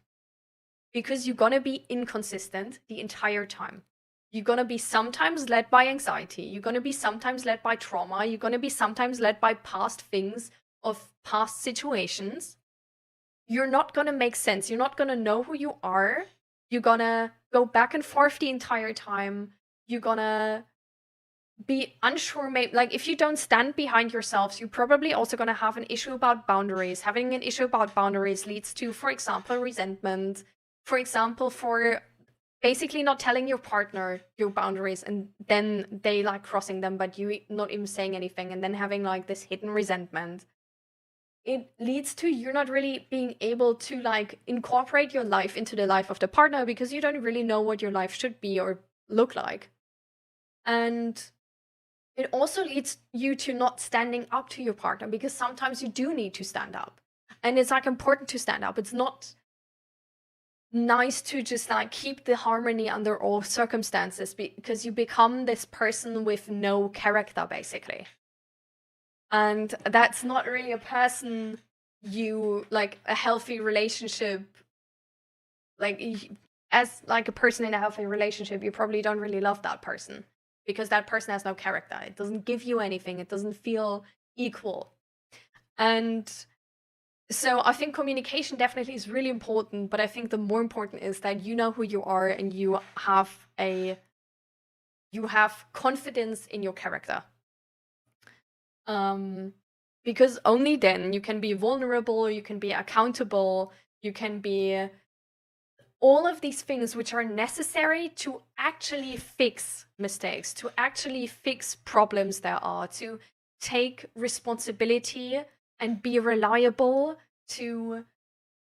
Because you're gonna be inconsistent the entire time. You're gonna be sometimes led by anxiety. You're gonna be sometimes led by trauma. You're gonna be sometimes led by past things of past situations. You're not gonna make sense. You're not gonna know who you are. You're gonna go back and forth the entire time. You're gonna be unsure. Maybe like if you don't stand behind yourselves, you're probably also gonna have an issue about boundaries. Having an issue about boundaries leads to, for example, resentment. For example, for basically not telling your partner your boundaries and then they like crossing them, but you not even saying anything, and then having like this hidden resentment. It leads to you're not really being able to like incorporate your life into the life of the partner because you don't really know what your life should be or look like. And it also leads you to not standing up to your partner because sometimes you do need to stand up. And it's like important to stand up. It's not nice to just like keep the harmony under all circumstances because you become this person with no character basically, and that's not really a person you like. A healthy relationship, like as like a person in a healthy relationship, you probably don't really love that person because that person has no character. It doesn't give you anything. It doesn't feel equal. And so I think communication definitely is really important, but I think the more important is that you know who you are and you have confidence in your character. Because only then you can be vulnerable, you can be accountable, you can be all of these things which are necessary to actually fix mistakes, to actually fix problems there are, to take responsibility and be reliable, to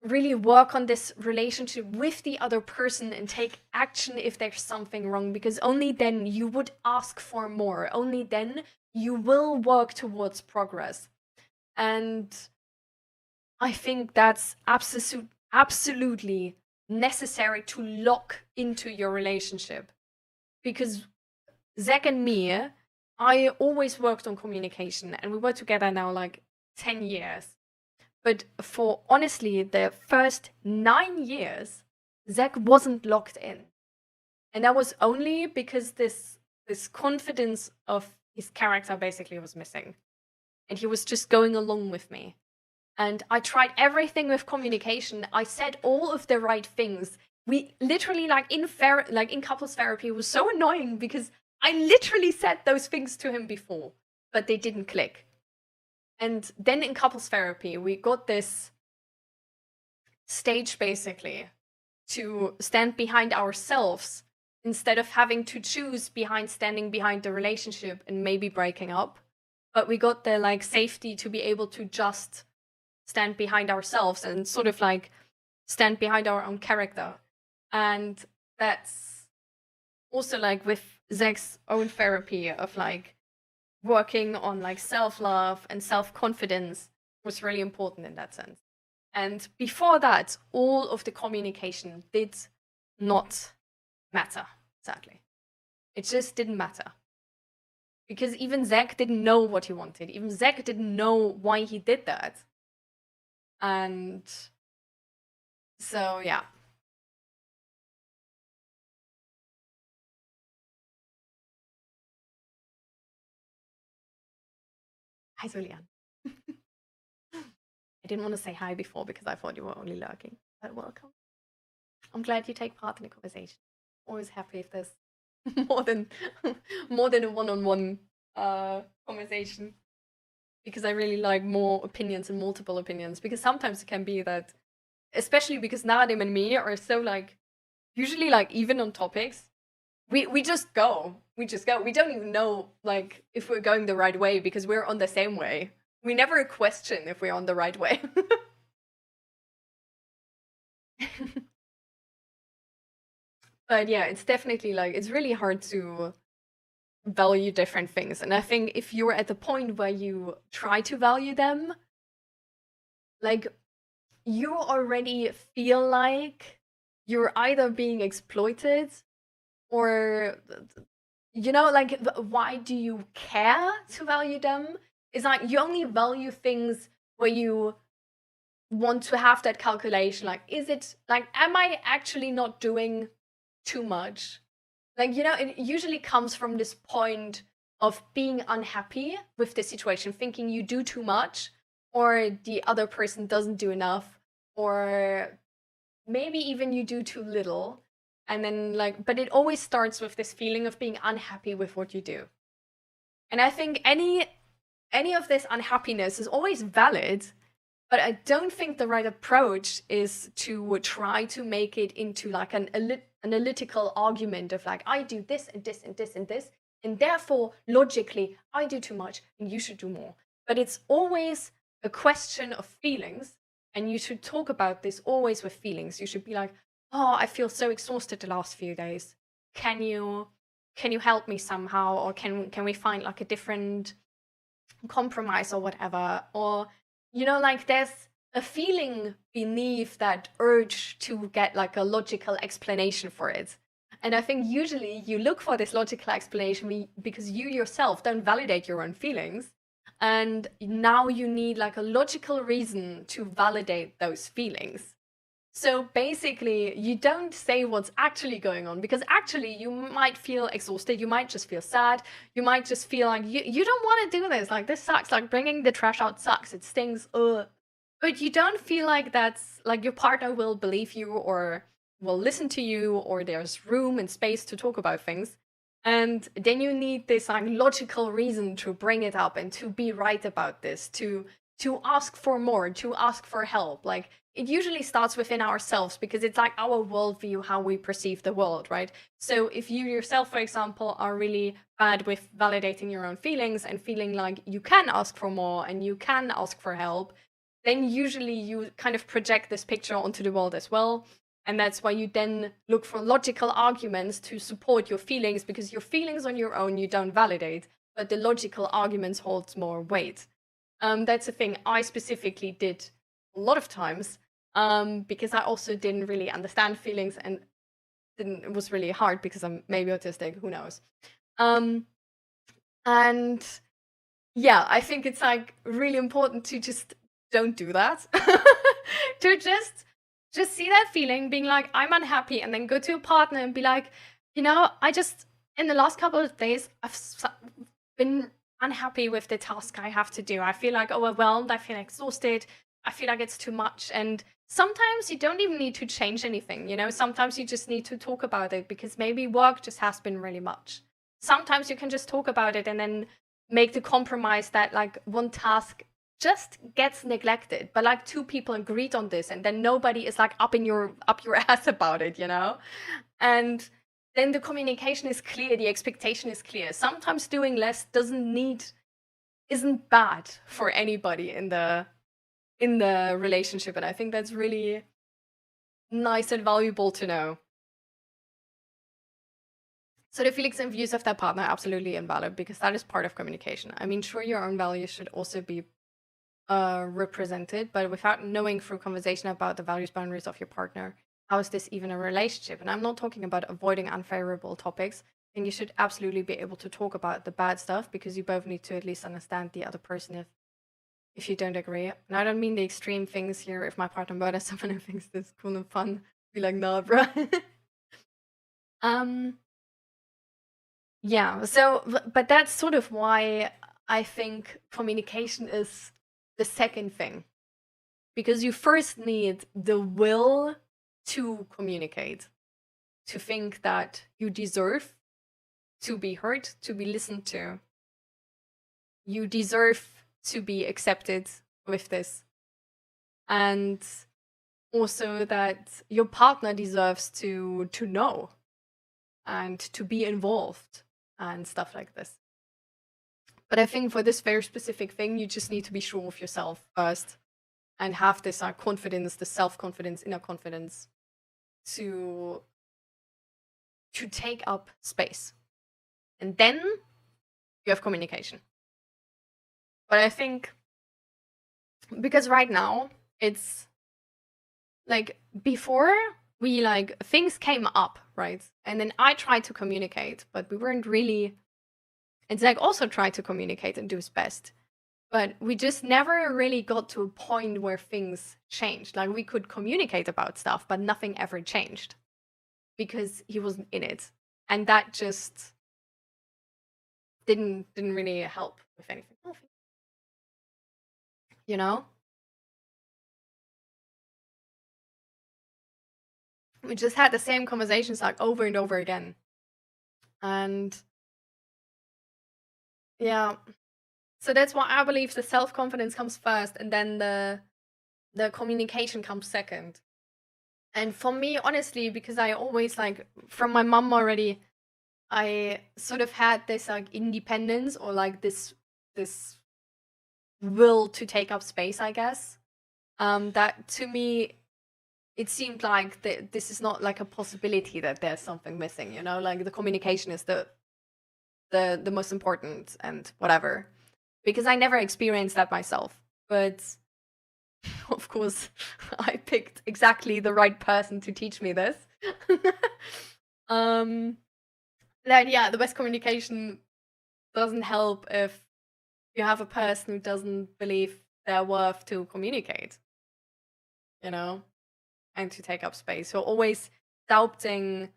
really work on this relationship with the other person and take action if there's something wrong, because only then you would ask for more. Only then you will work towards progress. And I think that's absolutely necessary to lock into your relationship. Because Zach and me, I always worked on communication and we were together now like 10 years. But for honestly, the first 9 years, Zach wasn't locked in. And that was only because this confidence of his character basically was missing. And he was just going along with me. And I tried everything with communication. I said all of the right things. We literally, like in couples therapy, it was so annoying because I literally said those things to him before, but they didn't click. And then in couples therapy, we got this stage basically to stand behind ourselves instead of having to choose standing behind the relationship and maybe breaking up. But we got the like safety to be able to just stand behind ourselves and sort of like stand behind our own character. And that's also like with Zach's own therapy of like working on like self-love and self-confidence was really important in that sense. And before that, all of the communication did not matter, sadly. It just didn't matter. Because even Zack didn't know what he wanted. Even Zack didn't know why he did that. And so, yeah. Hi, Julian. I didn't want to say hi before because I thought you were only lurking, but welcome. I'm glad you take part in the conversation. Always happy if there's more than a one-on-one conversation, because I really like more opinions and multiple opinions, because sometimes it can be that, especially because Nadim and me are so like usually like even on topics, we just go. We don't even know like if we're going the right way because we're on the same way. We never question if we're on the right way. But yeah, it's definitely like, it's really hard to value different things. And I think if you're at the point where you try to value them, like you already feel like you're either being exploited or, you know, like why do you care to value them? It's like you only value things where you want to have that calculation, like, is it like, am I actually not doing too much? Like, you know, it usually comes from this point of being unhappy with the situation, thinking you do too much or the other person doesn't do enough, or maybe even you do too little. And then like, but it always starts with this feeling of being unhappy with what you do. And I think any of this unhappiness is always valid, but I don't think the right approach is to try to make it into like an analytical argument of like, I do this and this and this and this, and therefore logically I do too much and you should do more. But it's always a question of feelings, and you should talk about this always with feelings. You should be like, oh, I feel so exhausted the last few days. Can you help me somehow, or can we find like a different compromise or whatever? Or, you know, like there's a feeling beneath that urge to get like a logical explanation for it. And I think usually you look for this logical explanation because you yourself don't validate your own feelings. And now you need like a logical reason to validate those feelings. So basically, you don't say what's actually going on, because actually you might feel exhausted, you might just feel sad, you might just feel like you don't want to do this, like this sucks, like bringing the trash out sucks, it stings, but you don't feel like that's like your partner will believe you or will listen to you, or there's room and space to talk about things. And then you need this like logical reason to bring it up and to be right about this, to ask for more, to ask for help. Like, it usually starts within ourselves, because it's like our worldview, how we perceive the world, right? So if you yourself, for example, are really bad with validating your own feelings and feeling like you can ask for more and you can ask for help, then usually you kind of project this picture onto the world as well. And that's why you then look for logical arguments to support your feelings, because your feelings on your own you don't validate, but the logical arguments hold more weight. That's a thing I specifically did a lot of times, because I also didn't really understand feelings, and it was really hard because I'm maybe autistic, who knows. And yeah, I think it's like really important to just don't do that. To just see that feeling, being like, I'm unhappy, and then go to a partner and be like, you know, I just, in the last couple of days, I've been unhappy with the task I have to do. I feel like overwhelmed, I feel exhausted, I feel like it's too much. And sometimes you don't even need to change anything, you know? Sometimes you just need to talk about it, because maybe work just has been really much. Sometimes you can just talk about it and then make the compromise that like one task just gets neglected, but like two people agreed on this, and then nobody is like up your ass about it, you know? And then the communication is clear, the expectation is clear. Sometimes doing less isn't bad for anybody in the relationship, and I think that's really nice and valuable to know. So the feelings and views of that partner are absolutely invalid, because that is part of communication. I mean, sure, your own values should also be represented, but without knowing through conversation about the values boundaries of your partner, how is this even a relationship? And I'm not talking about avoiding unfavorable topics. think you should absolutely be able to talk about the bad stuff, because you both need to at least understand the other person if you don't agree. And I don't mean the extreme things here. If my partner murders someone and thinks this is cool and fun, be like, nah, bro. Yeah, so, but that's sort of why I think communication is the second thing. Because you first need the will to communicate, to think that you deserve to be heard, to be listened to. You deserve to be accepted with this. And also that your partner deserves to know and to be involved and stuff like this. But I think for this very specific thing, you just need to be sure of yourself first and have this confidence, the self-confidence, inner confidence to take up space. And then you have communication. But I think, because right now, it's like before we things came up, right? And then I tried to communicate, but we weren't really, and Zach also tried to communicate and do his best. But we just never really got to a point where things changed. Like, we could communicate about stuff, but nothing ever changed because he wasn't in it. And that just didn't really help with anything. You know? We just had the same conversations over and over again. And yeah. So that's why I believe the self-confidence comes first, and then the communication comes second. And for me, honestly, because I always from my mom already, I sort of had this independence, or this will to take up space, I guess. That to me, it seemed like this is not a possibility that there's something missing, you know? The communication is the most important and whatever. Because I never experienced that myself. But of course, I picked exactly the right person to teach me this. That, yeah, the best communication doesn't help if you have a person who doesn't believe they're worth to communicate, you know, and to take up space. So always doubting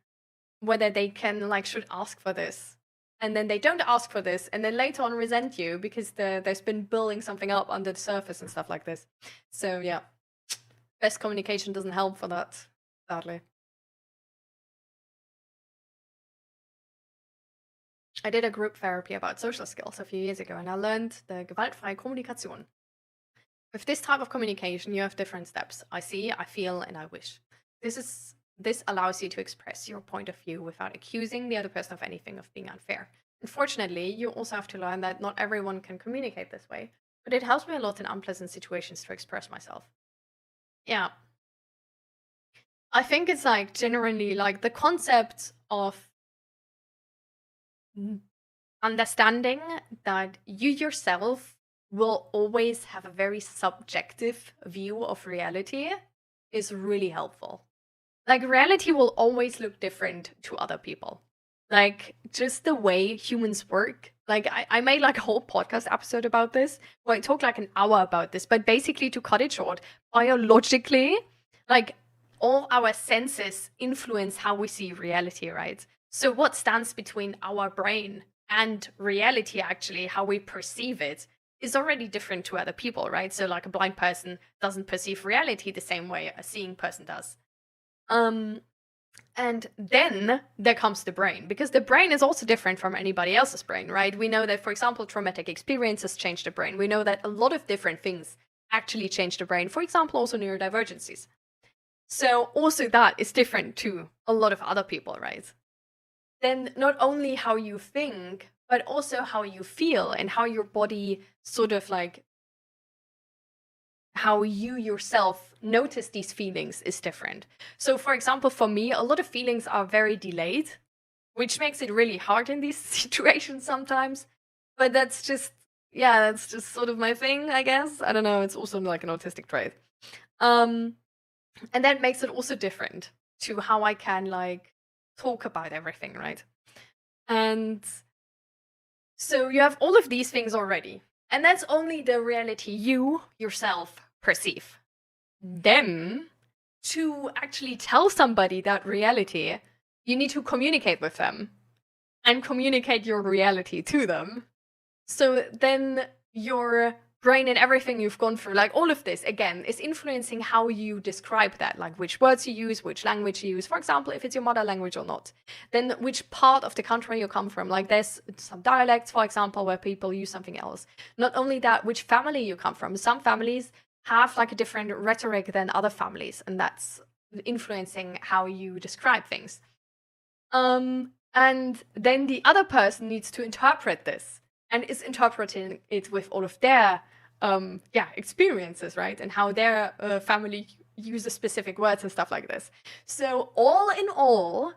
whether they can, should ask for this. And then they don't ask for this, and then later on resent you because there's been building something up under the surface and stuff like this. So yeah, best communication doesn't help for that, sadly. I did a group therapy about social skills a few years ago, and I learned the gewaltfreie Kommunikation. With this type of communication, you have different steps. I see, I feel, and I wish. This allows you to express your point of view without accusing the other person of anything of being unfair. Unfortunately, you also have to learn that not everyone can communicate this way, but it helps me a lot in unpleasant situations to express myself. Yeah. I think it's generally the concept of understanding that you yourself will always have a very subjective view of reality is really helpful. Reality will always look different to other people. Just the way humans work. I made a whole podcast episode about this, where I talked an hour about this, but basically, to cut it short, biologically, all our senses influence how we see reality, right? So what stands between our brain and reality, actually, how we perceive it, is already different to other people, right? So a blind person doesn't perceive reality the same way a seeing person does. And then there comes the brain, because the brain is also different from anybody else's brain, right? We know that, for example, traumatic experiences change the brain. We know that a lot of different things actually change the brain. For example, also neurodivergencies. So also that is different to a lot of other people, right? Then not only how you think, but also how you feel and how your body sort of how you yourself notice these feelings is different. So for example, for me, a lot of feelings are very delayed, which makes it really hard in these situations sometimes. But that's just sort of my thing, I guess. I don't know, it's also an autistic trait. And that makes it also different to how I can talk about everything, right? And so you have all of these things already. And that's only the reality you yourself perceive. Then, to actually tell somebody that reality, you need to communicate with them and communicate your reality to them. So then your brain and everything you've gone through, like all of this, again, is influencing how you describe that, like which words you use, which language you use, for example, if it's your mother language or not. Then which part of the country you come from, like there's some dialects, for example, where people use something else. Not only that, which family you come from. Some families have like a different rhetoric than other families, and that's influencing how you describe things. And then the other person needs to interpret this, and is interpreting it with all of their experiences, right? And how their family uses specific words and stuff like this. So all in all,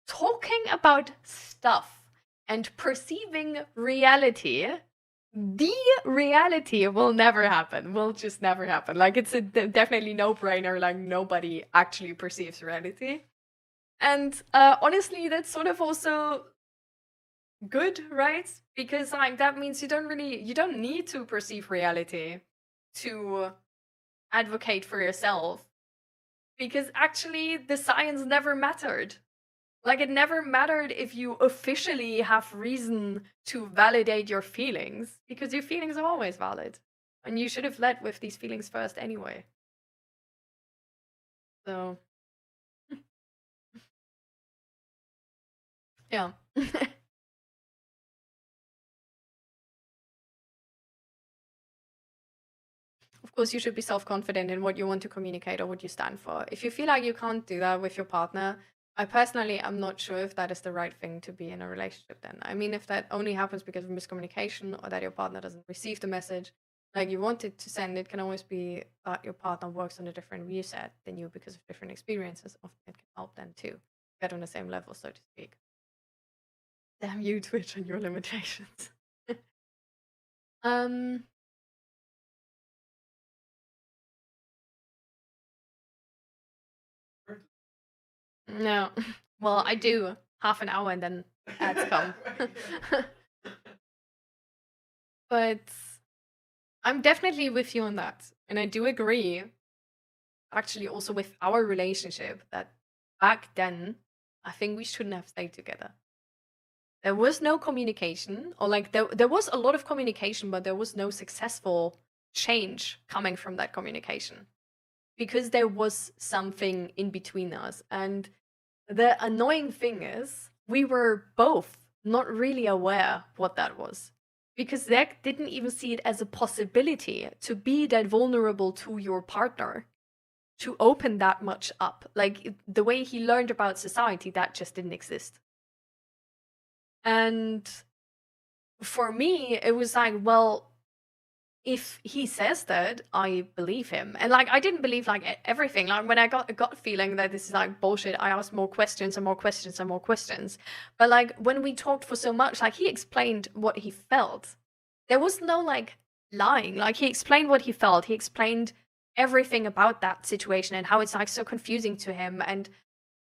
talking about stuff and perceiving reality, the reality will never happen. Will just never happen. Like it's a definitely no-brainer. Like nobody actually perceives reality. And honestly, that's sort of also good, right? Because like that means you don't need to perceive reality to advocate for yourself. Because actually the science never mattered. Like it never mattered if you officially have reason to validate your feelings, because your feelings are always valid. And you should have led with these feelings first anyway. So yeah. Of course, you should be self-confident in what you want to communicate or what you stand for. If you feel like you can't do that with your partner, I personally am not sure if that is the right thing to be in a relationship then. I mean, if that only happens because of miscommunication or that your partner doesn't receive the message like you wanted to send, it can always be that your partner works on a different view set than you because of different experiences. Often it can help then too. Get on the same level, so to speak. Damn you, Twitch, and your limitations. No. Well, I do half an hour and then ads come. But I'm definitely with you on that. And I do agree, actually, also with our relationship, that back then, I think we shouldn't have stayed together. There was no communication, or like there was a lot of communication, but there was no successful change coming from that communication. Because there was something in between us. And the annoying thing is, we were both not really aware what that was. Because Zach didn't even see it as a possibility to be that vulnerable to your partner, to open that much up. Like, the way he learned about society, that just didn't exist. And for me, it was like, well, if he says that, I believe him. And like, I didn't believe like everything. Like when I got a gut feeling that this is like bullshit, I asked more questions and more questions and more questions. But like when we talked for so much, like he explained what he felt. There was no like lying. Like he explained what he felt. He explained everything about that situation and how it's like so confusing to him. And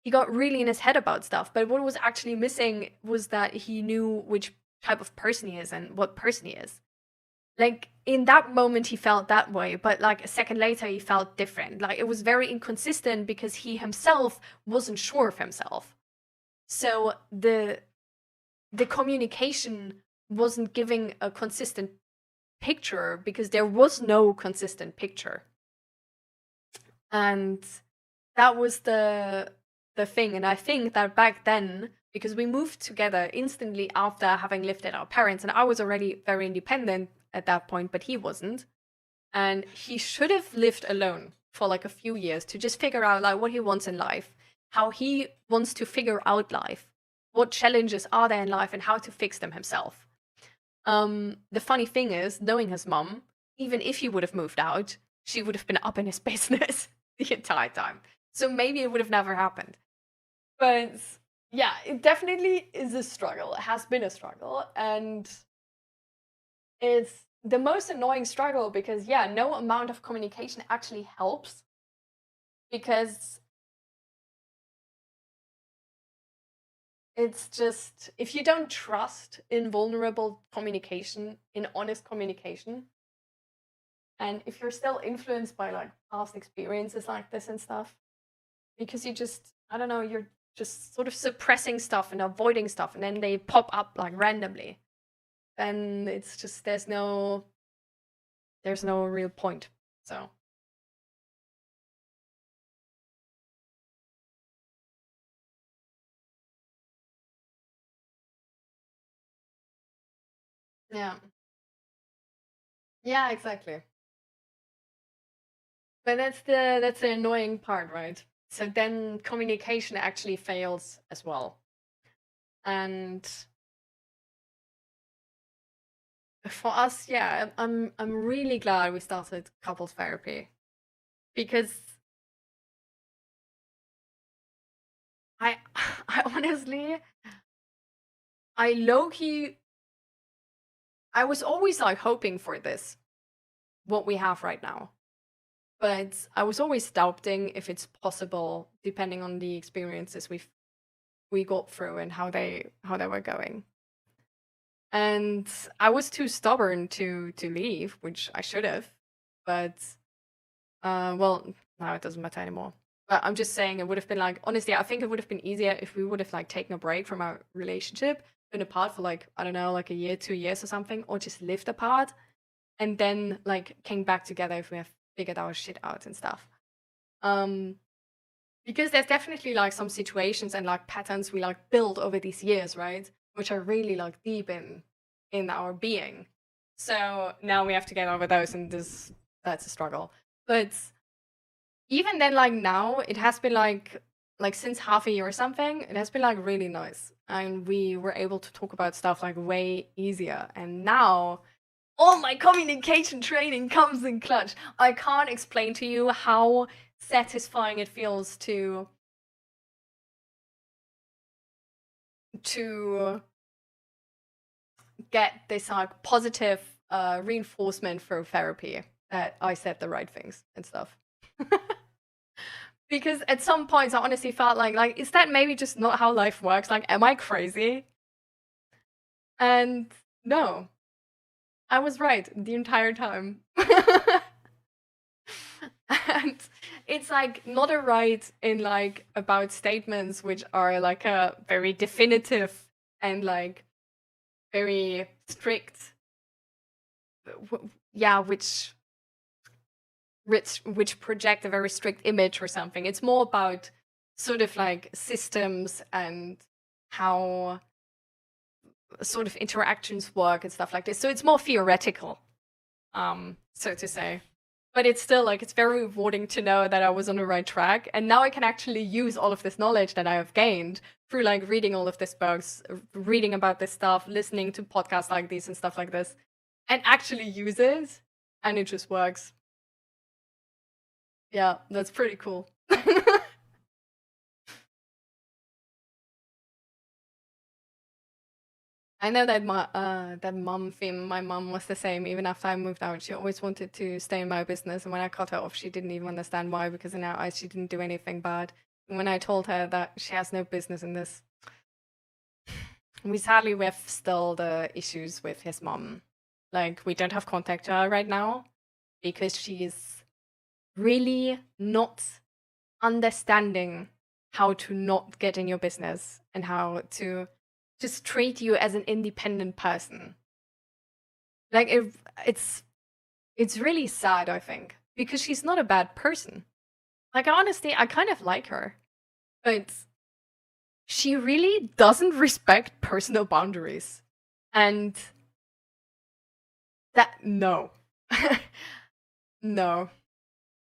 he got really in his head about stuff. But what was actually missing was that he knew which type of person he is and what person he is. Like, in that moment, he felt that way, but like a second later, he felt different. Like, it was very inconsistent because he himself wasn't sure of himself. So the communication wasn't giving a consistent picture because there was no consistent picture. And that was the thing. And I think that back then, because we moved together instantly after having lived at our parents, and I was already very independent at that point, but he wasn't. And he should have lived alone for like a few years to just figure out like what he wants in life, how he wants to figure out life, what challenges are there in life and how to fix them himself. The funny thing is, knowing his mom, even if he would have moved out, she would have been up in his business the entire time. So maybe it would have never happened. But yeah, it definitely is a struggle. It has been a struggle. And it's the most annoying struggle because, yeah, no amount of communication actually helps. Because It's just, if you don't trust in vulnerable communication, in honest communication, and if you're still influenced by like past experiences like this and stuff, because you just, I don't know, you're just sort of suppressing stuff and avoiding stuff, and then they pop up like randomly, then it's just, there's no real point. So yeah. Yeah, exactly. But that's the annoying part, right? So then communication actually fails as well. And for us, yeah, I'm really glad we started couples therapy, because I I honestly, I low-key, I was always like hoping for this, what we have right now. But I was always doubting if it's possible, depending on the experiences we got through and how they were going. And I was too stubborn to leave, which I should have. But well, now it doesn't matter anymore. But I'm just saying, it would have been like, honestly, I think it would have been easier if we would have like taken a break from our relationship, been apart for like, I don't know, like a year, 2 years or something, or just lived apart, and then like came back together if we have figured our shit out and stuff. Because there's definitely like some situations and like patterns we like build over these years, right? Which are really like deep in our being. So now we have to get over those, and that's a struggle. But even then, like now, it has been like since half a year or something, it has been like really nice. And we were able to talk about stuff like way easier. And now all my communication training comes in clutch. I can't explain to you how satisfying it feels to get this like positive reinforcement through therapy that I said the right things and stuff. Because at some points I honestly felt like, is that maybe just not how life works? Like, am I crazy? And no, I was right the entire time. And it's like not a right in like about statements which are like a very definitive and like very strict, yeah, which project a very strict image or something. It's more about sort of like systems and how sort of interactions work and stuff like this. So it's more theoretical, so to say. But it's still like, it's very rewarding to know that I was on the right track. And now I can actually use all of this knowledge that I have gained through like reading all of these books, reading about this stuff, listening to podcasts like these and stuff like this, and actually use it. And it just works. Yeah, that's pretty cool. I know that that mom theme, my mom was the same. Even after I moved out, she always wanted to stay in my business. And when I cut her off, she didn't even understand why, because in her eyes, she didn't do anything bad. And when I told her that she has no business in this, we sadly have still the issues with his mom. Like, we don't have contact to her right now because she is really not understanding how to not get in your business and how to just treat you as an independent person. Like, it's really sad, I think, because she's not a bad person. Like, honestly, I kind of like her, but she really doesn't respect personal boundaries. And that, no. No.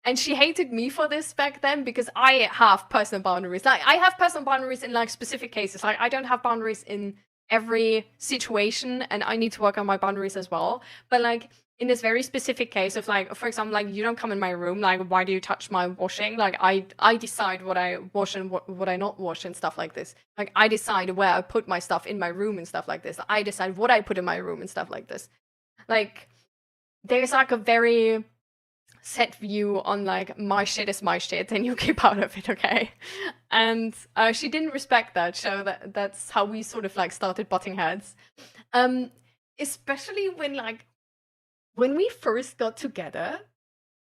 And she hated me for this back then because I have personal boundaries. Like, I have personal boundaries in like specific cases. Like, I don't have boundaries in every situation, and I need to work on my boundaries as well. But like, in this very specific case of like, for example, like, you don't come in my room, like, why do you touch my washing? Like, I decide what I wash and what I not wash and stuff like this. Like, I decide where I put my stuff in my room and stuff like this. I decide what I put in my room and stuff like this. Like, there's like a very set view on like my shit is my shit and you keep out of it, okay? And she didn't respect that, so that's how we sort of like started butting heads. Especially when we first got together,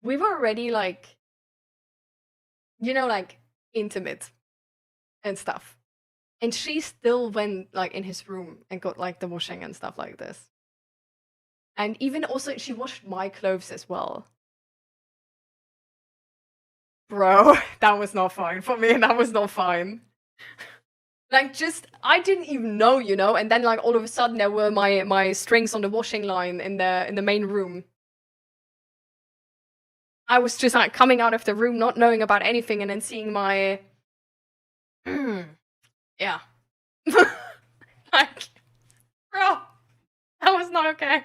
we were already like, you know, like intimate and stuff. And she still went like in his room and got like the washing and stuff like this. And even also she washed my clothes as well. Bro, that was not fine for me. That was not fine. Like, just, I didn't even know, you know, and then like all of a sudden there were my strings on the washing line in the main room. I was just like coming out of the room not knowing about anything and then seeing my yeah. Like, bro, that was not okay.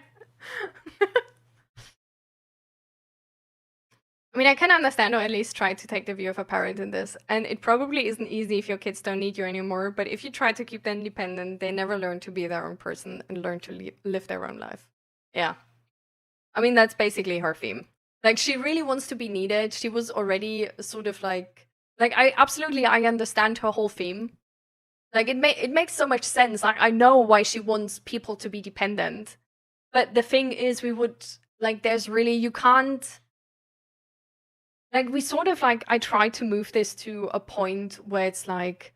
I mean, I can understand, or at least try to take the view of a parent in this. And it probably isn't easy if your kids don't need you anymore, but if you try to keep them independent, they never learn to be their own person and learn to live their own life. Yeah. I mean, that's basically her theme. Like, she really wants to be needed. She was already sort of like I understand her whole theme. Like, it makes so much sense. Like, I know why she wants people to be dependent. But the thing is, we would, like, there's really, you can't, like, we sort of like, I try to move this to a point where it's like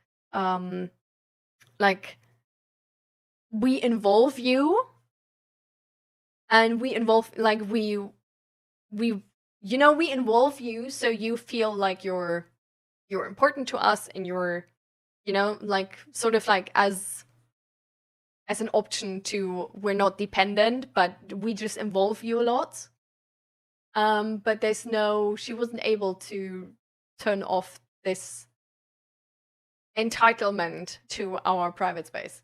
we involve you, and we involve, like, we you know, we involve you so you feel like you're important to us, and you're, you know, like, sort of like as an option to, we're not dependent, but we just involve you a lot. But there's no, she wasn't able to turn off this entitlement to our private space.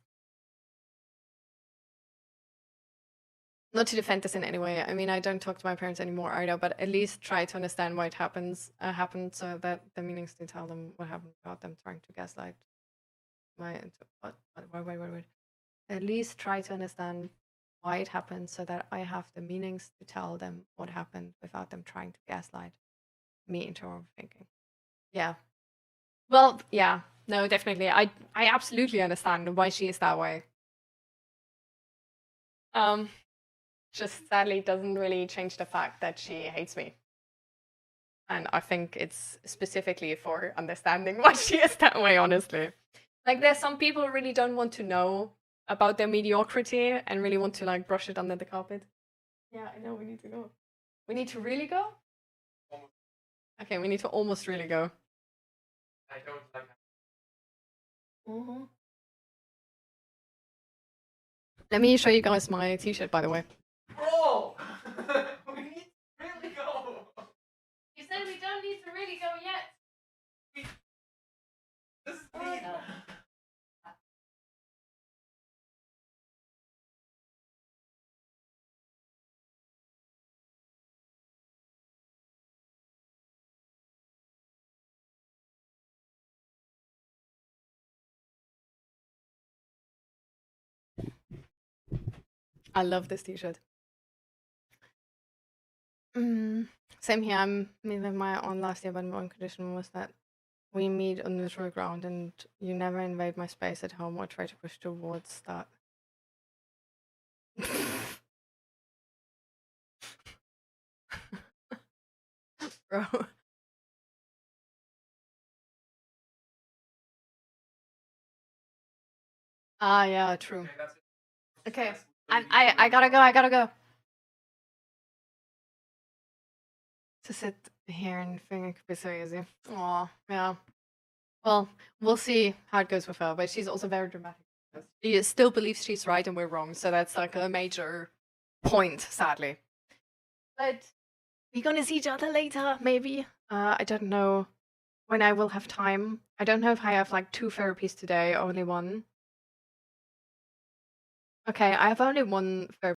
Not to defend this in any way. I mean, I don't talk to my parents anymore either, but at least try to understand why it happened, so that the meanings to tell them what happened without them trying to gaslight my, wait. At least try to understand why it happened, so that I have the meanings to tell them what happened without them trying to gaslight me into overthinking. Yeah. Well, yeah. No, definitely. I absolutely understand why she is that way. Just sadly doesn't really change the fact that she hates me. And I think it's specifically for understanding why she is that way, honestly. Like, there's some people who really don't want to know about their mediocrity and really want to, like, brush it under the carpet. Yeah, I know, we need to go. We need to really go? Okay, we need to almost really go. I don't like Let me show you guys my t-shirt, by the way. Bro! We need to really go! You said we don't need to really go yet. This is me. I love this t-shirt. Same here. I'm meeting my own last year, but my one condition was that we meet on neutral ground and you never invade my space at home or try to push towards that. Bro. Ah, yeah, true. Okay, I gotta go. To sit here and think it could be so easy. Aw, yeah. Well, we'll see how it goes with her, but she's also very dramatic. She still believes she's right and we're wrong, so that's like a major point, sadly. But we're gonna see each other later, maybe. I don't know when I will have time. I don't know if I have like 2 therapies today, only one. Okay, I have only one therapy.